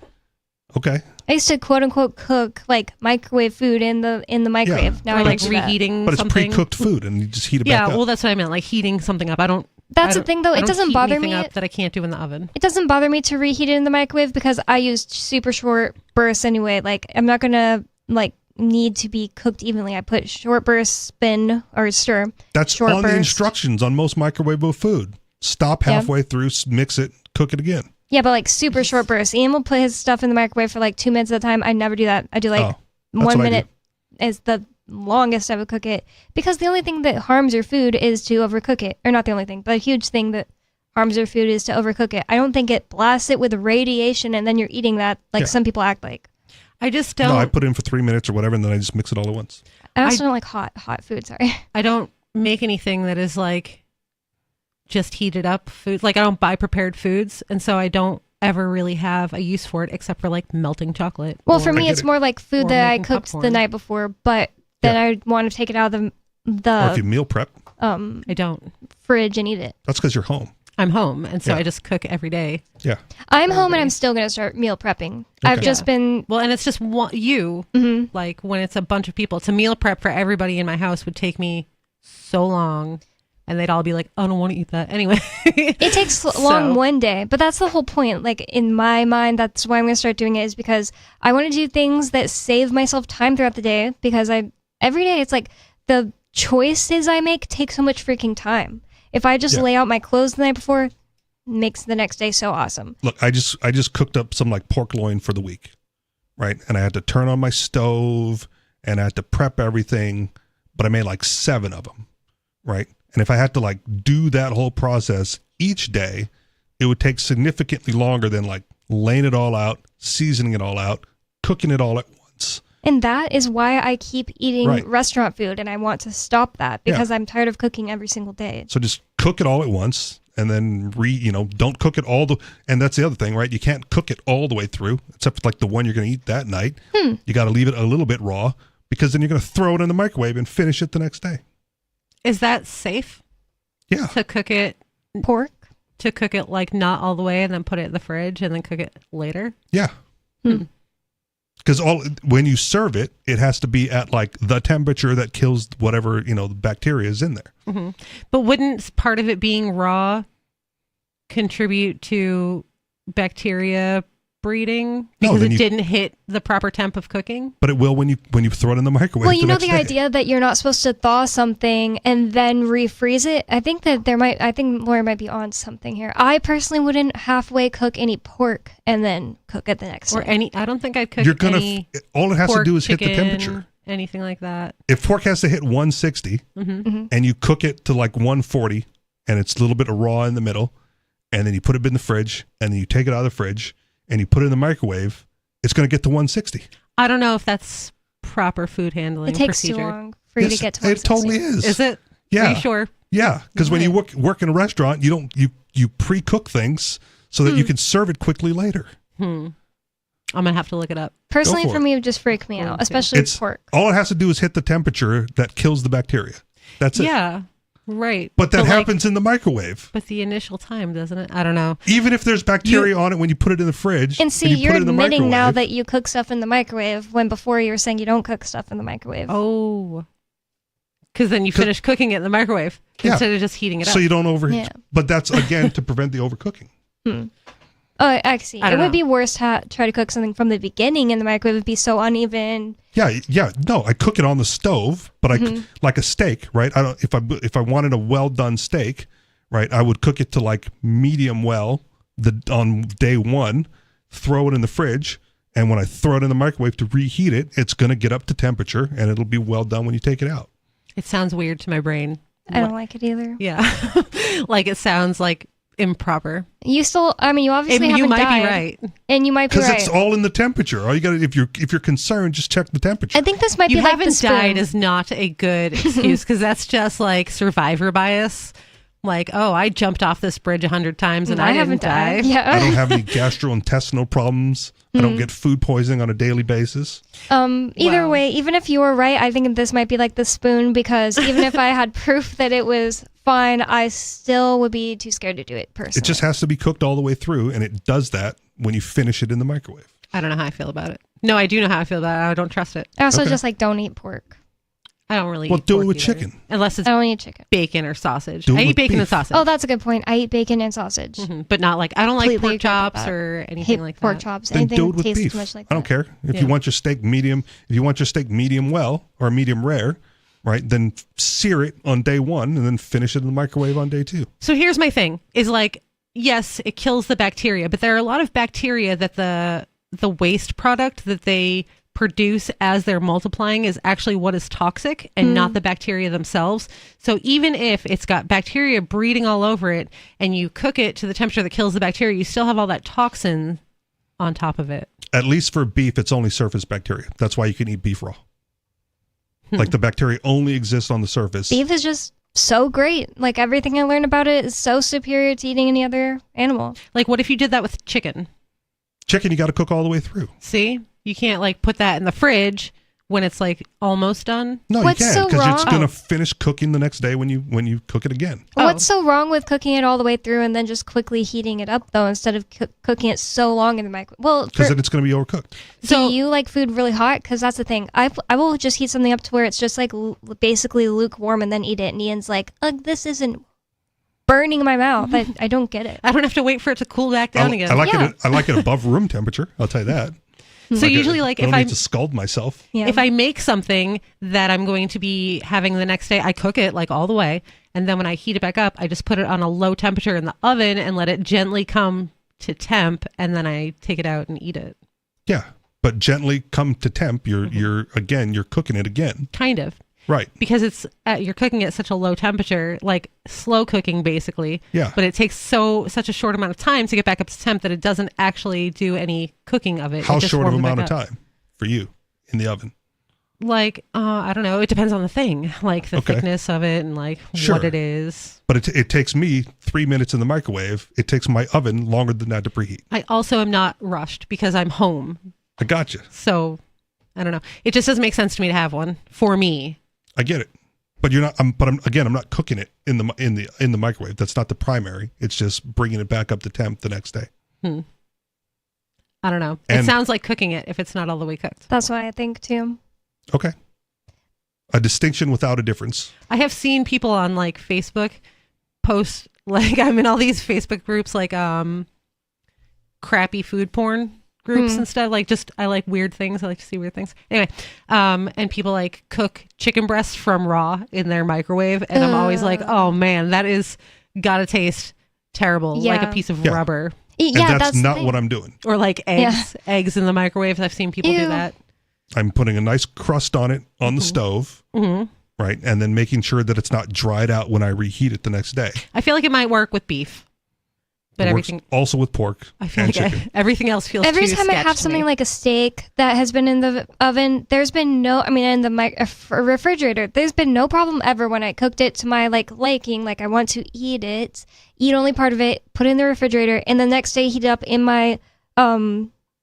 Okay. I used to quote unquote cook like microwave food in the microwave. Now Or I like don't do that. reheating But it's something. pre-cooked food, and you just heat it Yeah, back up. well, that's what I meant. Like heating something up. That's I the don't- thing, though. I It don't doesn't heat bother anything me. up that I can't do in the oven. It doesn't bother me to reheat it in the microwave because I use super short bursts anyway. Like I'm not gonna like need to be cooked evenly. I put short bursts, spin or stir. That's short on the instructions on most microwavable food. Stop Yeah. halfway through, mix it, cook it again. Yeah, but like super short bursts. Ian will put his stuff in the microwave for like 2 minutes at a time. I never do that. I do like 1 minute is the longest I would cook it, because the only thing that harms your food is to overcook it. Or not the only thing, but a huge thing that harms your food is to overcook it. I don't think it blasts it with radiation and then you're eating that like some people act like. I just don't. No, I put it in for 3 minutes or whatever, and then I just mix it all at once. I also don't like hot food, sorry. I don't make anything that is like just heated up food. Like I don't buy prepared foods, and so I don't ever really have a use for it except for like melting chocolate. Well, for me, it's more like food that I cooked the night before, but then I want to take it out of the Or if you meal prep. I don't. Fridge and eat it. That's because you're home. I'm home, and so I just cook every day. Yeah. I'm home and I'm still going to start meal prepping. I've just been... Well, and it's just like when it's a bunch of people, to meal prep for everybody in my house would take me so long, and they'd all be like, I don't want to eat that. Anyway. It takes long one day, but that's the whole point. Like in my mind, that's why I'm going to start doing it, is because I want to do things that save myself time throughout the day, because every day it's like the choices I make take so much freaking time. If I just lay out my clothes the night before, it makes the next day so awesome. Look, I just cooked up some like pork loin for the week, right? And I had to turn on my stove and I had to prep everything, but I made like 7 of them, right? And if I had to like do that whole process each day, it would take significantly longer than like laying it all out, seasoning it all out, cooking it all at once. And that is why I keep eating restaurant food, and I want to stop that because I'm tired of cooking every single day. So just cook it all at once, and then don't cook it and that's the other thing, right? You can't cook it all the way through, except for like the one you're going to eat that night. You got to leave it a little bit raw, because then you're going to throw it in the microwave and finish it the next day. Is that safe? Yeah. To cook it pork? To cook it like not all the way and then put it in the fridge and then cook it later? Yeah. Because when you serve it, it has to be at like the temperature that kills whatever, the bacteria is in there. Mm-hmm. But wouldn't part of it being raw contribute to bacteria breeding because it didn't hit the proper temp of cooking? But it will when you throw it in the microwave. Well, you know the idea that you're not supposed to thaw something and then refreeze it. I think that Laura might be on something here. I personally wouldn't halfway cook any pork and then cook it the next day. I don't think I'd cook all it has to do is chicken, hit the temperature. Anything like that. If pork has to hit 160 and you cook it to like 140 and it's a little bit of raw in the middle, and then you put it in the fridge and then you take it out of the fridge and you put it in the microwave, it's going to get to 160. I don't know if that's proper food handling procedure. It takes too long for you to get to 160. It totally is. Is it? Yeah. Are you sure? Yeah, because when you work in a restaurant, you pre-cook things so that you can serve it quickly later. I'm going to have to look it up. Personally, for me, it would just freak me out, especially pork. All it has to do is hit the temperature that kills the bacteria. That's it. Yeah. Right. But that happens in the microwave. But the initial time, doesn't it? I don't know. Even if there's bacteria on it when you put it in the fridge. And see, you're admitting now that you cook stuff in the microwave when before you were saying you don't cook stuff in the microwave. Oh. Because then you finish cooking it in the microwave instead of just heating it up. So you don't overheat. Yeah. But that's, again, to prevent the overcooking. Oh, I see. It would be worse to try to cook something from the beginning in the microwave. It would be so uneven. Yeah. No, I cook it on the stove, but like a steak, right? If I wanted a well done steak, right, I would cook it to like medium well on day 1, throw it in the fridge, and when I throw it in the microwave to reheat it, it's going to get up to temperature and it'll be well done when you take it out. It sounds weird to my brain. I don't like it either. Yeah, like it sounds like improper. You obviously haven't you might died, be right, and you might be right because it's all in the temperature. All you got to, if you're concerned, just check the temperature. I think this might be like haven't died is not a good excuse, because that's just like survivor bias. Like, oh, I jumped off this bridge 100 times and I didn't die. Yeah. I don't have any gastrointestinal problems. I don't get food poisoning on a daily basis. Either way, even if you were right, I think this might be like the spoon, because even if I had proof that it was fine, I still would be too scared to do it personally. It just has to be cooked all the way through, and it does that when you finish it in the microwave. I don't know how I feel about it. No, I do know how I feel about it. I don't trust it. I also just don't eat pork. I don't really eat do pork it with either. chicken. Unless it's I don't eat chicken. Bacon or sausage. Do it I eat with bacon beef. and sausage. Oh, that's a good point. I eat bacon and sausage. But not like, I don't like Completely pork chops agree with that. or anything like that. Pork chops. Then Anything do it with tastes beef. too much like I don't care. If you want your steak medium well or medium rare, right, then sear it on day 1 and then finish it in the microwave on day 2. So here's my thing, is like, yes, it kills the bacteria, but there are a lot of bacteria that the waste product that they produce as they're multiplying is actually what is toxic and not the bacteria themselves. So even if it's got bacteria breeding all over it and you cook it to the temperature that kills the bacteria, you still have all that toxin on top of it. At least for beef, it's only surface bacteria. That's why you can eat beef raw. Like the bacteria only exists on the surface. Beef is just so great. Like everything I learned about it is so superior to eating any other animal. Like what if you did that with chicken? Chicken, you got to cook all the way through. See? You can't like put that in the fridge when it's like almost done. No, What's you so can't because wrong? it's going to finish cooking the next day when you cook it again. What's so wrong with cooking it all the way through and then just quickly heating it up though instead of cooking it so long in the microwave? Well, Because then it's going to be overcooked. do you like food really hot? Because that's the thing. I will just heat something up to where it's just like basically lukewarm and then eat it. And Ian's like, ugh, this isn't burning my mouth. I don't get it. I don't have to wait for it to cool back down again. I like it above room temperature. I'll tell you that. So usually, like, I don't if need to scald myself. If I make something that I'm going to be having the next day, I cook it like all the way, and then when I heat it back up, I just put it on a low temperature in the oven and let it gently come to temp, and then I take it out and eat it. Yeah, but gently come to temp. You're cooking it again. Kind of. Right. Because it's you're cooking at such a low temperature, like slow cooking basically. Yeah. But it takes such a short amount of time to get back up to temp that it doesn't actually do any cooking of it. How It just short of warms it amount of back up. time for you in the oven? Like, I don't know. It depends on the thing, like the thickness of it and like Sure. what it is. But it takes me 3 minutes in the microwave. It takes my oven longer than that to preheat. I also am not rushed because I'm home. I got you. So, I don't know. It just doesn't make sense to me to have one for me. I get it. But you're not. I'm not cooking it in the microwave. That's not the primary. It's just bringing it back up to temp the next day. I don't know. It And- sounds like cooking it if it's not all the way cooked. That's what I think too. Okay. A distinction without a difference. I have seen people on like Facebook post, like I'm in all these Facebook groups, like crappy food porn groups and stuff. Like I like weird things. I like to see weird things. Anyway, and people like cook chicken breasts from raw in their microwave, and I'm always like, oh man, that is gotta taste terrible, like a piece of rubber. And that's not what I'm doing. Or like eggs in the microwave. I've seen people do that. I'm putting a nice crust on it on the stove, right? And then making sure that it's not dried out when I reheat it the next day. I feel like it might work with beef, but It works everything also with pork I feel and like chicken. everything else feels Every too time I sketch have to something me. like a steak that has been in the oven, there's been no, I mean, in the refrigerator, there's been no problem ever when I cooked it to my liking. Like I want to eat it, eat only part of it, put it in the refrigerator, and the next day heat it up in my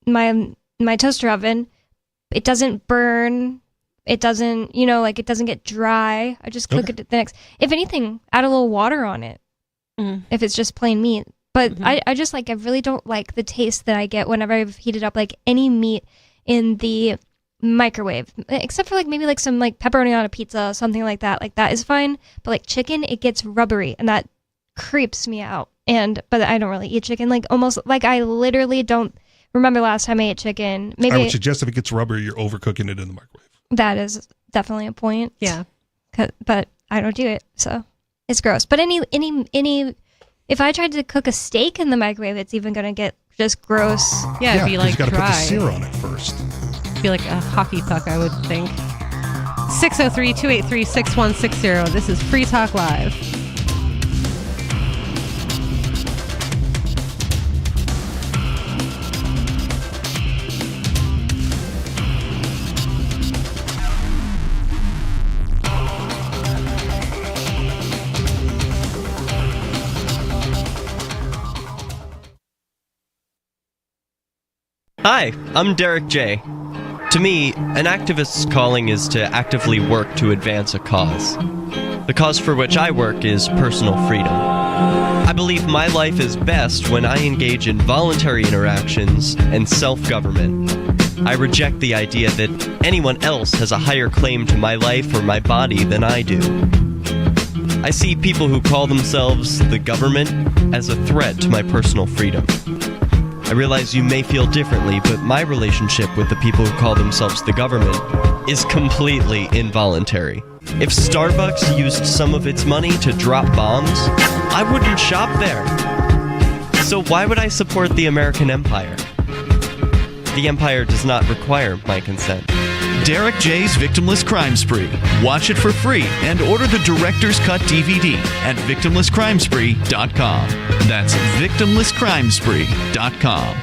my toaster oven. It doesn't burn. It doesn't, it doesn't get dry. I just cook it the next. If anything, add a little water on it. If it's just plain meat. But I really don't like the taste that I get whenever I've heated up like any meat in the microwave, except for like maybe like some like pepperoni on a pizza, something like that. Like that is fine. But like chicken, it gets rubbery and that creeps me out. But I don't really eat chicken. Like almost like I literally don't remember last time I ate chicken. Maybe I would suggest if it gets rubbery, you're overcooking it in the microwave. that is definitely a point. Yeah. But I don't do it, so it's gross. But any if I tried to cook a steak in the microwave, it's even gonna get just gross. Yeah, it'd be 'cause like you got to put the dry. sear on it first. Be like a hockey puck, I would think. 603-283-6160. This is Free Talk Live. Hi, I'm Derek J. To me, an activist's calling is to actively work to advance a cause. The cause for which I work is personal freedom. I believe my life is best when I engage in voluntary interactions and self-government. I reject the idea that anyone else has a higher claim to my life or my body than I do. I see people who call themselves the government as a threat to my personal freedom. I realize you may feel differently, but my relationship with the people who call themselves the government is completely involuntary. If Starbucks used some of its money to drop bombs, I wouldn't shop there. So why would I support the American empire? The empire does not require my consent. Derek J's Victimless Crime Spree. Watch it for free and order the Director's Cut DVD at victimlesscrimespree.com. That's victimlesscrimespree.com.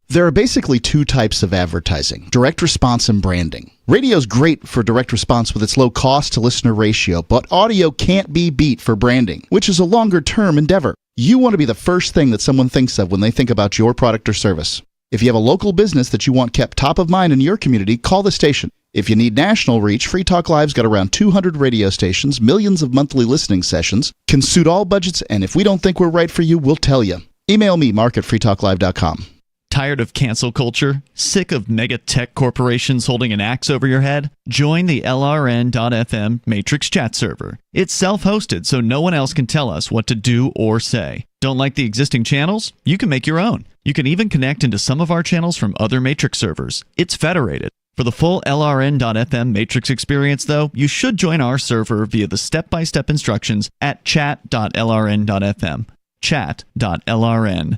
There are basically two types of advertising, direct response and branding. Radio's great for direct response with its low cost to listener ratio, but audio can't be beat for branding, which is a longer term endeavor. You want to be the first thing that someone thinks of when they think about your product or service. If you have a local business that you want kept top of mind in your community, call the station. If you need national reach, Free Talk Live's got around 200 radio stations, millions of monthly listening sessions, can suit all budgets, and if we don't think we're right for you, we'll tell you. Email me, mark@freetalklive.com. Tired of cancel culture? Sick of mega tech corporations holding an axe over your head? Join the LRN.FM Matrix chat server. It's self-hosted, so no one else can tell us what to do or say. Don't like the existing channels? You can make your own. You can even connect into some of our channels from other Matrix servers. It's federated. For the full LRN.FM Matrix experience, though, you should join our server via the step-by-step instructions at chat.lrn.fm. Chat.lrn.fm.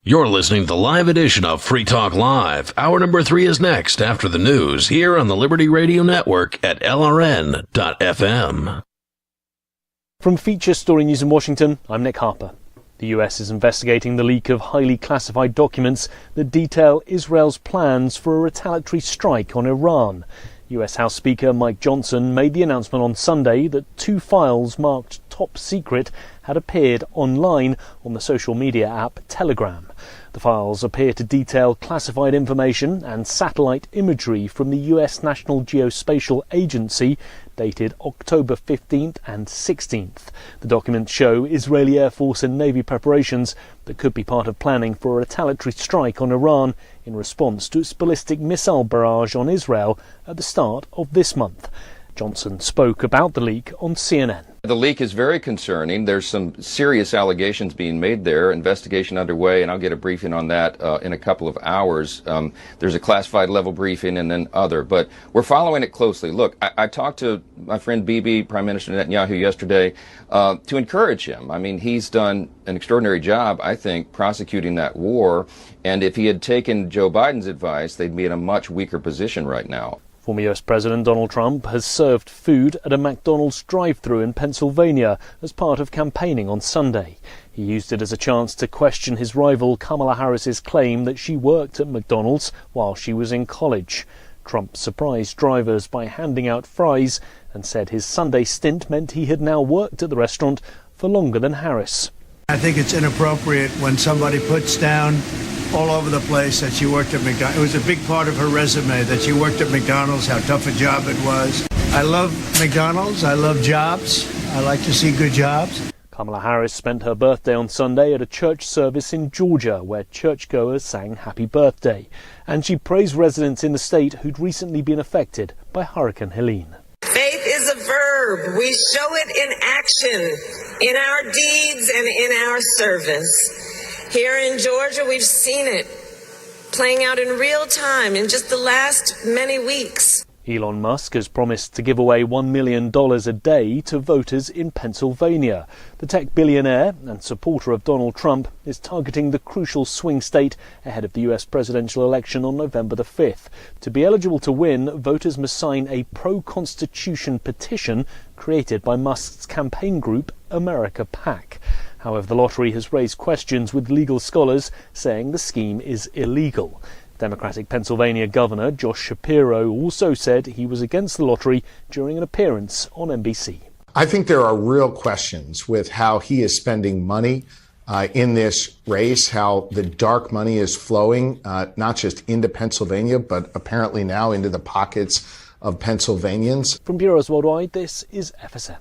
You're listening to the live edition of Free Talk Live. Hour number 3 is next after the news here on the Liberty Radio Network at LRN.FM. From Feature Story News in Washington, I'm Nick Harper. The US is investigating the leak of highly classified documents that detail Israel's plans for a retaliatory strike on Iran. US House Speaker Mike Johnson made the announcement on Sunday that 2 files marked top secret had appeared online on the social media app Telegram. The files appear to detail classified information and satellite imagery from the US National Geospatial Agency dated October 15th and 16th. The documents show Israeli Air Force and Navy preparations that could be part of planning for a retaliatory strike on Iran in response to its ballistic missile barrage on Israel at the start of this month. Johnson spoke about the leak on CNN. The leak is very concerning. There's some serious allegations being made there, investigation underway, and I'll get a briefing on that in a couple of hours. There's a classified level briefing and then other, but we're following it closely. Look, I talked to my friend Bibi, Prime Minister Netanyahu, yesterday to encourage him. I mean, he's done an extraordinary job, I think, prosecuting that war, and if he had taken Joe Biden's advice, they'd be in a much weaker position right now. Former US President Donald Trump has served food at a McDonald's drive-thru in Pennsylvania as part of campaigning on Sunday. He used it as a chance to question his rival Kamala Harris's claim that she worked at McDonald's while she was in college. Trump surprised drivers by handing out fries and said his Sunday stint meant he had now worked at the restaurant for longer than Harris. I think it's inappropriate when somebody puts down all over the place that she worked at McDonald's. It was a big part of her resume that she worked at McDonald's, how tough a job it was. I love McDonald's. I love jobs. I like to see good jobs. Kamala Harris spent her birthday on Sunday at a church service in Georgia where churchgoers sang Happy Birthday. And she praised residents in the state who'd recently been affected by Hurricane Helene. Faith is a verb. We show it in action, in our deeds and in our service. Here in Georgia, we've seen it playing out in real time in just the last many weeks. Elon Musk has promised to give away $1 million a day to voters in Pennsylvania. The tech billionaire and supporter of Donald Trump is targeting the crucial swing state ahead of the US presidential election on November the 5th. To be eligible to win, voters must sign a pro-constitution petition created by Musk's campaign group, America PAC. However, the lottery has raised questions with legal scholars saying the scheme is illegal. Democratic Pennsylvania Governor Josh Shapiro also said he was against the lottery during an appearance on NBC. I think there are real questions with how he is spending money in this race, how the dark money is flowing, not just into Pennsylvania, but apparently now into the pockets of Pennsylvanians. From Bureaus Worldwide, this is FSN.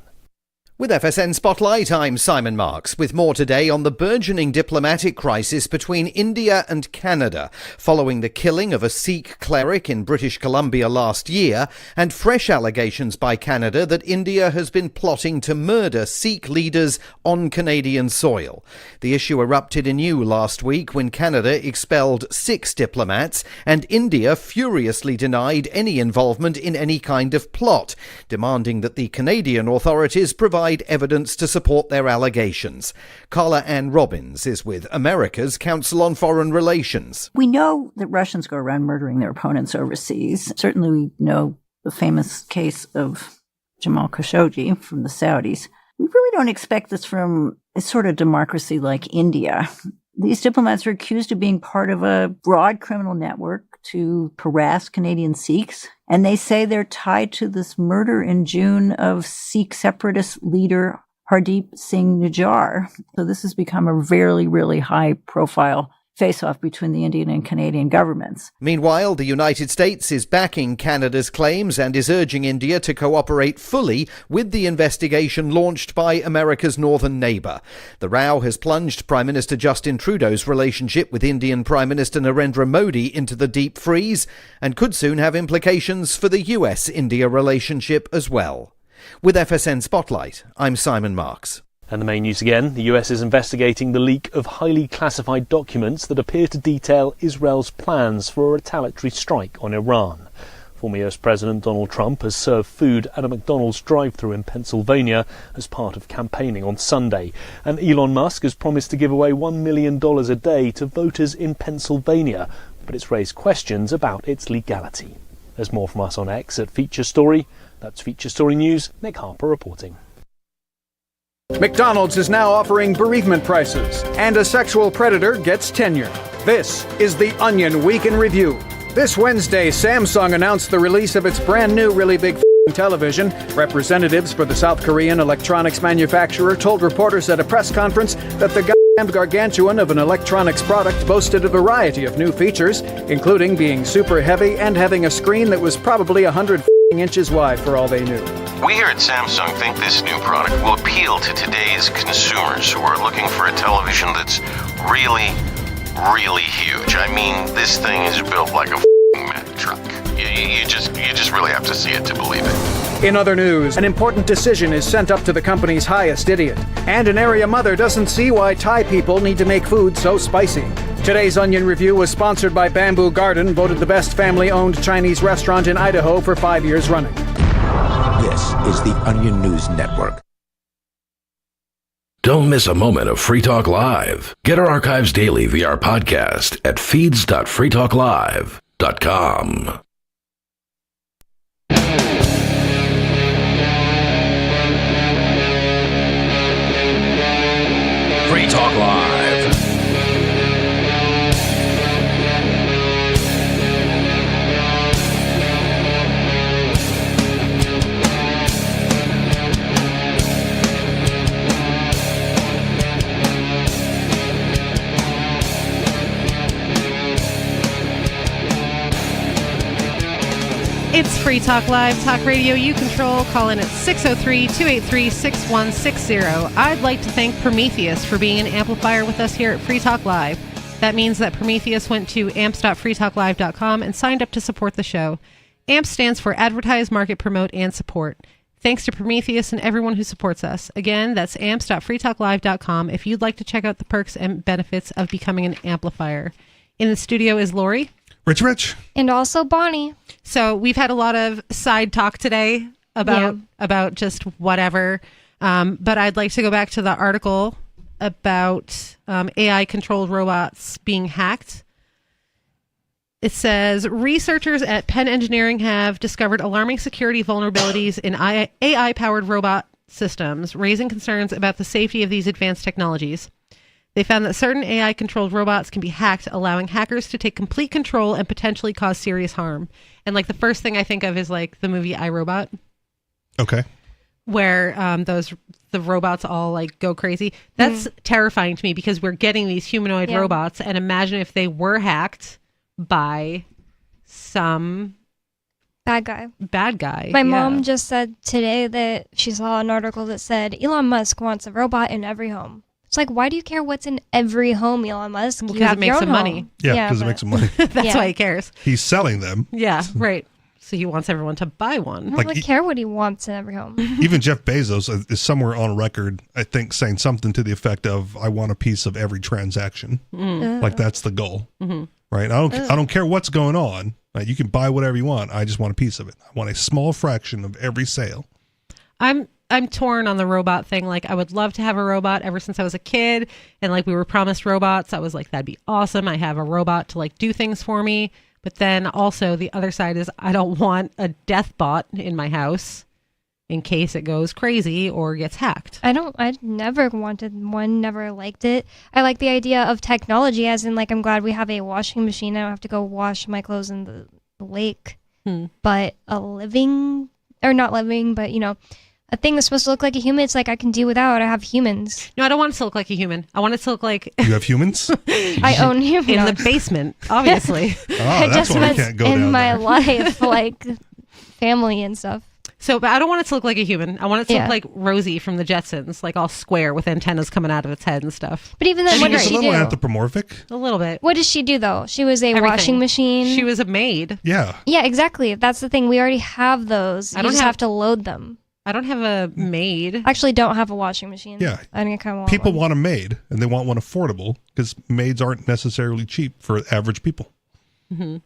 With FSN Spotlight, I'm Simon Marks, with more today on the burgeoning diplomatic crisis between India and Canada, following the killing of a Sikh cleric in British Columbia last year, and fresh allegations by Canada that India has been plotting to murder Sikh leaders on Canadian soil. The issue erupted anew last week when Canada expelled 6 diplomats, and India furiously denied any involvement in any kind of plot, demanding that the Canadian authorities provide provide evidence to support their allegations. Carla Ann Robbins is with America's Council on Foreign Relations. We know that Russians go around murdering their opponents overseas. Certainly we know the famous case of Jamal Khashoggi from the Saudis. We really don't expect this from a sort of democracy like India. These diplomats are accused of being part of a broad criminal network to harass Canadian Sikhs, and they say they're tied to this murder in June of Sikh separatist leader Hardeep Singh Nijjar. So this has become a really, really high-profile face-off between the Indian and Canadian governments. Meanwhile, the United States is backing Canada's claims and is urging India to cooperate fully with the investigation launched by America's northern neighbour. The row has plunged Prime Minister Justin Trudeau's relationship with Indian Prime Minister Narendra Modi into the deep freeze and could soon have implications for the US-India relationship as well. With FSN Spotlight, I'm Simon Marks. And the main news again, the US is investigating the leak of highly classified documents that appear to detail Israel's plans for a retaliatory strike on Iran. Former US President Donald Trump has served food at a McDonald's drive-thru in Pennsylvania as part of campaigning on Sunday. And Elon Musk has promised to give away $1 million a day to voters in Pennsylvania, but it's raised questions about its legality. There's more from us on X at Feature Story. That's Feature Story News. Nick Harper reporting. McDonald's is now offering bereavement prices, and a sexual predator gets tenure. This is the Onion Week in Review. This Wednesday, Samsung announced the release of its brand new really big television. Representatives for the South Korean electronics manufacturer told reporters at a press conference that the gargantuan of an electronics product boasted a variety of new features, including being super heavy and having a screen that was probably 100 inches wide for all they knew. We here at Samsung think this new product will appeal to today's consumers who are looking for a television that's really, really huge. I mean, this thing is built like a Mack truck. You just really have to see it to believe it. In other news, an important decision is sent up to the company's highest idiot. And an area mother doesn't see why Thai people need to make food so spicy. Today's Onion Review was sponsored by Bamboo Garden, voted the best family-owned Chinese restaurant in Idaho for 5 years running. This is the Onion News Network. Don't miss a moment of Free Talk Live. Get our archives daily via our podcast at feeds.freetalklive.com. Free Talk Live. It's Free Talk Live, talk radio you control. Call in at 603-283-6160. I'd like to thank Prometheus for being an amplifier with us here at Free Talk Live. That means that Prometheus went to amps.freetalklive.com and signed up to support the show. AMP stands for Advertise, Market, Promote, and Support. Thanks to Prometheus and everyone who supports us. Again, that's amps.freetalklive.com if you'd like to check out the perks and benefits of becoming an amplifier. In the studio is Lori. Rich. And also Bonnie. So we've had a lot of side talk today about just whatever. But I'd like to go back to the article about AI-controlled robots being hacked. It says, researchers at Penn Engineering have discovered alarming security vulnerabilities in AI-powered robot systems, raising concerns about the safety of these advanced technologies. They found that certain AI-controlled robots can be hacked, allowing hackers to take complete control and potentially cause serious harm. And like the first thing I think of is like the movie iRobot. Okay. Where the robots all like go crazy. That's terrifying to me because we're getting these humanoid robots, and imagine if they were hacked by some bad guy. My mom just said today that she saw an article that said Elon Musk wants a robot in every home. It's like, why do you care what's in every home, Elon Musk? Because it makes him money. Yeah, because it makes him money. That's why he cares. He's selling them. Yeah, right. So he wants everyone to buy one. I don't really care what he wants in every home. Even Jeff Bezos is somewhere on record, I think, saying something to the effect of, I want a piece of every transaction. Like that's the goal. Right? I don't care what's going on. Right? You can buy whatever you want. I just want a piece of it. I want a small fraction of every sale. I'm torn on the robot thing. Like, I would love to have a robot ever since I was a kid, and like we were promised robots. I was like, that'd be awesome. I have a robot to like do things for me. But then also the other side is I don't want a death bot in my house in case it goes crazy or gets hacked. I never wanted one, never liked it. I like the idea of technology, as in, like, I'm glad we have a washing machine. I don't have to go wash my clothes in the lake. But a living, or not living, but, you know, a thing that's supposed to look like a human, it's like I can do without. I have humans. No, I don't want it to look like a human. I want it to look like... You have humans? I own humans. In the basement, obviously. I just meant in my life, like family and stuff. So, but I don't want it to look like a human. I want it to Yeah. look like Rosie from the Jetsons, like all square with antennas coming out of its head and stuff. But even then, what does Is she it a little do? anthropomorphic? A little bit. What does she do, though? She was a Everything. washing machine. She was a maid. Yeah. Yeah, exactly. That's the thing. We already have those. I You don't just have- have to load them. I don't have a maid. I actually don't have a washing machine. Yeah. I think I kind of want People one. want a maid, and they want one affordable because maids aren't necessarily cheap for average people, Mm-hmm.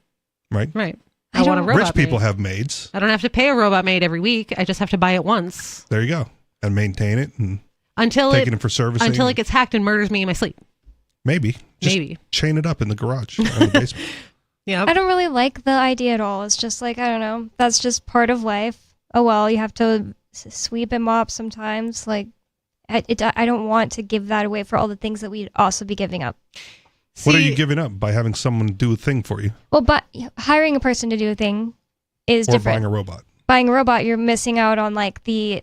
right? Right. I want a robot Rich people maid. have maids. I don't have to pay a robot maid every week. I just have to buy it once There you go. And maintain it and until take it in for servicing. until it gets hacked and murders me in my sleep. Maybe. Just Maybe. chain it up in the garage or in the basement. Yeah. I don't really like the idea at all. It's just like, I don't know. That's just part of life. Oh, well, you have to sweep and mop sometimes. Like, I don't want to give that away for all the things that we'd also be giving up. What are you giving up by having someone do a thing for you? Well, but hiring a person to do a thing is or different. buying a robot? Buying a robot, you're missing out on like the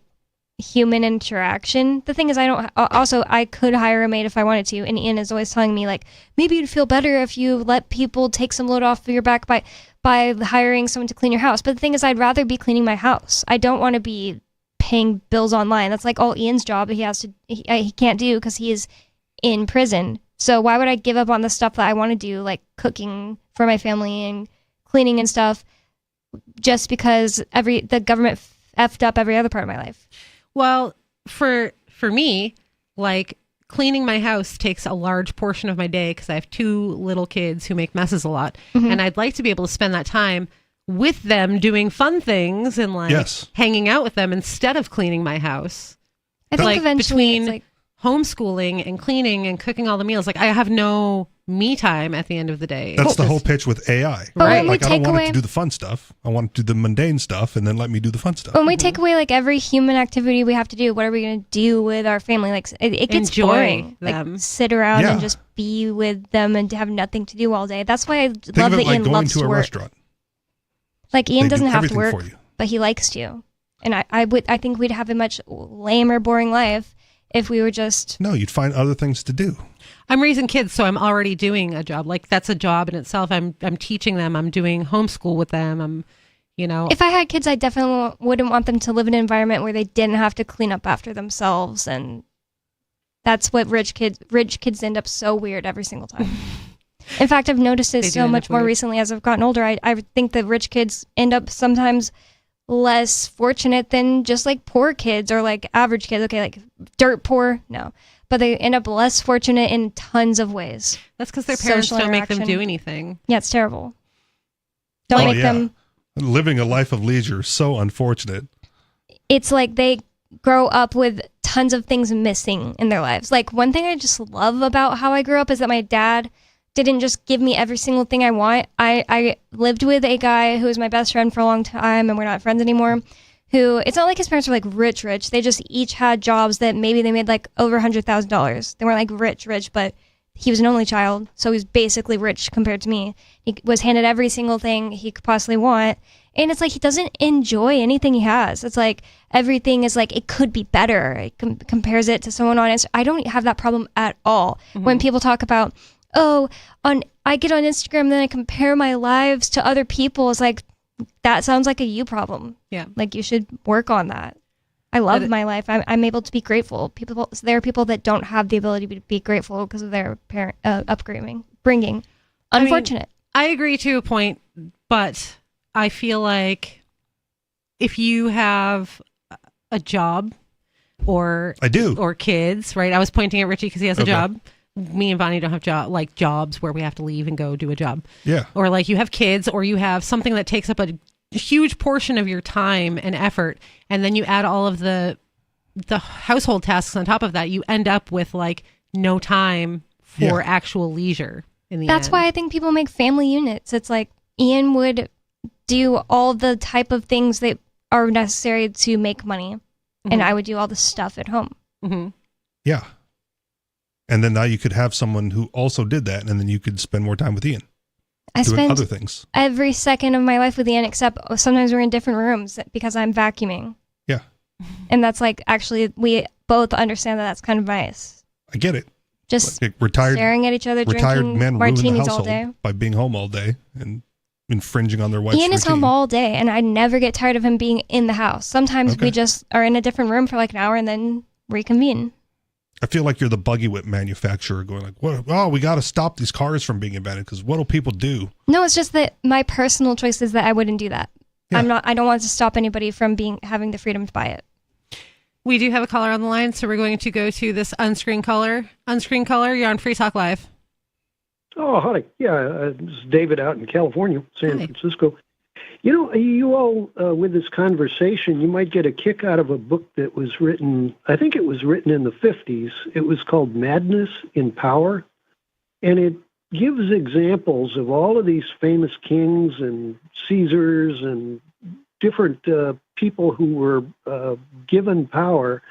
human interaction. The thing is, I could hire a maid if I wanted to, and Ian is always telling me like, maybe you'd feel better if you let people take some load off of your back by hiring someone to clean your house. But the thing is, I'd rather be cleaning my house. I don't want to be paying bills online. That's like all Ian's job that he can't do because he is in prison. So why would I give up on the stuff that I want to do, like cooking for my family and cleaning and stuff, just because the government effed up every other part of my life? Well, for me, like cleaning my house takes a large portion of my day because I have 2 little kids who make messes a lot, and I'd like to be able to spend that time with them doing fun things and like hanging out with them instead of cleaning my house. I think like eventually between it's like, homeschooling and cleaning and cooking all the meals, like I have no me time at the end of the day. That's the whole pitch with AI. But when we Like, I take don't want away- it to do the fun stuff. I want it to do the mundane stuff and then let me do the fun stuff. when we take away like every human activity we have to do, what are we going to do with our family? Like it gets Enjoy boring. them. Like sit around Yeah. and just be with them and have nothing to do all day. That's why I Think love of that it like Ian going loves to to a work. restaurant. Like Ian They do doesn't have to everything work, for you. but he likes to. And I think we'd have a much lamer, boring life if we were just. No, you'd find other things to do. I'm raising kids, so I'm already doing a job. Like that's a job in itself. I'm teaching them. I'm doing homeschool with them. I'm, you know. If I had kids, I definitely wouldn't want them to live in an environment where they didn't have to clean up after themselves, and that's what rich kids end up so weird every single time. In fact, I've noticed it They do so end much up more weird. recently as I've gotten older. I think that rich kids end up sometimes less fortunate than just like poor kids or like average kids. Okay, like dirt poor, no. But they end up less fortunate in tons of ways. That's because their parents Social don't make them do interaction. anything. Yeah, it's terrible. Don't Oh, make yeah. them. Living a life of leisure is so unfortunate. It's like they grow up with tons of things missing in their lives. Like one thing I just love about how I grew up is that my dad didn't just give me every single thing I want. I lived with a guy who was my best friend for a long time, and we're not friends anymore, who, it's not like his parents were like rich. They just each had jobs that maybe they made like over $100,000. They weren't like rich, but he was an only child, so he was basically rich compared to me. He was handed every single thing he could possibly want. And it's like he doesn't enjoy anything he has. It's like everything is like, it could be better. It compares it to someone on Instagram. I don't have that problem at all. When people talk about, I get on Instagram, then I compare my lives to other people. It's like, that sounds like a you problem. Yeah. Like you should work on that. I love my life. I'm able to be grateful. There are people that don't have the ability to be grateful because of their parent bringing. Unfortunate. I agree to a point, but I feel like if you have a job or kids, right? I was pointing at Richie because he has a job. Me and Bonnie don't have jobs where we have to leave and go do a job. Yeah. Or like you have kids, or you have something that takes up a huge portion of your time and effort, and then you add all of the the household tasks on top of that, you end up with like no time for actual leisure in the That's end. why I think people make family units. It's like Ian would do all the type of things that are necessary to make money, and I would do all the stuff at home. Mm-hmm. Yeah. And then now you could have someone who also did that, and then you could spend more time with Ian. I doing spend other things. every second of my life with Ian, except sometimes we're in different rooms because I'm vacuuming. Yeah. And that's like, actually, we both understand that that's kind of nice. I get it. Just Like retired, staring at each other, retired drinking men ruin the martinis all household day. by being home all day and infringing on their wife's Ian is routine. home all day, and I never get tired of him being in the house. Sometimes Okay. we just are in a different room for like an hour and then reconvene. I feel like you're the buggy whip manufacturer going like, "What? Oh, we got to stop these cars from being invented because what do people do?" No, it's just that my personal choice is that I wouldn't do that. I don't want to stop anybody from having the freedom to buy it. We do have a caller on the line, so we're going to go to this unscreened caller. Unscreened caller, you're on Free Talk Live. Oh, hi. Yeah, this is David out in California, San Francisco. You know, you all, with this conversation, you might get a kick out of a book that was written, I think it was written in the 50s. It was called Madness in Power. And it gives examples of all of these famous kings and Caesars and different people who were given power.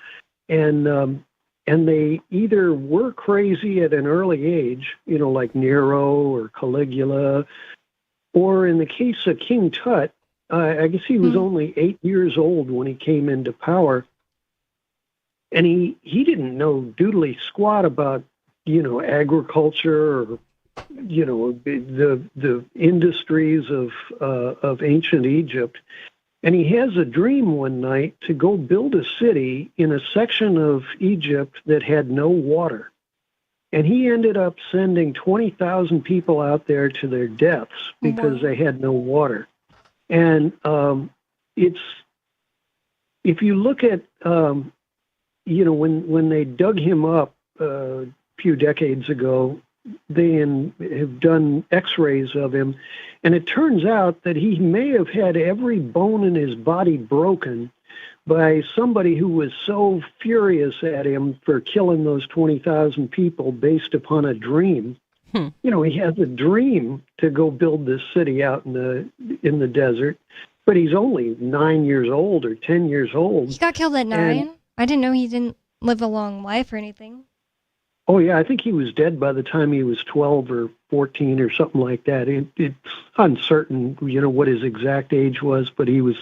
And they either were crazy at an early age, you know, like Nero or Caligula, or in the case of King Tut, I guess he was only 8 years old when he came into power. And he didn't know doodly squat about, you know, agriculture or, you know, the industries of ancient Egypt. And he has a dream one night to go build a city in a section of Egypt that had no water. And he ended up sending 20,000 people out there to their deaths because they had no water. And if you look at, you know, when they dug him up a few decades ago, they have done x-rays of him, and it turns out that he may have had every bone in his body broken by somebody who was so furious at him for killing those 20,000 people based upon a dream. You know, he has a dream to go build this city out in the desert, but he's only 9 years old or 10 years old. He got killed at 9? I didn't know he didn't live a long life or anything. Oh, yeah, I think he was dead by the time he was 12 or 14 or something like that. It's uncertain, you know, what his exact age was, but he was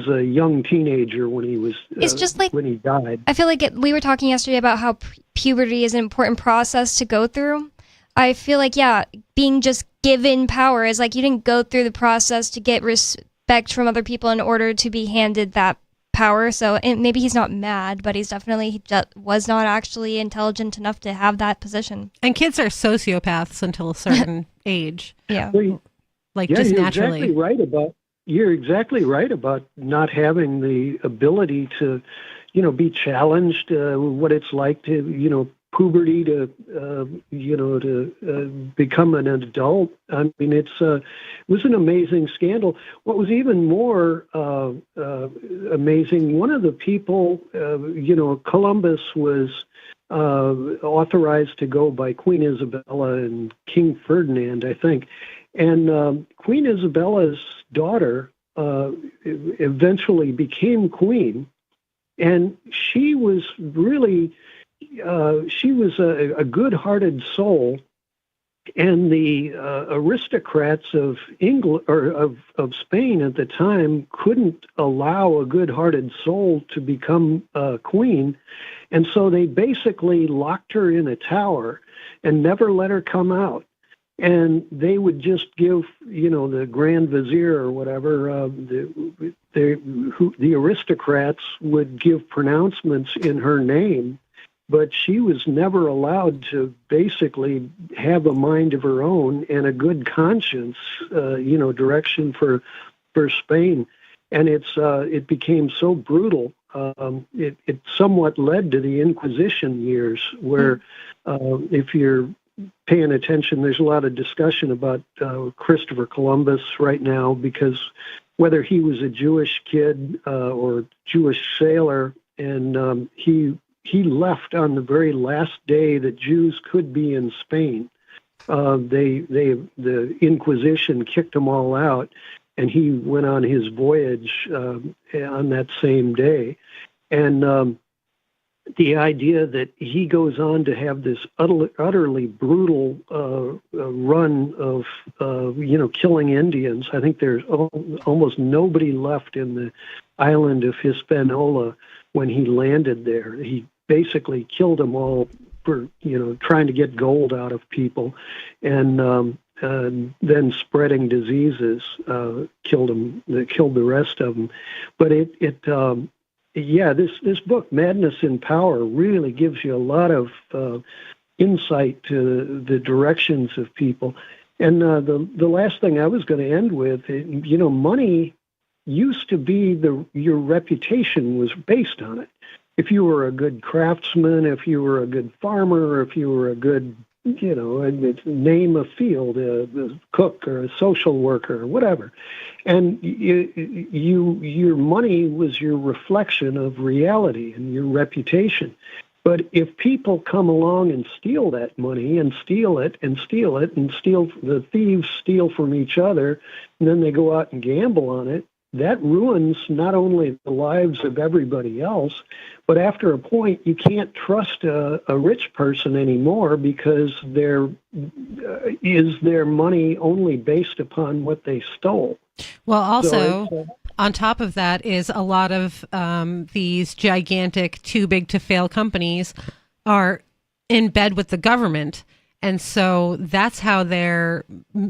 a young teenager when he was It's just like, when he died. I feel like we were talking yesterday about how puberty is an important process to go through. I feel like, yeah, being just given power is like you didn't go through the process to get respect from other people in order to be handed that power. So maybe he's not mad, but he was not actually intelligent enough to have that position. And kids are sociopaths until a certain age. Yeah. Like Yeah, just you're naturally. You're exactly right about not having the ability to, you know, be challenged, what it's like to, you know, puberty to, you know, to become an adult. I mean, it was an amazing scandal. What was even more amazing, one of the people, you know, Columbus was authorized to go by Queen Isabella and King Ferdinand, I think. And Queen Isabella's daughter eventually became queen, and she was really... she was a good-hearted soul, and the aristocrats of England or of Spain at the time couldn't allow a good-hearted soul to become queen, and so they basically locked her in a tower and never let her come out. And they would just give, you know, the Grand Vizier or whatever, the aristocrats would give pronouncements in her name. But she was never allowed to basically have a mind of her own and a good conscience, you know, direction for Spain. And it became so brutal. It somewhat led to the Inquisition years, where if you're paying attention, there's a lot of discussion about Christopher Columbus right now, because whether he was a Jewish kid or Jewish sailor, and he left on the very last day that Jews could be in Spain. The Inquisition kicked them all out, and he went on his voyage on that same day. And the idea that he goes on to have this utterly brutal run of, killing Indians. I think there's almost nobody left in the island of Hispaniola when he landed there. He basically killed them all for, trying to get gold out of people, and then spreading diseases killed the rest of them. But this book, Madness in Power, really gives you a lot of insight to the directions of people. And the last thing I was going to end with, money used to be your reputation was based on it. If you were a good craftsman, if you were a good farmer, if you were a good, name a field, a cook or a social worker or whatever, and your money was your reflection of reality and your reputation. But if people come along and steal that money and steal it and steal it and the thieves steal from each other, and then they go out and gamble on it, that ruins not only the lives of everybody else, but after a point, you can't trust a rich person anymore because their money only based upon what they stole. Well, also, on top of that is a lot of these gigantic, too big to fail companies are in bed with the government. And so that's how they're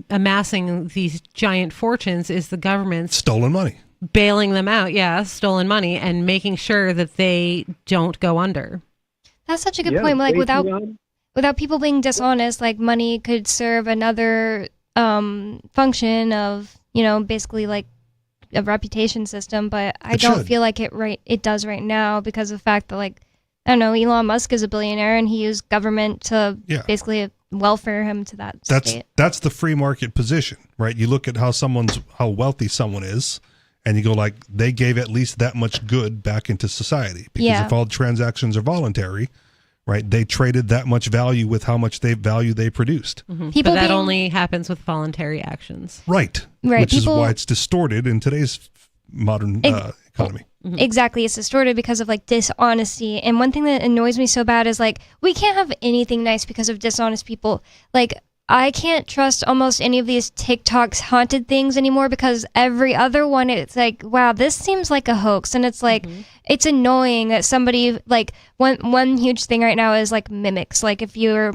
amassing these giant fortunes, is the government's stolen money, bailing them out. Yeah, stolen money, and making sure that they don't go under. That's such a good point. Like without people being dishonest, like money could serve another function of, basically like a reputation system. But I don't feel like it does right now, because of the fact that, like, I don't know, Elon Musk is a billionaire and he used government to basically welfare him to that state. That's the free market position, right? You look at how wealthy someone is, and you go like, they gave at least that much good back into society, because if all transactions are voluntary, right, they traded that much value with how much they produced. Mm-hmm. But that only happens with voluntary actions, right? Which is why it's distorted in today's modern economy. Mm-hmm. Exactly. It's distorted because of like dishonesty. And one thing that annoys me so bad is like, we can't have anything nice because of dishonest people. Like, I can't trust almost any of these TikTok's haunted things anymore, because every other one, it's like, wow, this seems like a hoax. And it's like, it's annoying that somebody, like, one huge thing right now is like mimics. Like, if you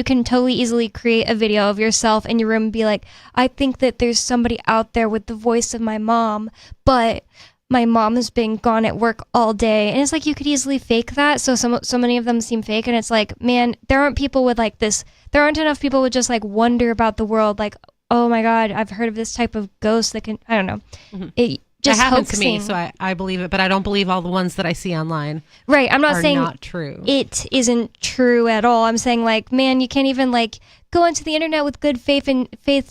can totally easily create a video of yourself in your room and be like, I think that there's somebody out there with the voice of my mom, but my mom has been gone at work all day. And it's like, you could easily fake that. So many of them seem fake. And it's like, man, there aren't people with like this. There aren't enough people with just like wonder about the world. Like, oh my God, I've heard of this type of ghost that can, I don't know. Mm-hmm. It just happens to me. So I believe it, but I don't believe all the ones that I see online. Right. I'm not saying not true. It isn't true at all. I'm saying like, man, you can't even like go onto the internet with good faith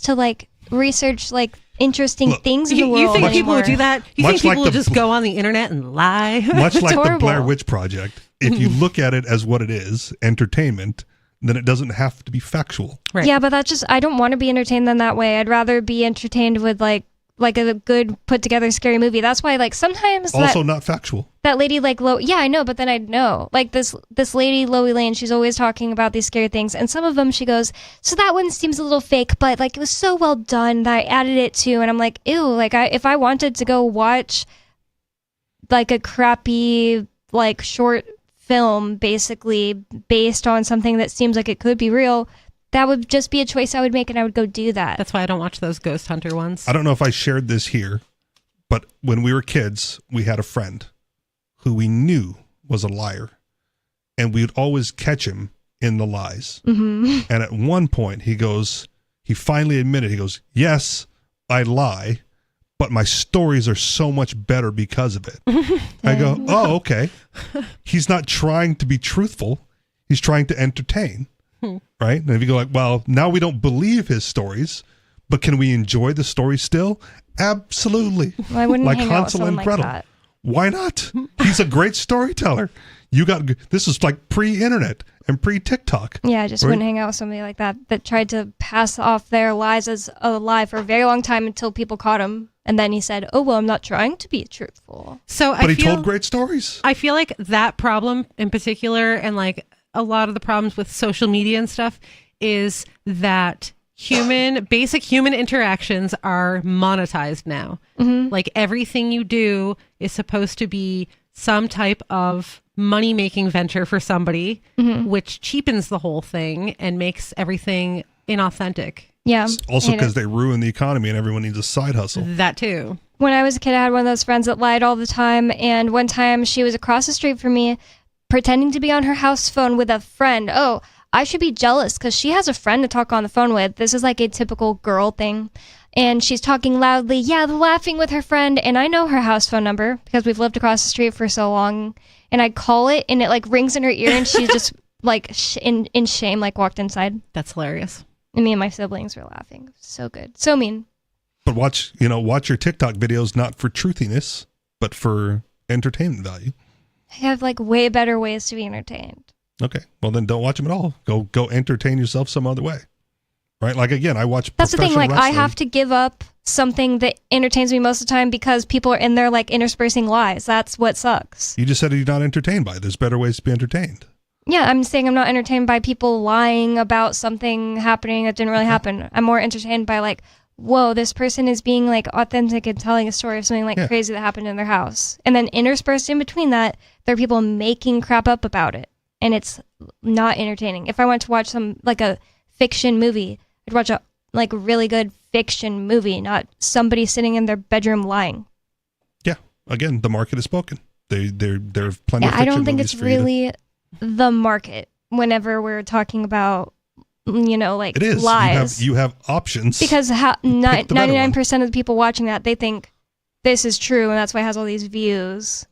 to like research like interesting things in the world. You think people anymore. would do that? You think people would just go on the internet and lie? Much like the Blair Witch Project, if you look at it as what it is, entertainment, then it doesn't have to be factual. Right. Yeah, but that's just, I don't want to be entertained in that way. I'd rather be entertained with like a good put together scary movie. That's why like sometimes also not factual. That lady like yeah, I know, but then I'd know. Like this lady Loie Lane, she's always talking about these scary things, and some of them she goes, so that one seems a little fake, but like it was so well done that I added it to, and I'm like, ew, like if I wanted to go watch like a crappy like short film basically based on something that seems like it could be real, that would just be a choice I would make, and I would go do that. That's why I don't watch those ghost hunter ones. I don't know if I shared this here, but when we were kids, we had a friend who we knew was a liar, and we would always catch him in the lies. Mm-hmm. And at one point he finally admitted, he goes, yes, I lie, but my stories are so much better because of it. I go, oh, okay. He's not trying to be truthful. He's trying to entertain. Right? And if you go like, well, now we don't believe his stories, but can we enjoy the story still? Absolutely. Well, I wouldn't like hang Hansel out with and Gretel. like that. Why not? He's a great storyteller. This is like pre-internet and pre-TikTok. Yeah, I just right? wouldn't hang out with somebody like that tried to pass off their lies as a lie for a very long time until people caught him. And then he said, oh, well, I'm not trying to be truthful. But he told great stories. I feel like that problem in particular, and like a lot of the problems with social media and stuff, is that basic human interactions are monetized now. Mm-hmm. Like everything you do is supposed to be some type of money-making venture for somebody, Mm-hmm. which cheapens the whole thing and makes everything inauthentic. Yeah. Also because they ruin the economy and everyone needs a side hustle. That too. When I was a kid, I had one of those friends that lied all the time. And one time she was across the street from me pretending to be on her house phone with a friend. Oh, I should be jealous because she has a friend to talk on the phone with. This is like a typical girl thing. And she's talking loudly, laughing with her friend. And I know her house phone number because we've lived across the street for so long. And I call it and it like rings in her ear and she's just like in shame, like walked inside. That's hilarious. And me and my siblings were laughing. So good. So mean. But watch your TikTok videos not for truthiness, but for entertainment value. I have like way better ways to be entertained. Okay. Well, then don't watch them at all. Go entertain yourself some other way. Right? Like, again, I watch That's the thing. Like, wrestling. I have to give up something that entertains me most of the time because people are in there, like, interspersing lies. That's what sucks. You just said you're not entertained by it. There's better ways to be entertained. Yeah, I'm saying I'm not entertained by people lying about something happening that didn't really happen. I'm more entertained by, like, whoa, this person is being, like, authentic and telling a story of something, like, crazy that happened in their house. And then interspersed in between that, there are people making crap up about it. And it's not entertaining. If I went to watch some, like, a fiction movie, I'd watch a like really good fiction movie, not somebody sitting in their bedroom lying. Yeah. Again, the market has spoken. There are plenty of fiction I don't think movies it's for you to- really the market whenever we're talking about, like It is. lies. You have options. Because Pick the better 99% of the people watching that, they think this is true and that's why it has all these views.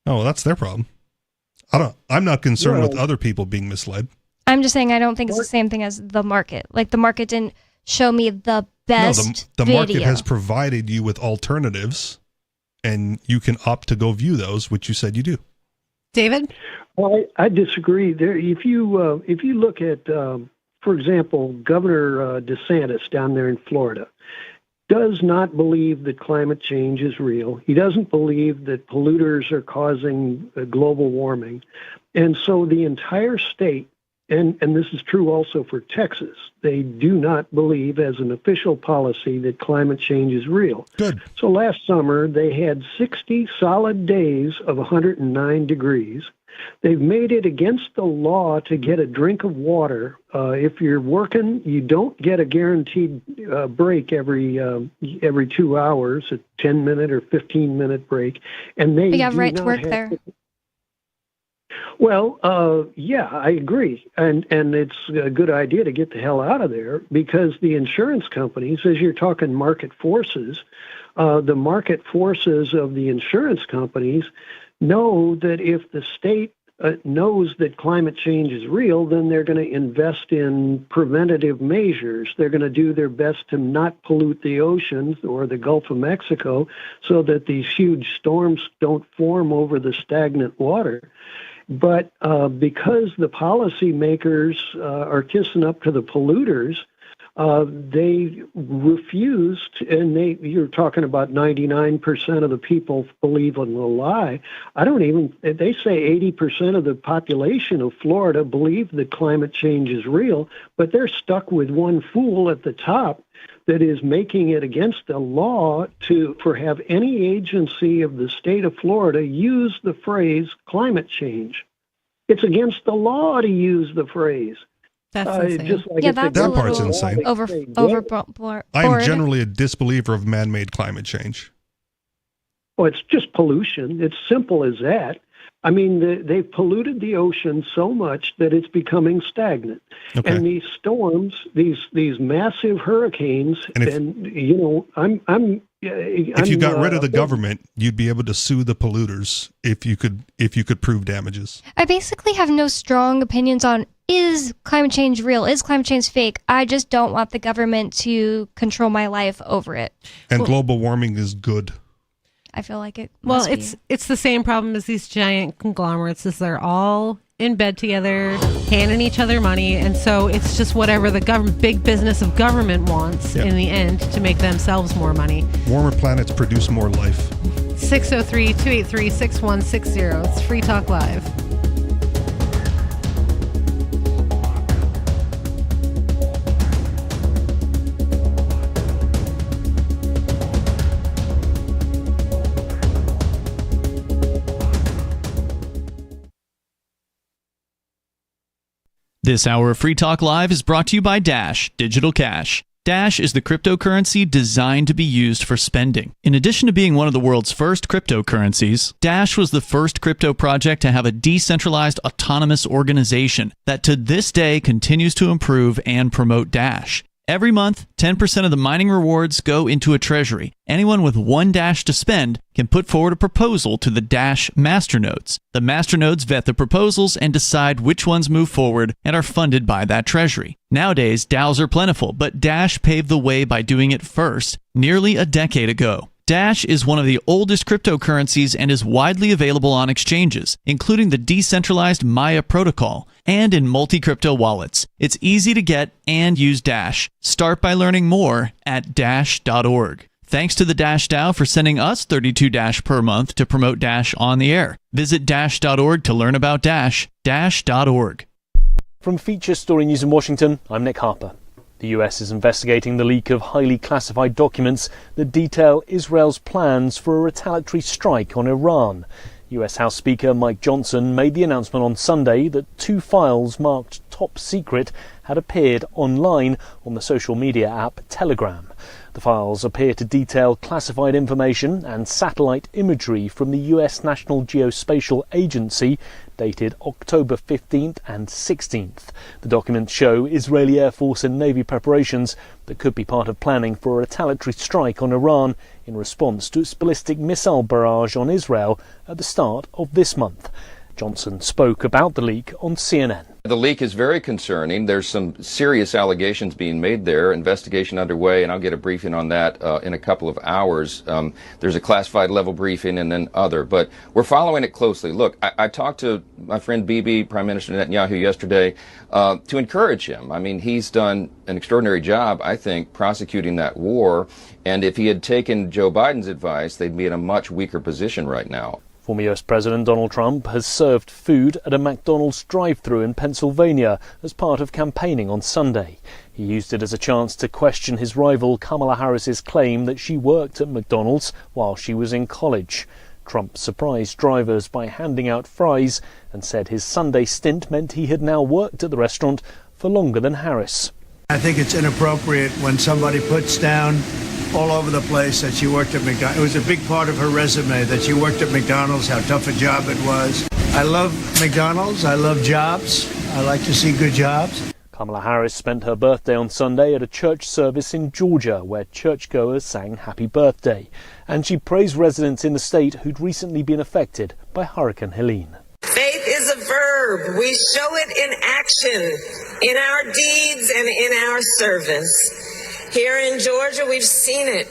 Oh, well, that's their problem. I'm not concerned with other people being misled. I'm just saying I don't think it's the same thing as the market. Like the market didn't show me the best No, the video. market has provided you with alternatives, and you can opt to go view those, which you said you do. David? Well, I disagree. There, if you look at, for example, Governor DeSantis down there in Florida, does not believe that climate change is real. He doesn't believe that polluters are causing global warming, and so the entire state. And this is true also for Texas. They do not believe as an official policy that climate change is real. Good. So last summer, they had 60 solid days of 109 degrees. They've made it against the law to get a drink of water. If you're working, you don't get a guaranteed break every 2 hours, a 10-minute or 15-minute break. And they We have do right to not work have there. Well, yeah, I agree. And it's a good idea to get the hell out of there because the insurance companies, as you're talking market forces, the market forces of the insurance companies know that if the state knows that climate change is real, then they're going to invest in preventative measures. They're going to do their best to not pollute the oceans or the Gulf of Mexico so that these huge storms don't form over the stagnant water. But because the policymakers are kissing up to the polluters, they refused, and you're talking about 99% of the people believe in the lie. They say 80% of the population of Florida believe that climate change is real, but they're stuck with one fool at the top that is making it against the law for have any agency of the state of Florida use the phrase climate change. It's against the law to use the phrase. That's insane. Just like that part's insane. I'm generally a disbeliever of man-made climate change. Well, it's just pollution. It's simple as that. I mean, they've polluted the ocean so much that it's becoming stagnant. Okay. And these storms, these massive hurricanes, if you got rid of the government, you'd be able to sue the polluters if you could prove damages. I basically have no strong opinions on is climate change real? Is climate change fake? I just don't want the government to control my life over it. And global warming is good. I feel like it Well, must be. it's the same problem as these giant conglomerates, is they're all in bed together, handing each other money, and so it's just whatever the big business of government wants in the end to make themselves more money. Warmer planets produce more life. 603-283-6160. It's Free Talk Live. This hour of Free Talk Live is brought to you by Dash Digital Cash. Dash is the cryptocurrency designed to be used for spending. In addition to being one of the world's first cryptocurrencies, Dash was the first crypto project to have a decentralized autonomous organization that to this day continues to improve and promote Dash. Every month, 10% of the mining rewards go into a treasury. Anyone with one Dash to spend can put forward a proposal to the Dash masternodes. The masternodes vet the proposals and decide which ones move forward and are funded by that treasury. Nowadays, DAOs are plentiful, but Dash paved the way by doing it first, nearly a decade ago. Dash is one of the oldest cryptocurrencies and is widely available on exchanges, including the decentralized Maya protocol, and in multi-crypto wallets. It's easy to get and use Dash. Start by learning more at dash.org. Thanks to the Dash DAO for sending us 32 Dash per month to promote Dash on the air. Visit dash.org to learn about Dash. Dash.org. From Feature Story News in Washington, I'm Nick Harper. The US is investigating the leak of highly classified documents that detail Israel's plans for a retaliatory strike on Iran. US House Speaker Mike Johnson made the announcement on Sunday that 2 files marked top secret had appeared online on the social media app Telegram. The files appear to detail classified information and satellite imagery from the US National Geospatial Agency dated October 15th and 16th. The documents show Israeli Air Force and Navy preparations that could be part of planning for a retaliatory strike on Iran in response to its ballistic missile barrage on Israel at the start of this month. Johnson spoke about the leak on CNN. The leak is very concerning. There's some serious allegations being made there. Investigation underway, and I'll get a briefing on that in a couple of hours. There's a classified level briefing and then other, but we're following it closely. Look, I talked to my friend Bibi, Prime Minister Netanyahu, yesterday to encourage him. I mean, he's done an extraordinary job, I think, prosecuting that war, and if he had taken Joe Biden's advice, they'd be in a much weaker position right now. Former US President Donald Trump has served food at a McDonald's drive-thru in Pennsylvania as part of campaigning on Sunday. He used it as a chance to question his rival Kamala Harris's claim that she worked at McDonald's while she was in college. Trump surprised drivers by handing out fries and said his Sunday stint meant he had now worked at the restaurant for longer than Harris. I think it's inappropriate when somebody puts down all over the place that she worked at McDonald's. It was a big part of her resume that she worked at McDonald's, how tough a job it was. I love McDonald's. I love jobs. I like to see good jobs. Kamala Harris spent her birthday on Sunday at a church service in Georgia where churchgoers sang Happy Birthday. And she praised residents in the state who'd recently been affected by Hurricane Helene. Faith is a verb. We show it in action, in our deeds and in our service. Here in Georgia, we've seen it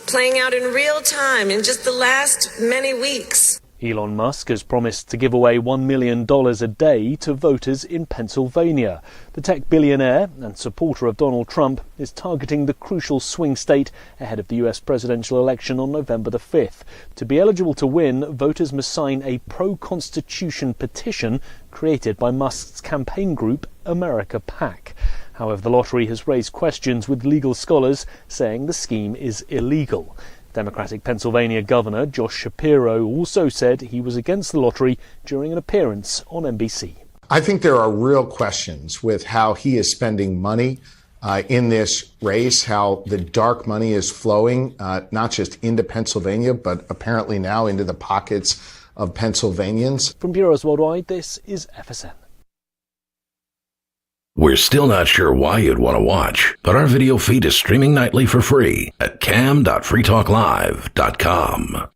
playing out in real time in just the last many weeks. Elon Musk has promised to give away $1 million a day to voters in Pennsylvania. The tech billionaire and supporter of Donald Trump is targeting the crucial swing state ahead of the US presidential election on November the 5th. To be eligible to win, voters must sign a pro-constitution petition created by Musk's campaign group, America PAC. However, the lottery has raised questions with legal scholars saying the scheme is illegal. Democratic Pennsylvania Governor Josh Shapiro also said he was against the lottery during an appearance on NBC. I think there are real questions with how he is spending money in this race, how the dark money is flowing, not just into Pennsylvania, but apparently now into the pockets of Pennsylvanians. From Bureaus Worldwide, this is FSN. We're still not sure why you'd want to watch, but our video feed is streaming nightly for free at cam.freetalklive.com.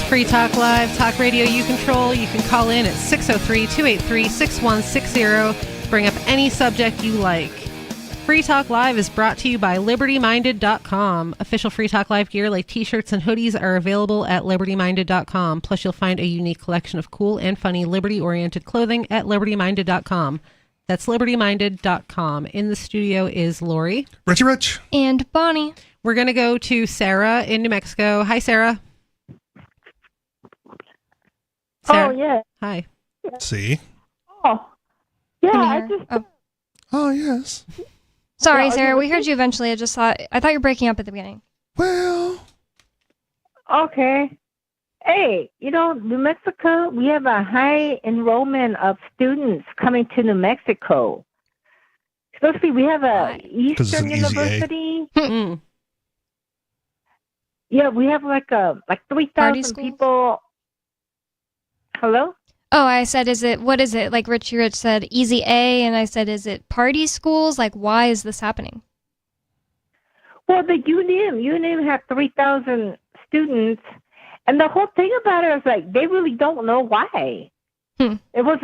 Free Talk Live, talk radio you control. You can call in at 603-283-6160. Bring up any subject you like. Free Talk Live is brought to you by LibertyMinded.com. Official Free Talk Live gear like t-shirts and hoodies are available at LibertyMinded.com. Plus, you'll find a unique collection of cool and funny Liberty-oriented clothing at LibertyMinded.com. That's LibertyMinded.com. In the studio is Lori. Richie Rich. And Bonnie. We're going to go to Sarah in New Mexico. Hi, Sarah. Sarah. Oh, yeah. Hi. See? Oh, yeah. Can you I hear? just. Oh, yes. Sorry, Yeah, Sarah. okay. We heard you eventually. I thought you were breaking up at the beginning. Well. Okay. Hey, New Mexico, we have a high enrollment of students coming to New Mexico. Supposedly, we have a 'Cause it's Eastern an easy A. University. Mm. Yeah, we have like 3,000 people. Hello? Oh, I said, what is it? Like Richie Rich said, easy A, and I said, is it party schools? Like, why is this happening? Well, the UNM had 3,000 students, and the whole thing about it is like they really don't know why. It was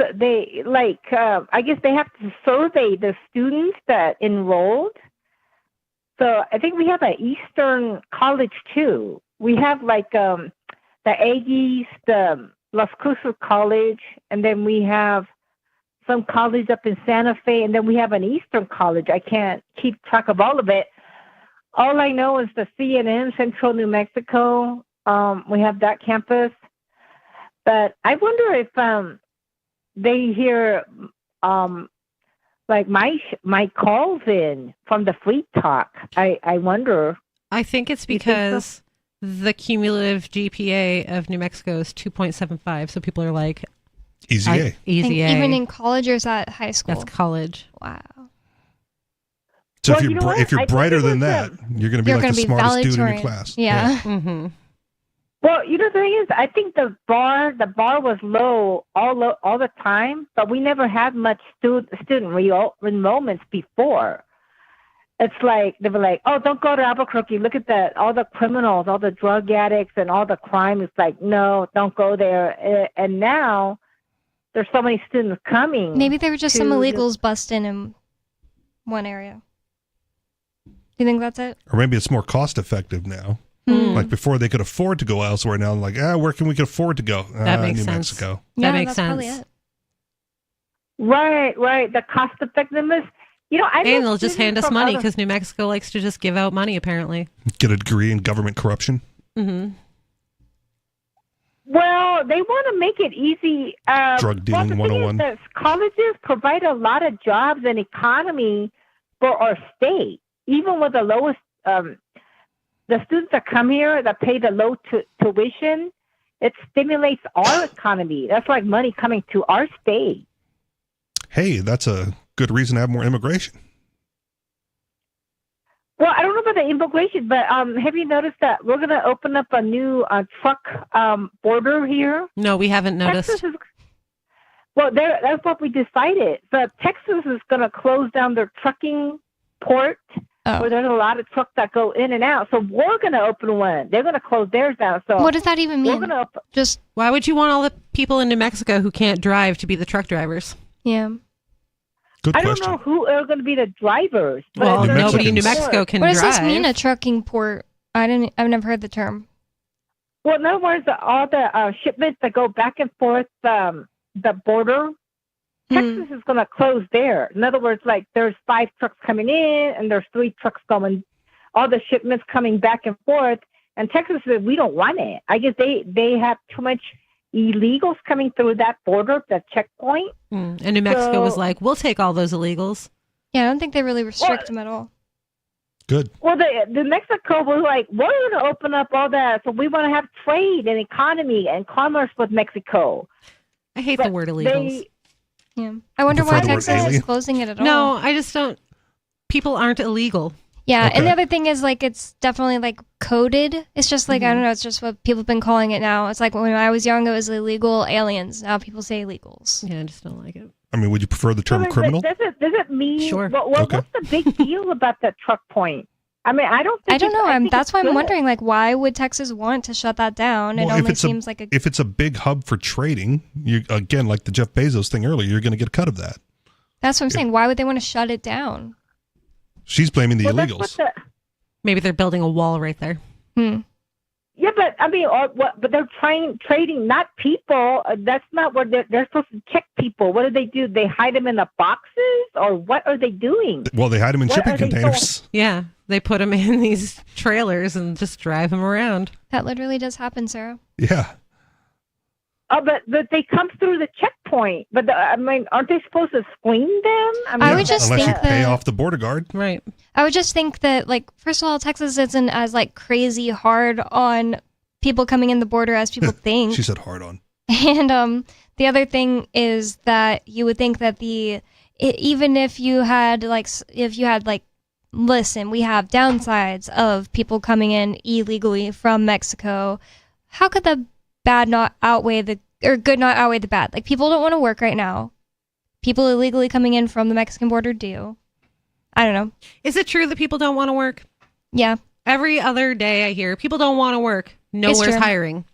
I guess they have to survey the students that enrolled. So I think we have an Eastern college too. We have the Aggies, the Las Cruces College, and then we have some college up in Santa Fe, and then we have an Eastern college. I can't keep track of all of it. All I know is the CNN, Central New Mexico. We have that campus. But I wonder if they hear my calls in from the Free Talk. I wonder. I think it's You think so? because the cumulative GPA of New Mexico is 2.75, so people are like, Easy A. Easy A. Even in college or is that high school? That's college. Wow. So Well, if you you're know what? if you're I think brighter it than was, that, you're going to be You're like gonna the be smartest student in your valedictorian. class. Yeah. Mm-hmm. Well, the thing is, I think the bar was low all the time, but we never had much student enrollments before. It's like they were like, "Oh, don't go to Albuquerque. Look at all the criminals, all the drug addicts, and all the crime." It's like, no, don't go there. And now there's so many students coming. Maybe there were just some to illegals busting in one area. Do you think that's it? Or maybe it's more cost effective now. Hmm. Like before, they could afford to go elsewhere. Now, like, where can we afford to go? That makes New sense. Mexico. That Yeah, makes that's probably sense. it. Right. The cost effectiveness. I know And they'll just hand students us from money other- because New Mexico likes to just give out money, apparently. Get a degree in government corruption. Mm-hmm. Well, they want to make it easy. Drug dealing the thing 101. is that colleges provide a lot of jobs and economy for our state, even with the lowest. The students that come here that pay the low tuition, it stimulates our economy. That's like money coming to our state. Hey, that's a good reason to have more immigration. Well, I don't know about the immigration, but have you noticed that we're going to open up a new truck border here? No, we haven't noticed. Texas is, that's what we decided. But Texas is going to close down their trucking port where there's a lot of trucks that go in and out. So we're going to open one. They're going to close theirs down. So What does that even we're mean? going to open. Just Why would you want all the people in New Mexico who can't drive to be the truck drivers? yeah. Good I don't question. know who are going to be the drivers. But Well, there's nobody in New Mexicans. Mexico can What drive. does this mean? A trucking port? I've never heard the term. Well, in other words, all the shipments that go back and forth the border, Texas is going to close there. In other words, like there's 5 trucks coming in and there's 3 trucks going, all the shipments coming back and forth. And Texas said, we don't want it. I guess they have too much illegals coming through that border, that checkpoint. And New Mexico was So- like, we'll take all those illegals. Yeah, I don't think they really restrict them at all. Good. Well, the Mexico was like, we're going to open up all that. So we want to have trade and economy and commerce with Mexico. I hate the word illegals. Yeah. I wonder prefer why the word Texas is alien? closing it at all. No, I just don't. People aren't illegal. Yeah, Okay. and the other thing is like it's definitely like coded. It's just like I Mm-hmm. don't know. It's just what people have been calling it now. It's like when I was young, it was illegal aliens. Now people say illegals. Yeah, I just don't like it. I mean, would you prefer the term Well, criminal? Does it mean? Sure. Well, Okay. what's the big deal about that truck point? I mean, I don't know. That's why I'm wondering, like, why would Texas want to shut that down? It only seems like if it's a big hub for trading, you again, like the Jeff Bezos thing earlier, you're going to get a cut of that. That's what I'm saying. Why would they want to shut it down? She's blaming the illegals. Maybe they're building a wall right there. Yeah, but I mean, but they're trading, not people. That's not what they're supposed to check people. What do? They hide them in the boxes, or what are they doing? Well, they hide them in shipping containers. Yeah, they put them in these trailers and just drive them around. That literally does happen, Sarah. Yeah. Oh, but they come through the checkpoint. But I mean, aren't they supposed to screen them? I mean, I would just unless think you pay off the border guard, right? I would just think that, like, first of all, Texas isn't as like crazy hard on people coming in the border as people think. She said hard on. And the other thing is that you would think that even if you had listen, we have downsides of people coming in illegally from Mexico. How could the bad not outweigh the good not outweigh the bad? Like, people don't want to work right now. People illegally coming in from the Mexican border do. I don't know. Is it true that people don't want to work? Yeah. Every other day I hear people don't want to work. Nowhere's hiring.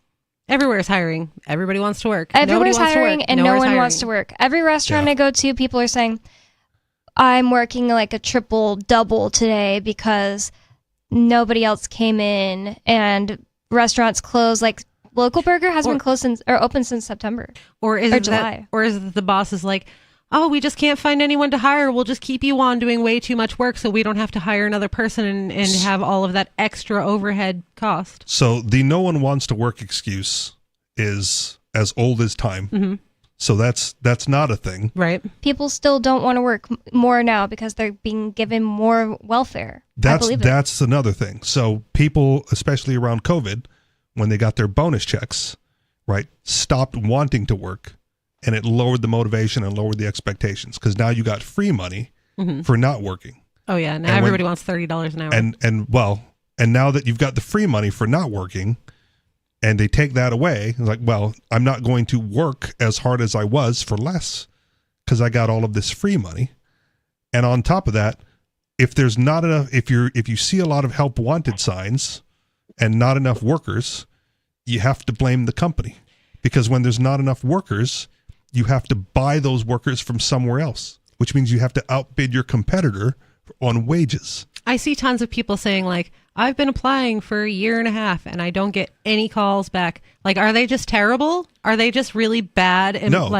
Everywhere's hiring. Everybody wants to work. Everywhere's hiring and no one wants to work. Every restaurant I go to, people are saying, I'm working like a triple double today because nobody else came in, and restaurants closed. Like, Local Burger has been closed open since September or July. Or is it the boss is like, oh, we just can't find anyone to hire. We'll just keep you on doing way too much work so we don't have to hire another person and have all of that extra overhead cost. So the no one wants to work excuse is as old as time. Mm-hmm. So that's not a thing. Right. People still don't want to work more now because they're being given more welfare. That's another thing. So people, especially around COVID, when they got their bonus checks, right, stopped wanting to work. And it lowered the motivation and lowered the expectations because now you got free money for not working. Oh yeah, now everybody wants $30 an hour. And now that you've got the free money for not working, and they take that away, it's like, well, I'm not going to work as hard as I was for less because I got all of this free money. And on top of that, if there's not enough, if you see a lot of help wanted signs and not enough workers, you have to blame the company because when there's not enough workers, you have to buy those workers from somewhere else, which means you have to outbid your competitor on wages. I see tons of people saying, like, I've been applying for a year and a half and I don't get any calls back. Like, are they just terrible? Are they just really bad? And no,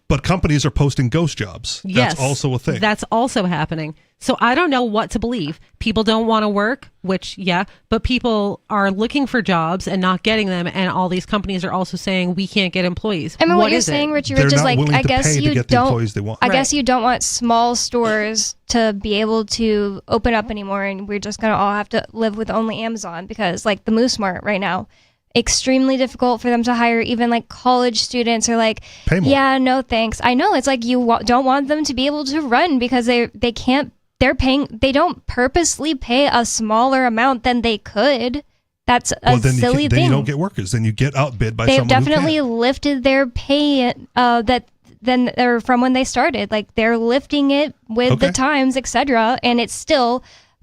but companies are posting ghost jobs. Yes, that's also a thing. That's also happening. So I don't know what to believe. People don't want to work, which, yeah, but people are looking for jobs and not getting them. And all these companies are also saying we can't get employees. I mean, what you're saying, Richie Rich, is like, I guess you don't, I guess you don't want small stores to be able to open up anymore. And we're just going to all have to live with only Amazon because, like, the Moose Mart right now, extremely difficult for them to hire even like college students or like, yeah, no thanks. I know it's like you don't want them to be able to run because they can't. They don't purposely pay a smaller amount than they could. That's a silly thing. Then you don't get workers. Then you get outbid by someone who can. They've definitely lifted their pay from when they started. Like, they're lifting it with the times, etc. And it's still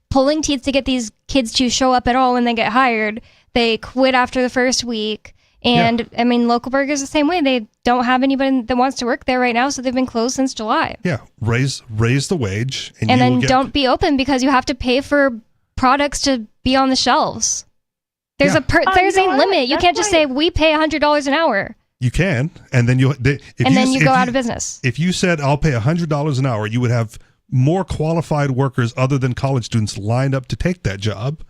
pulling teeth to get these kids to show up at all when they get hired. They quit after the first week. And I mean, Local Burger's the same way. They don't have anybody that wants to work there right now, so they've been closed since July. Yeah, raise the wage, and then don't be open because you have to pay for products to be on the shelves. There's a limit. You can't just say we pay $100 an hour. You can, and then you go out of business. If you said I'll pay $100 an hour, you would have more qualified workers other than college students lined up to take that job.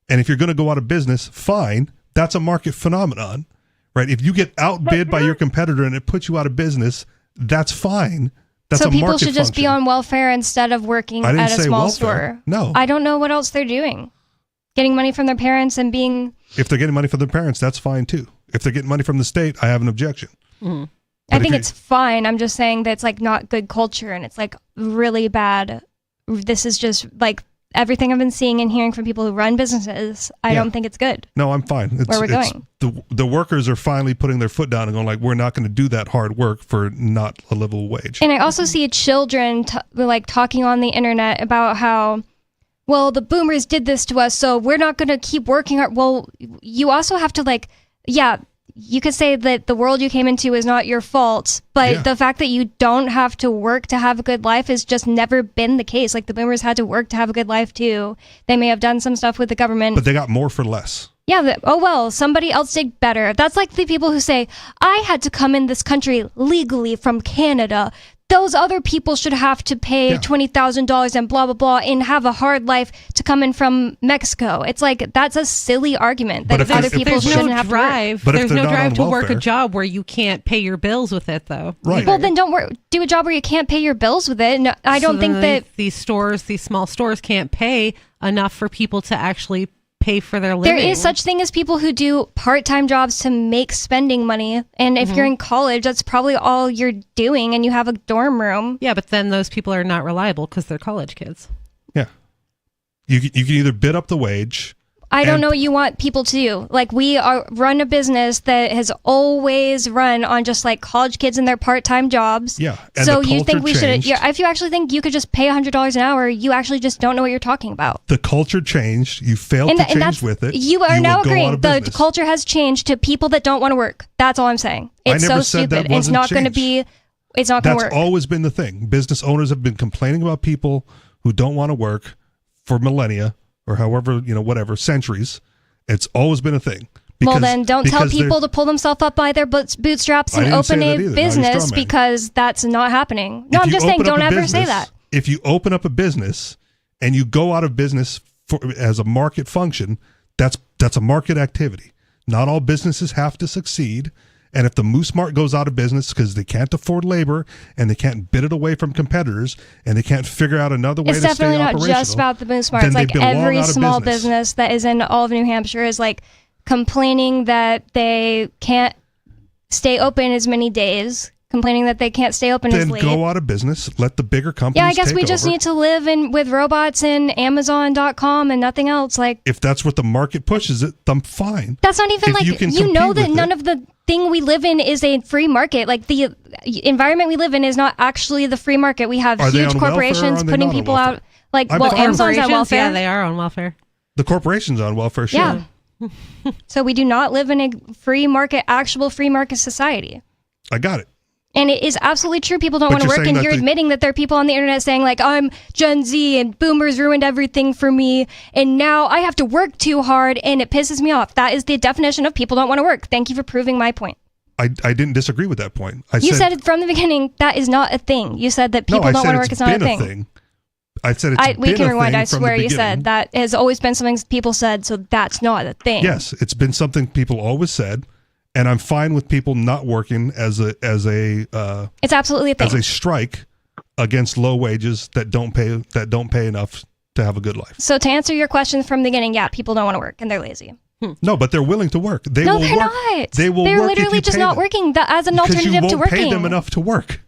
And if you're going to go out of business, fine. That's a market phenomenon, right? If you get outbid by your competitor and it puts you out of business, that's fine. That's so a people market should just function. be on welfare instead of working at a small store. No. I don't know what else they're doing. Getting money from their parents and being... If they're getting money from their parents, that's fine too. If they're getting money from the state, I have an objection. Mm-hmm. I think it's fine. I'm just saying that it's like not good culture and it's like really bad. This is just like... Everything I've been seeing and hearing from people who run businesses, I don't think it's good. No, I'm fine. Where we're going. The workers are finally putting their foot down and going like, we're not going to do that hard work for not a livable wage. And I also see children talking on the internet about how well, the boomers did this to us, so we're not going to keep working hard. Well, you also have to you could say that the world you came into is not your fault, but the fact that you don't have to work to have a good life has just never been the case. Like, the boomers had to work to have a good life too. They may have done some stuff with the government, but they got more for less. Yeah, somebody else did better. That's like the people who say, I had to come in this country legally from Canada. Those other people should have to pay $20,000 and blah, blah, blah, and have a hard life to come in from Mexico. It's like, that's a silly argument that other people shouldn't have to work. But there's no drive to work a job where you can't pay your bills with it, though. Right. Well, then don't do a job where you can't pay your bills with it. No, I don't think that these small stores can't pay enough for people to actually pay for their living. There is such thing as people who do part-time jobs to make spending money, and if you're in college, that's probably all you're doing, and you have a dorm room. Yeah, but then those people are not reliable because they're college kids. Yeah, you can either bid up the wage. I don't know what you want people to do. Like, we run a business that has always run on just like college kids and their part-time jobs. Yeah. And so you think we should? Yeah. If you actually think you could just pay $100 an hour, you actually just don't know what you're talking about. The culture changed. You failed to change with it. You are now agreeing the culture has changed to people that don't want to work. That's all I'm saying. It's so stupid. It's not going to be. It's not going to work. That's always been the thing. Business owners have been complaining about people who don't want to work for millennia. Or however, whatever, centuries. It's always been a thing. Well, then don't tell people to pull themselves up by their bootstraps and open a business, because that's not happening. No, I'm just saying, don't ever say that. If you open up a business and you go out of business as a market function, that's a market activity. Not all businesses have to succeed. And if the Moose Mart goes out of business because they can't afford labor and they can't bid it away from competitors and they can't figure out another way to stay operational, it's definitely not just about the Moose Mart. It's like every small business that is in all of New Hampshire is like complaining that they can't stay open as many days, complaining that they can't stay open as late. Then go out of business. Let the bigger companies I guess we just need to live with robots and Amazon.com and nothing else. Like, if that's what the market pushes it, I'm fine. That's not even that none of the thing we live in is a free market. Like, the environment we live in is not actually the free market. We have huge corporations putting people out. Like, Amazon's on welfare. Yeah, they are on welfare. The corporation's on welfare, sure. Yeah. So we do not live in a actual free market society. I got it. And it is absolutely true people don't want to work, and you're admitting that there are people on the internet saying, like, I'm Gen Z and boomers ruined everything for me, and now I have to work too hard, and it pisses me off. That is the definition of people don't want to work. Thank you for proving my point. I didn't disagree with that point. You said it from the beginning, that is not a thing. You said that people don't want to work, it's not a thing. I said it's we can rewind. I swear you said that has always been something people said, so that's not a thing. Yes, it's been something people always said. And I'm fine with people not working as a it's absolutely a thing. As a strike against low wages that don't pay enough to have a good life. So to answer your question from the beginning, people don't want to work and they're lazy. No, but they're willing to work. They're not. They will. They're work literally just not working as an alternative to working. Because you won't pay them enough to work.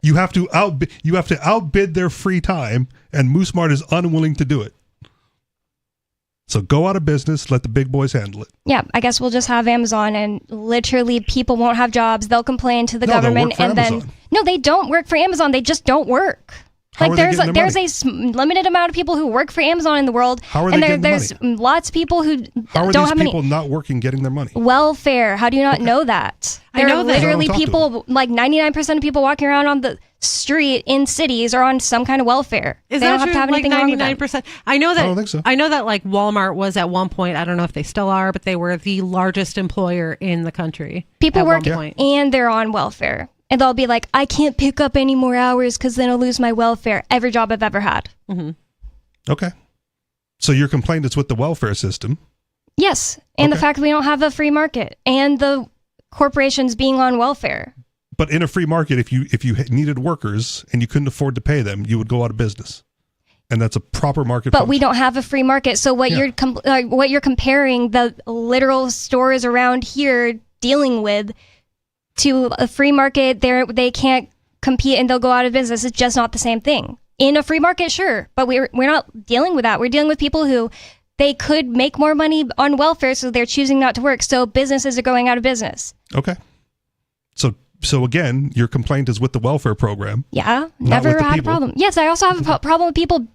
You have to outbid their free time, and Moose Mart is unwilling to do it. So go out of business, let the big boys handle it. Yeah, I guess we'll just have Amazon, and literally people won't have jobs. They'll complain to the government, and Amazon. Then they don't work for Amazon. They just don't work. How there's a limited amount of people who work for Amazon in the world, and there's lots of people who How are don't these have people any not working, getting their money? welfare. How do you not know that? I know that. Literally people, like 99% of people walking around on the street in cities are on some kind of welfare. Is they that don't have true? to have Like anything wrong with them. 99%. I know that. I don't think so. I know that like Walmart was at one point. I don't know if they still are, but they were the largest employer in the country. People at work one point. and they're on welfare. And they'll be like, I can't pick up any more hours because then I'll lose my welfare. Every job I've ever had. Mm-hmm. Okay. So your complaint is with the welfare system. Yes. And the fact that we don't have a free market and the corporations being on welfare. But in a free market, if you needed workers and you couldn't afford to pay them, you would go out of business. And that's a proper market. But function. we don't have a free market. So what you're comparing the literal stores around here dealing with to a free market, they can't compete and they'll go out of business. It's just not the same thing. In a free market, sure, but we're not dealing with that. We're dealing with people who they could make more money on welfare, so they're choosing not to work. So businesses are going out of business. Okay. So again, your complaint is with the welfare program. Yeah, never had a problem. Yes, I also have a problem with people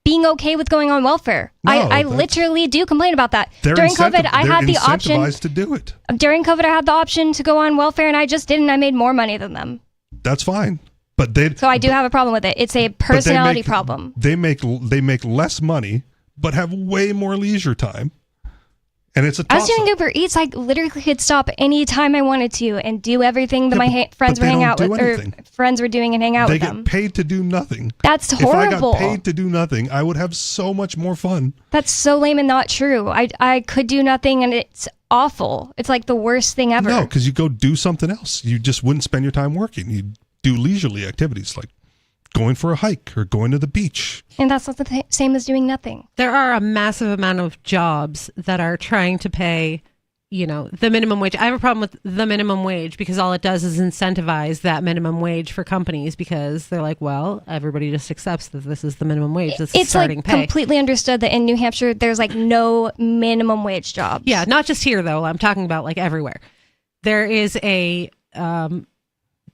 being okay with going on welfare. No, I literally do complain about that. They're During COVID, I they're had the option. incentivized to do it. During COVID, I had the option to go on welfare, and I just didn't. I made more money than them. That's fine. But they So I do have a problem with it. It's a personality problem. They make less money, but have way more leisure time. And it's a I was toss-up. doing Uber Eats. I literally could stop any time I wanted to and do everything that my friends but were they hanging don't out do with, anything. or friends were doing and hang out They with get them. paid to do nothing. That's horrible. If I got paid to do nothing, I would have so much more fun. That's so lame and not true. I could do nothing, and it's awful. It's like the worst thing ever. No, because you go do something else. You just wouldn't spend your time working. You'd do leisurely activities like going for a hike or going to the beach. And that's not the same as doing nothing. There are a massive amount of jobs that are trying to pay, the minimum wage. I have a problem with the minimum wage because all it does is incentivize that minimum wage for companies because they're like, well, everybody just accepts that this is the minimum wage. This is It's starting like pay. completely understood that in New Hampshire, there's like no minimum wage jobs. Yeah, not just here though. I'm talking about like everywhere. There is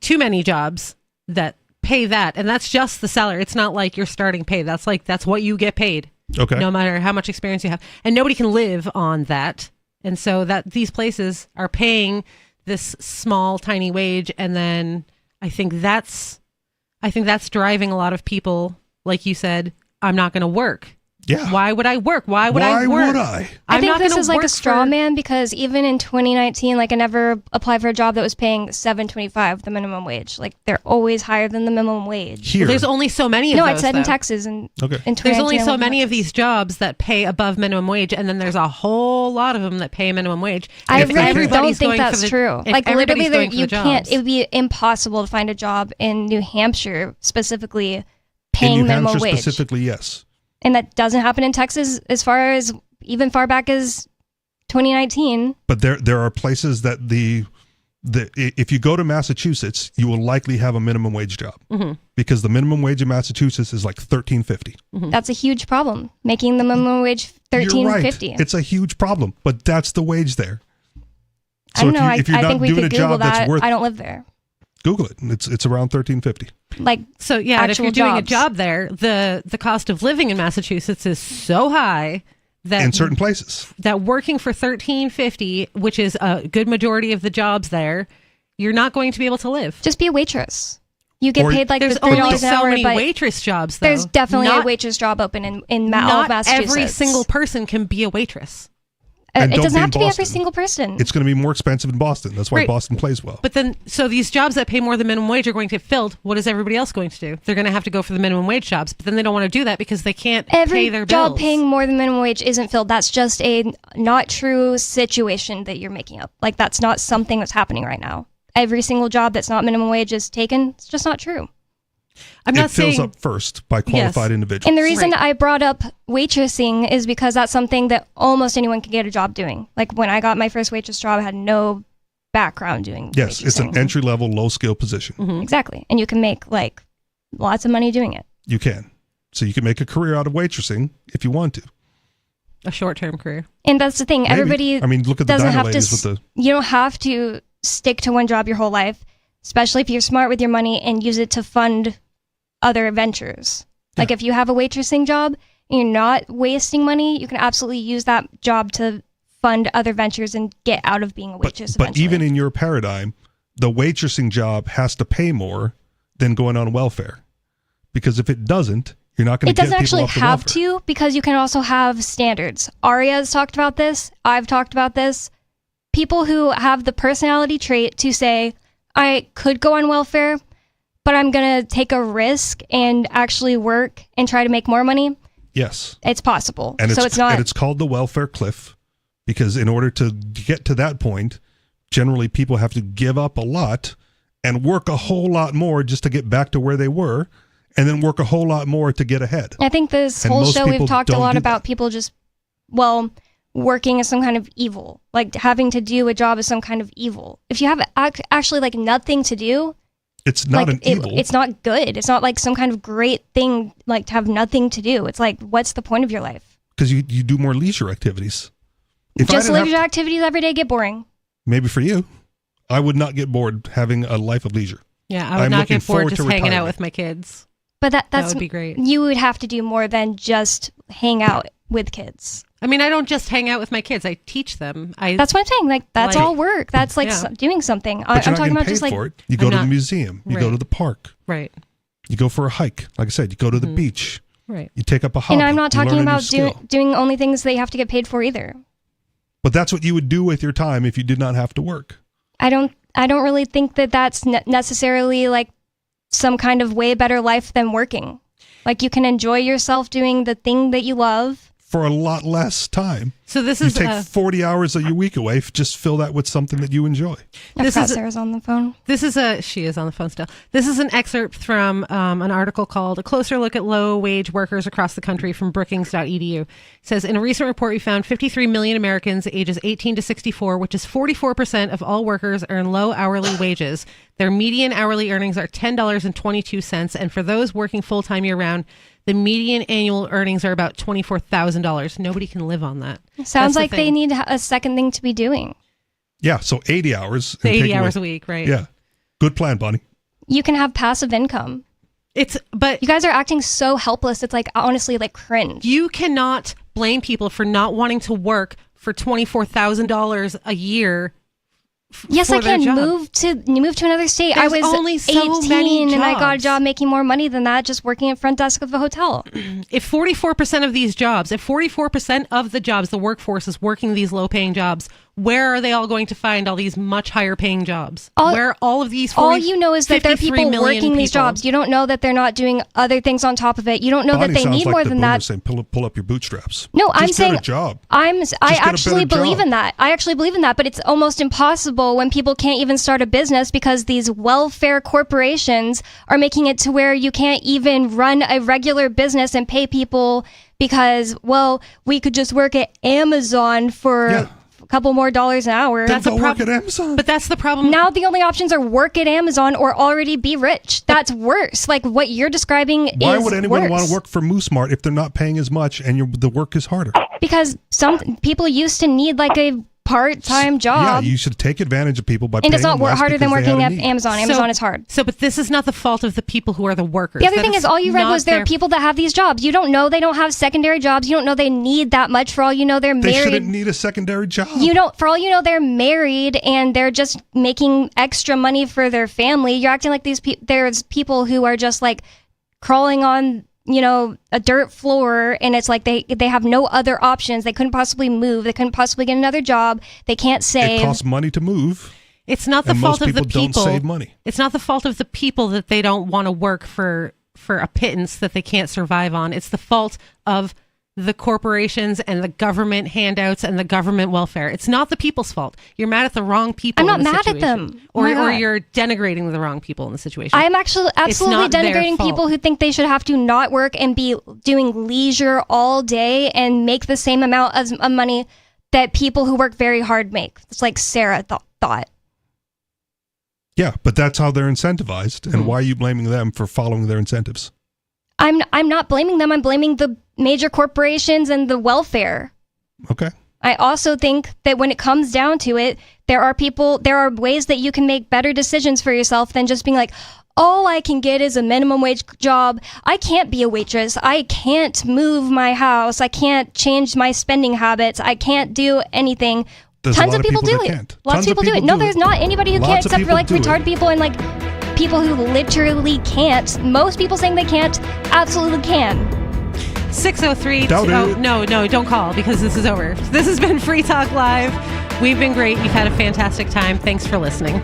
too many jobs that pay that, and that's just the salary. It's not like your starting pay. That's what you get paid. Okay. No matter how much experience you have, and nobody can live on that. And so that these places are paying this small, tiny wage, and then I think that's driving a lot of people, like you said, I'm not going to work. Yeah. Why would I work? Why would I work? I think this is like a straw man because even in 2019, like I never applied for a job that was paying $7.25 the minimum wage. Like they're always higher than the minimum wage. Well, there's only so many of no, those. I said in though. Texas and in 2019. There's only I so lived in many of Texas. these jobs that pay above minimum wage, and then there's a whole lot of them that pay minimum wage. I If really don't everybody's think going for that's the- true. if Like everybody's literally, going for you the can't. jobs. It would be impossible to find a job in New Hampshire specifically In paying New minimum Hampshire wage, specifically, yes. and that doesn't happen in Texas as far as even far back as 2019. But there are places that if you go to Massachusetts, you will likely have a minimum wage job Mhm. because the minimum wage in Massachusetts is like $13.50. That's a huge problem. Making the minimum wage $13.50. You're right. It's a huge problem, but that's the wage there. I don't know. if you're I not think we doing could a Google job that's that. worth, I don't live there. Google it. It's around $13.50. Like So yeah, and if actual you're doing jobs. a job there, the cost of living in Massachusetts is so high that In certain places. that working for $13.50, which is a good majority of the jobs there, you're not going to be able to live. Just be a waitress. You get Or- paid like There's the $3 only an so hour, many but waitress jobs, though. There's definitely Not- a waitress job open in all of Not Massachusetts. every single person can be a waitress. And It don't doesn't be have in to be every Boston. single person. It's going to be more expensive in Boston. That's why Right. Boston plays well. But then, so these jobs that pay more than minimum wage are going to get filled. What is everybody else going to do? They're going to have to go for the minimum wage jobs, but then they don't want to do that because they can't Every pay their job bills. paying more than minimum wage isn't filled. That's just a not true situation that you're making up. Like that's not something that's happening right now. Every single job that's not minimum wage is taken. It's just not true. I'm it not fills saying up first by qualified individuals. And the reason I brought up waitressing is because that's something that almost anyone can get a job doing. Like when I got my first waitress job, I had no background doing Yes, it's an waitressing. entry level, low skill position. Exactly. And you can make like lots of money doing it. You can. So you can make a career out of waitressing if you want to. a short-term career. And that's the thing. Maybe. Everybody I mean, look at the doesn't diner have to. ladies with the- You don't have to stick to one job your whole life, especially if you're smart with your money and use it to fund other ventures. Like if you have a waitressing job and you're not wasting money, you can absolutely use that job to fund other ventures and get out of being a waitress. But even in your paradigm, the waitressing job has to pay more than going on welfare. Because if it doesn't, you're not going It to get doesn't people actually off the have welfare. to, because you can also have standards. Aria's talked about this. I've talked about this. People who have the personality trait to say, I could go on welfare, but I'm going to take a risk and actually work and try to make more money. Yes. It's possible. And So it's not. and it's called the welfare cliff because in order to get to that point, generally people have to give up a lot and work a whole lot more just to get back to where they were, and then work a whole lot more to get ahead. I think this And whole most show people we've talked a don't lot do about people just, working as some kind of evil. Like having to do a job as some kind of evil. If you have actually like nothing to do, It's not like an evil. it's not good. It's not like some kind of great thing like to have nothing to do. It's like, what's the point of your life? Because you do more leisure activities. If I Just didn't have leisure activities every day get boring. maybe for you, I would not get bored having a life of leisure. Yeah, I would I'm not looking get bored forward just to hanging out retirement. with my kids. But that's that would be great. You would have to do more than just hang out with kids. I mean, I don't just hang out with my kids. I teach them. That's what I'm saying. Like, that's all work. That's like doing something. But I'm you're not talking getting about paid just like for it. You go to the museum. You go to the park. Right. You go for a hike. Like I said, you go to the beach. Right. You take up a hobby. And I'm not You learn talking a new about skill. doing only things that you have to get paid for either. But that's what you would do with your time if you did not have to work. I don't really think that that's necessarily like some kind of way better life than working. Like, you can enjoy yourself doing the thing that you love for a lot less time. So this you is take 40 hours of your week away. Just fill that with something that you enjoy. Sarah's on the phone. She is on the phone still. This is an excerpt from an article called "A Closer Look at Low-Wage Workers Across the Country" from Brookings.edu. It says, in a recent report, we found 53 million Americans ages 18 to 64, which is 44% of all workers, earn low hourly wages. Their median hourly earnings are $10.22, and for those working full-time year-round, the median annual earnings are about $24,000. Nobody can live on that. Sounds like they need a second thing to be doing. Yeah, so 80 hours. 80 hours a week, right? Yeah. Good plan, Bonnie. You can have passive income. But you guys are acting so helpless. It's like, honestly, like cringe. You cannot blame people for not wanting to work for $24,000 a year. Yes, I can move to another state. There's I was only so 18 many and I got a jobs. job making more money than that just working at front desk of a hotel. If 44% of these jobs, if 44% of the jobs, the workforce is working these low-paying jobs, where are they all going to find all these much higher-paying jobs? Where all of these 40, all you know is that there are 53 people million working these people. jobs. You don't know that they're not doing other things on top of it. You don't know Bonnie that they sounds need like more the than boomer that. saying, pull up your bootstraps. No, I'm Just get saying a job. I get a actually better believe job. in that. I actually believe in that, but it's almost impossible when people can't even start a business because these welfare corporations are making it to where you can't even run a regular business and pay people because, well, we could just work at Amazon for a couple more dollars an hour. That's a problem. But that's the problem. Now the only options are work at Amazon or already be rich. That's worse. Like what you're describing Why is would anyone worse. want to work for Moose Mart if they're not paying as much and the work is harder? Because some people used to need like a part-time job. Yeah, you should take advantage of people by And paying it's not them less harder than because they working had at a need. Amazon. Amazon is hard. But this is not the fault of the people who are the workers. The other That thing is all you read not was there are their- people that have these jobs. You don't know they don't have secondary jobs. You don't know they need that much. For all you know, they're They married. shouldn't need a secondary job. For all you know, they're married and they're just making extra money for their family. You're acting like there's people who are just like crawling on, a dirt floor, and it's like they have no other options. They couldn't possibly move. They couldn't possibly get another job. They can't save. It costs money to move. It's not the and fault most of the people people. don't save money. It's not the fault of the people that they don't want to work for a pittance that they can't survive on. It's the fault of the corporations and the government handouts and the government welfare. It's not the people's fault. You're mad at the wrong people. I'm not in the mad at situation. them. Oh my Or God. you're denigrating the wrong people in the situation. I am actually absolutely not their denigrating fault. people who think they should have to not work and be doing leisure all day and make the same amount of money that people who work very hard make. It's like Sarah thought. Yeah, but that's how they're incentivized. And why are you blaming them for following their incentives? I'm not blaming them. I'm blaming the major corporations and the welfare. Okay. I also think that when it comes down to it, there are ways that you can make better decisions for yourself than just being like, all I can get is a minimum wage job. I can't be a waitress. I can't move my house. I can't change my spending habits. I can't do anything. There's Tons a of lot people do that it. can't. Lots Tons of people do it. No, there's not anybody who can't Lots of except for people like do it. retarded people and like people who literally can't. Most people saying they can't absolutely can. 603. Doubt Oh, it. no, don't call because this is over. This has been Free Talk Live. We've been great. You've had a fantastic time. Thanks for listening.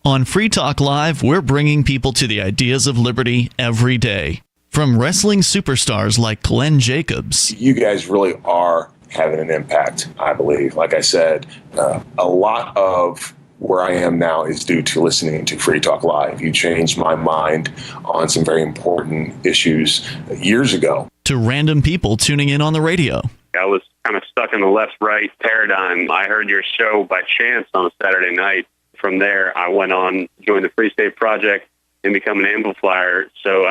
On Free Talk Live, we're bringing people to the ideas of liberty every day. From wrestling superstars like Glenn Jacobs You guys really are having an impact, I believe. Like I said, a lot of where I am now is due to listening to Free Talk Live. You changed my mind on some very important issues years ago. to random people tuning in on the radio. I was kind of stuck in the left-right paradigm. I heard your show by chance on a Saturday night. From there, I went on, joined the Free State Project, and become an amplifier. So